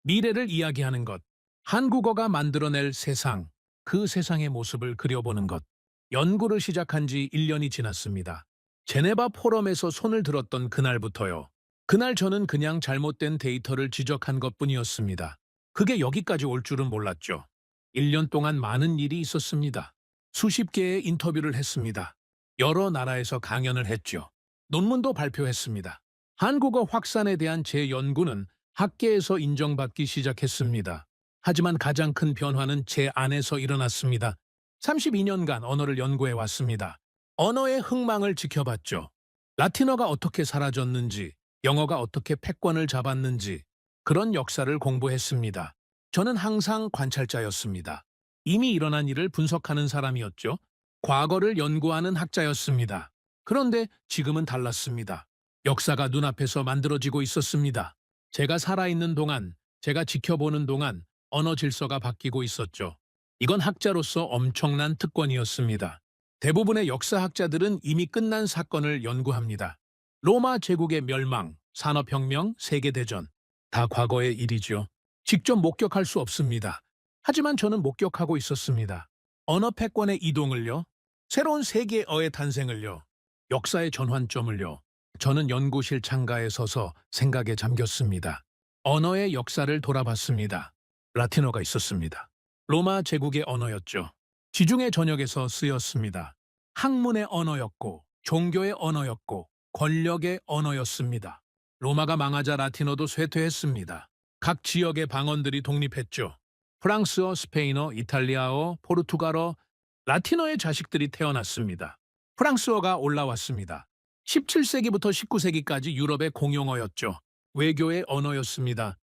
미래를 이야기하는 것. 한국어가 만들어낼 세상, 그 세상의 모습을 그려보는 것. 연구를 시작한 지 1년이 지났습니다. 제네바 포럼에서 손을 들었던 그날부터요. 그날 저는 그냥 잘못된 데이터를 지적한 것뿐이었습니다. 그게 여기까지 올 줄은 몰랐죠. 1년 동안 많은 일이 있었습니다. 수십 개의 인터뷰를 했습니다. 여러 나라에서 강연을 했죠. 논문도 발표했습니다. 한국어 확산에 대한 제 연구는 학계에서 인정받기 시작했습니다. 하지만 가장 큰 변화는 제 안에서 일어났습니다. 32년간 언어를 연구해 왔습니다. 언어의 흥망을 지켜봤죠. 라틴어가 어떻게 사라졌는지, 영어가 어떻게 패권을 잡았는지 그런 역사를 공부했습니다. 저는 항상 관찰자였습니다. 이미 일어난 일을 분석하는 사람이었죠. 과거를 연구하는 학자였습니다. 그런데 지금은 달랐습니다. 역사가 눈앞에서 만들어지고 있었습니다. 제가 살아있는 동안, 제가 지켜보는 동안 언어 질서가 바뀌고 있었죠. 이건 학자로서 엄청난 특권이었습니다. 대부분의 역사학자들은 이미 끝난 사건을 연구합니다. 로마 제국의 멸망, 산업혁명, 세계대전. 다 과거의 일이죠. 직접 목격할 수 없습니다. 하지만 저는 목격하고 있었습니다. 언어 패권의 이동을요. 새로운 세계어의 탄생을요. 역사의 전환점을요. 저는 연구실 창가에 서서 생각에 잠겼습니다. 언어의 역사를 돌아봤습니다. 라틴어가 있었습니다. 로마 제국의 언어였죠. 지중해 전역에서 쓰였습니다. 학문의 언어였고, 종교의 언어였고, 권력의 언어였습니다. 로마가 망하자 라틴어도 쇠퇴했습니다. 각 지역의 방언들이 독립했죠. 프랑스어, 스페인어, 이탈리아어, 포르투갈어, 라틴어의 자식들이 태어났습니다. 프랑스어가 올라왔습니다. 17세기부터 19세기까지 유럽의 공용어였죠. 외교의 언어였습니다.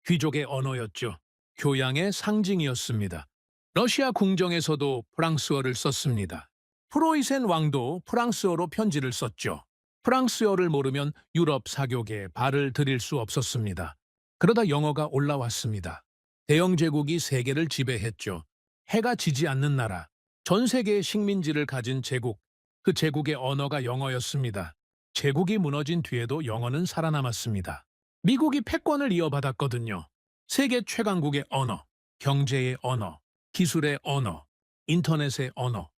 귀족의 언어였죠. 교양의 상징이었습니다. 러시아 궁정에서도 프랑스어를 썼습니다. 프로이센 왕도 프랑스어로 편지를 썼죠. 프랑스어를 모르면 유럽 사교계에 발을 들일 수 없었습니다. 그러다 영어가 올라왔습니다. 대영 제국이 세계를 지배했죠. 해가 지지 않는 나라, 전 세계의 식민지를 가진 제국, 그 제국의 언어가 영어였습니다. 제국이 무너진 뒤에도 영어는 살아남았습니다. 미국이 패권을 이어받았거든요. 세계 최강국의 언어, 경제의 언어, 기술의 언어, 인터넷의 언어.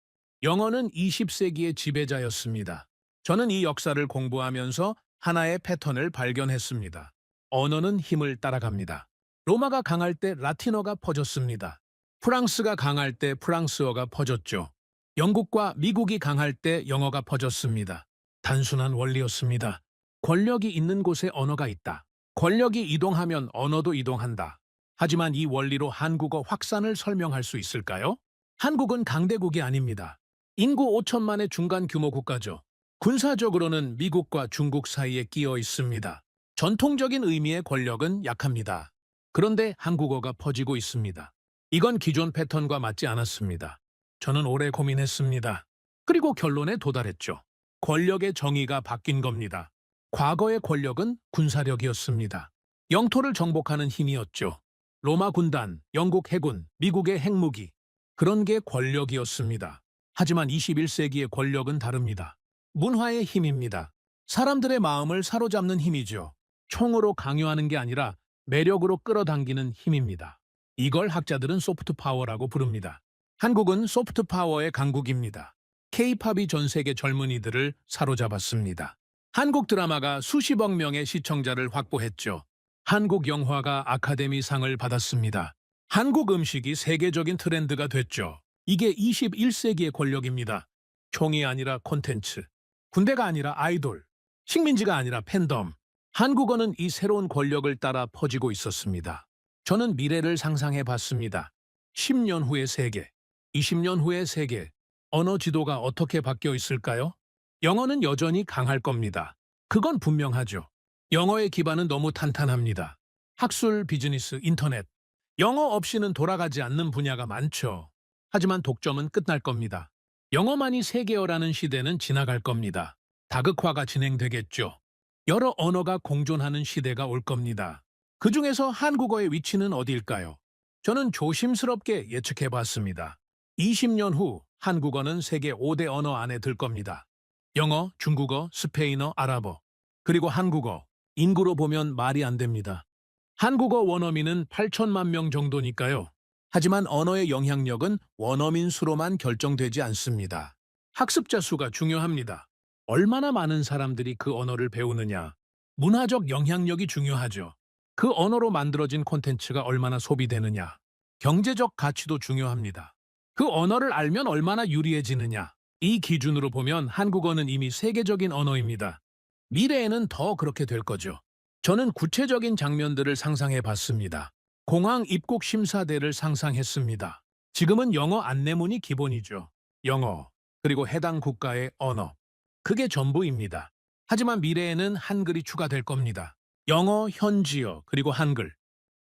영어는 20세기의 지배자였습니다. 저는 이 역사를 공부하면서 하나의 패턴을 발견했습니다. 언어는 힘을 따라갑니다. 로마가 강할 때 라틴어가 퍼졌습니다. 프랑스가 강할 때 프랑스어가 퍼졌죠. 영국과 미국이 강할 때 영어가 퍼졌습니다. 단순한 원리였습니다. 권력이 있는 곳에 언어가 있다. 권력이 이동하면 언어도 이동한다. 하지만 이 원리로 한국어 확산을 설명할 수 있을까요? 한국은 강대국이 아닙니다. 인구 5천만의 중간 규모 국가죠. 군사적으로는 미국과 중국 사이에 끼어 있습니다. 전통적인 의미의 권력은 약합니다. 그런데 한국어가 퍼지고 있습니다. 이건 기존 패턴과 맞지 않았습니다. 저는 오래 고민했습니다. 그리고 결론에 도달했죠. 권력의 정의가 바뀐 겁니다. 과거의 권력은 군사력이었습니다. 영토를 정복하는 힘이었죠. 로마 군단, 영국 해군, 미국의 핵무기. 그런 게 권력이었습니다. 하지만 21세기의 권력은 다릅니다. 문화의 힘입니다. 사람들의 마음을 사로잡는 힘이죠. 총으로 강요하는 게 아니라 매력으로 끌어당기는 힘입니다. 이걸 학자들은 소프트 파워라고 부릅니다. 한국은 소프트 파워의 강국입니다. K-팝이 전 세계 젊은이들을 사로잡았습니다. 한국 드라마가 수십억 명의 시청자를 확보했죠. 한국 영화가 아카데미상을 받았습니다. 한국 음식이 세계적인 트렌드가 됐죠. 이게 21세기의 권력입니다. 총이 아니라 콘텐츠, 군대가 아니라 아이돌, 식민지가 아니라 팬덤. 한국어는 이 새로운 권력을 따라 퍼지고 있었습니다. 저는 미래를 상상해 봤습니다. 10년 후의 세계, 20년 후의 세계, 언어 지도가 어떻게 바뀌어 있을까요? 영어는 여전히 강할 겁니다. 그건 분명하죠. 영어의 기반은 너무 탄탄합니다. 학술, 비즈니스, 인터넷. 영어 없이는 돌아가지 않는 분야가 많죠. 하지만 독점은 끝날 겁니다. 영어만이 세계어라는 시대는 지나갈 겁니다. 다극화가 진행되겠죠. 여러 언어가 공존하는 시대가 올 겁니다. 그 중에서 한국어의 위치는 어디일까요? 저는 조심스럽게 예측해 봤습니다. 20년 후 한국어는 세계 5대 언어 안에 들 겁니다. 영어, 중국어, 스페인어, 아랍어, 그리고 한국어. 인구로 보면 말이 안 됩니다. 한국어 원어민은 8천만 명 정도니까요. 하지만 언어의 영향력은 원어민 수로만 결정되지 않습니다. 학습자 수가 중요합니다. 얼마나 많은 사람들이 그 언어를 배우느냐. 문화적 영향력이 중요하죠. 그 언어로 만들어진 콘텐츠가 얼마나 소비되느냐. 경제적 가치도 중요합니다. 그 언어를 알면 얼마나 유리해지느냐. 이 기준으로 보면 한국어는 이미 세계적인 언어입니다. 미래에는 더 그렇게 될 거죠. 저는 구체적인 장면들을 상상해 봤습니다. 공항 입국 심사대를 상상했습니다. 지금은 영어 안내문이 기본이죠. 영어, 그리고 해당 국가의 언어. 그게 전부입니다. 하지만 미래에는 한글이 추가될 겁니다. 영어, 현지어, 그리고 한글.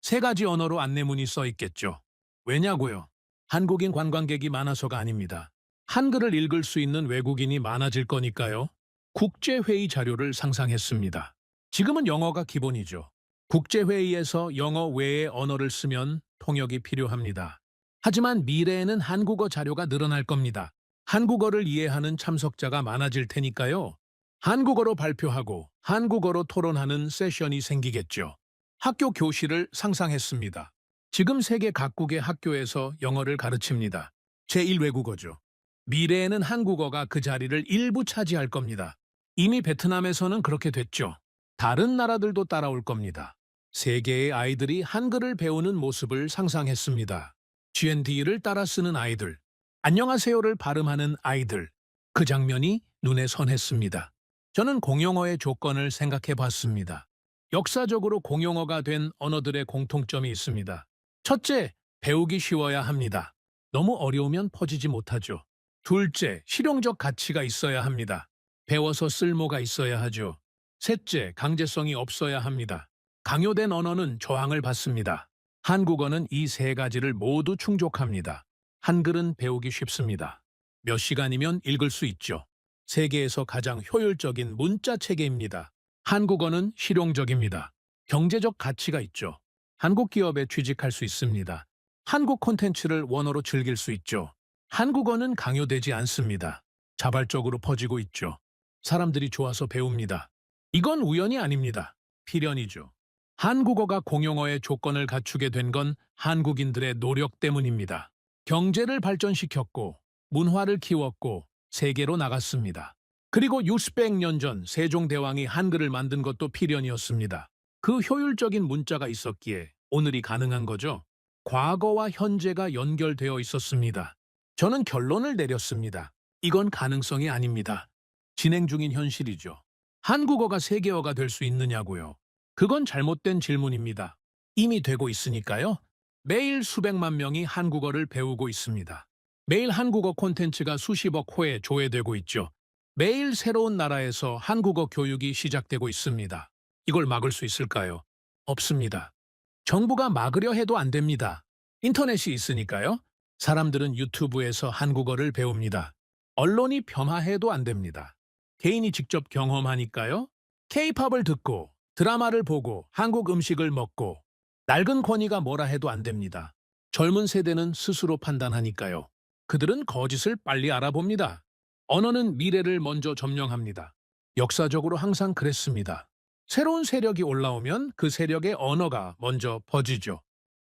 세 가지 언어로 안내문이 써 있겠죠. 왜냐고요? 한국인 관광객이 많아서가 아닙니다. 한글을 읽을 수 있는 외국인이 많아질 거니까요. 국제회의 자료를 상상했습니다. 지금은 영어가 기본이죠. 국제회의에서 영어 외의 언어를 쓰면 통역이 필요합니다. 하지만 미래에는 한국어 자료가 늘어날 겁니다. 한국어를 이해하는 참석자가 많아질 테니까요. 한국어로 발표하고 한국어로 토론하는 세션이 생기겠죠. 학교 교실을 상상했습니다. 지금 세계 각국의 학교에서 영어를 가르칩니다. 제1외국어죠. 미래에는 한국어가 그 자리를 일부 차지할 겁니다. 이미 베트남에서는 그렇게 됐죠. 다른 나라들도 따라올 겁니다. 세계의 아이들이 한글을 배우는 모습을 상상했습니다. GND를 따라 쓰는 아이들, 안녕하세요를 발음하는 아이들. 그 장면이 눈에 선했습니다. 저는 공용어의 조건을 생각해 봤습니다. 역사적으로 공용어가 된 언어들의 공통점이 있습니다. 첫째, 배우기 쉬워야 합니다. 너무 어려우면 퍼지지 못하죠. 둘째, 실용적 가치가 있어야 합니다. 배워서 쓸모가 있어야 하죠. 셋째, 강제성이 없어야 합니다. 강요된 언어는 저항을 받습니다. 한국어는 이 세 가지를 모두 충족합니다. 한글은 배우기 쉽습니다. 몇 시간이면 읽을 수 있죠. 세계에서 가장 효율적인 문자 체계입니다. 한국어는 실용적입니다. 경제적 가치가 있죠. 한국 기업에 취직할 수 있습니다. 한국 콘텐츠를 원어로 즐길 수 있죠. 한국어는 강요되지 않습니다. 자발적으로 퍼지고 있죠. 사람들이 좋아서 배웁니다. 이건 우연이 아닙니다. 필연이죠. 한국어가 공용어의 조건을 갖추게 된 건 한국인들의 노력 때문입니다. 경제를 발전시켰고 문화를 키웠고 세계로 나갔습니다. 그리고 600년 전 세종대왕이 한글을 만든 것도 필연이었습니다. 그 효율적인 문자가 있었기에 오늘이 가능한 거죠. 과거와 현재가 연결되어 있었습니다. 저는 결론을 내렸습니다. 이건 가능성이 아닙니다. 진행 중인 현실이죠. 한국어가 세계어가 될 수 있느냐고요. 그건 잘못된 질문입니다. 이미 되고 있으니까요. 매일 수백만 명이 한국어를 배우고 있습니다. 매일 한국어 콘텐츠가 수십억 호에 조회되고 있죠. 매일 새로운 나라에서 한국어 교육이 시작되고 있습니다. 이걸 막을 수 있을까요? 없습니다. 정부가 막으려 해도 안 됩니다. 인터넷이 있으니까요. 사람들은 유튜브에서 한국어를 배웁니다. 언론이 폄하해도 안 됩니다. 개인이 직접 경험하니까요. K-팝을 듣고 드라마를 보고 한국 음식을 먹고 낡은 권위가 뭐라 해도 안 됩니다. 젊은 세대는 스스로 판단하니까요. 그들은 거짓을 빨리 알아봅니다. 언어는 미래를 먼저 점령합니다. 역사적으로 항상 그랬습니다. 새로운 세력이 올라오면 그 세력의 언어가 먼저 퍼지죠.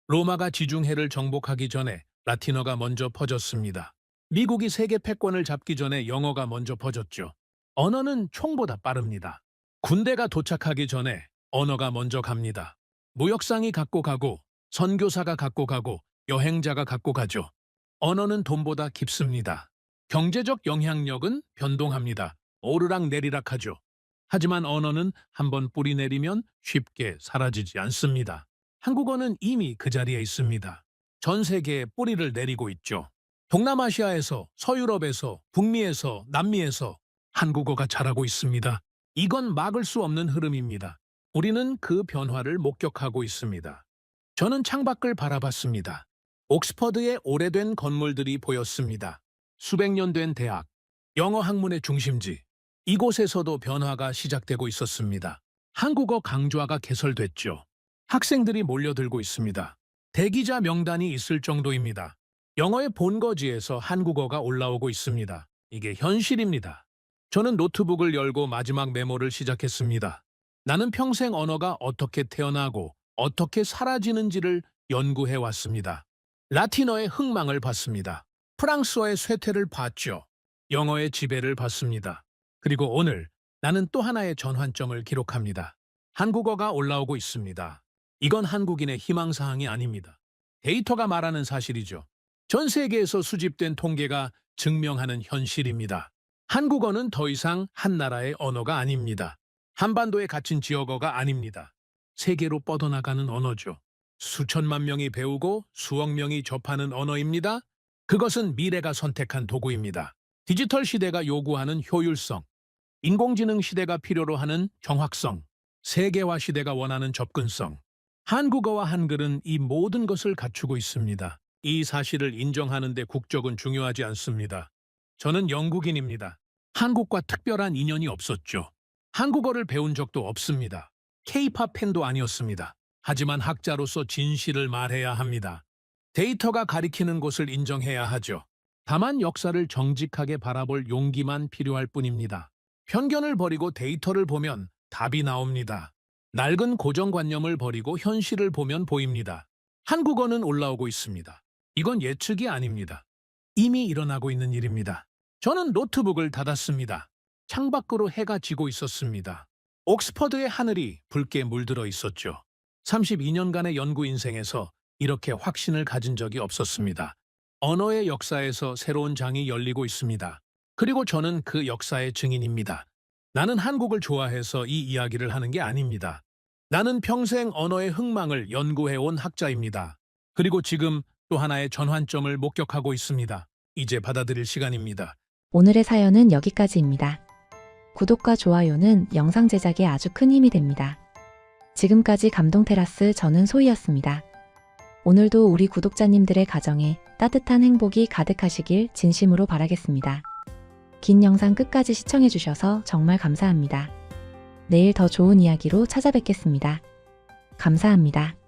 로마가 지중해를 정복하기 전에 라틴어가 먼저 퍼졌습니다. 미국이 세계 패권을 잡기 전에 영어가 먼저 퍼졌죠. 언어는 총보다 빠릅니다. 군대가 도착하기 전에 언어가 먼저 갑니다. 무역상이 갖고 가고 선교사가 갖고 가고 여행자가 갖고 가죠. 언어는 돈보다 깊습니다. 경제적 영향력은 변동합니다. 오르락 내리락 하죠. 하지만 언어는 한번 뿌리 내리면 쉽게 사라지지 않습니다. 한국어는 이미 그 자리에 있습니다. 전 세계에 뿌리를 내리고 있죠. 동남아시아에서, 서유럽에서, 북미에서, 남미에서 한국어가 자라고 있습니다. 이건 막을 수 없는 흐름입니다. 우리는 그 변화를 목격하고 있습니다. 저는 창밖을 바라봤습니다. 옥스퍼드의 오래된 건물들이 보였습니다. 수백 년 된 대학, 영어 학문의 중심지. 이곳에서도 변화가 시작되고 있었습니다. 한국어 강좌가 개설됐죠. 학생들이 몰려들고 있습니다. 대기자 명단이 있을 정도입니다. 영어의 본거지에서 한국어가 올라오고 있습니다. 이게 현실입니다. 저는 노트북을 열고 마지막 메모를 시작했습니다. 나는 평생 언어가 어떻게 태어나고 어떻게 사라지는지를 연구해 왔습니다. 라틴어의 흥망을 봤습니다. 프랑스어의 쇠퇴를 봤죠. 영어의 지배를 봤습니다. 그리고 오늘 나는 또 하나의 전환점을 기록합니다. 한국어가 올라오고 있습니다. 이건 한국인의 희망사항이 아닙니다. 데이터가 말하는 사실이죠. 전 세계에서 수집된 통계가 증명하는 현실입니다. 한국어는 더 이상 한 나라의 언어가 아닙니다. 한반도에 갇힌 지역어가 아닙니다. 세계로 뻗어나가는 언어죠. 수천만 명이 배우고 수억 명이 접하는 언어입니다. 그것은 미래가 선택한 도구입니다. 디지털 시대가 요구하는 효율성, 인공지능 시대가 필요로 하는 정확성, 세계화 시대가 원하는 접근성. 한국어와 한글은 이 모든 것을 갖추고 있습니다. 이 사실을 인정하는 데 국적은 중요하지 않습니다. 저는 영국인입니다. 한국과 특별한 인연이 없었죠. 한국어를 배운 적도 없습니다. K-팝 팬도 아니었습니다. 하지만 학자로서 진실을 말해야 합니다. 데이터가 가리키는 곳을 인정해야 하죠. 다만 역사를 정직하게 바라볼 용기만 필요할 뿐입니다. 편견을 버리고 데이터를 보면 답이 나옵니다. 낡은 고정관념을 버리고 현실을 보면 보입니다. 한국어는 올라오고 있습니다. 이건 예측이 아닙니다. 이미 일어나고 있는 일입니다. 저는 노트북을 닫았습니다. 창밖으로 해가 지고 있었습니다. 옥스퍼드의 하늘이 붉게 물들어 있었죠. 32년간의 연구 인생에서 이렇게 확신을 가진 적이 없었습니다. 언어의 역사에서 새로운 장이 열리고 있습니다. 그리고 저는 그 역사의 증인입니다. 나는 한국을 좋아해서 이 이야기를 하는 게 아닙니다. 나는 평생 언어의 흥망을 연구해온 학자입니다. 그리고 지금 또 하나의 전환점을 목격하고 있습니다. 이제 받아들일 시간입니다. 오늘의 사연은 여기까지입니다. 구독과 좋아요는 영상 제작에 아주 큰 힘이 됩니다. 지금까지 감동테라스 저는 소희였습니다. 오늘도 우리 구독자님들의 가정에 따뜻한 행복이 가득하시길 진심으로 바라겠습니다. 긴 영상 끝까지 시청해주셔서 정말 감사합니다. 내일 더 좋은 이야기로 찾아뵙겠습니다. 감사합니다.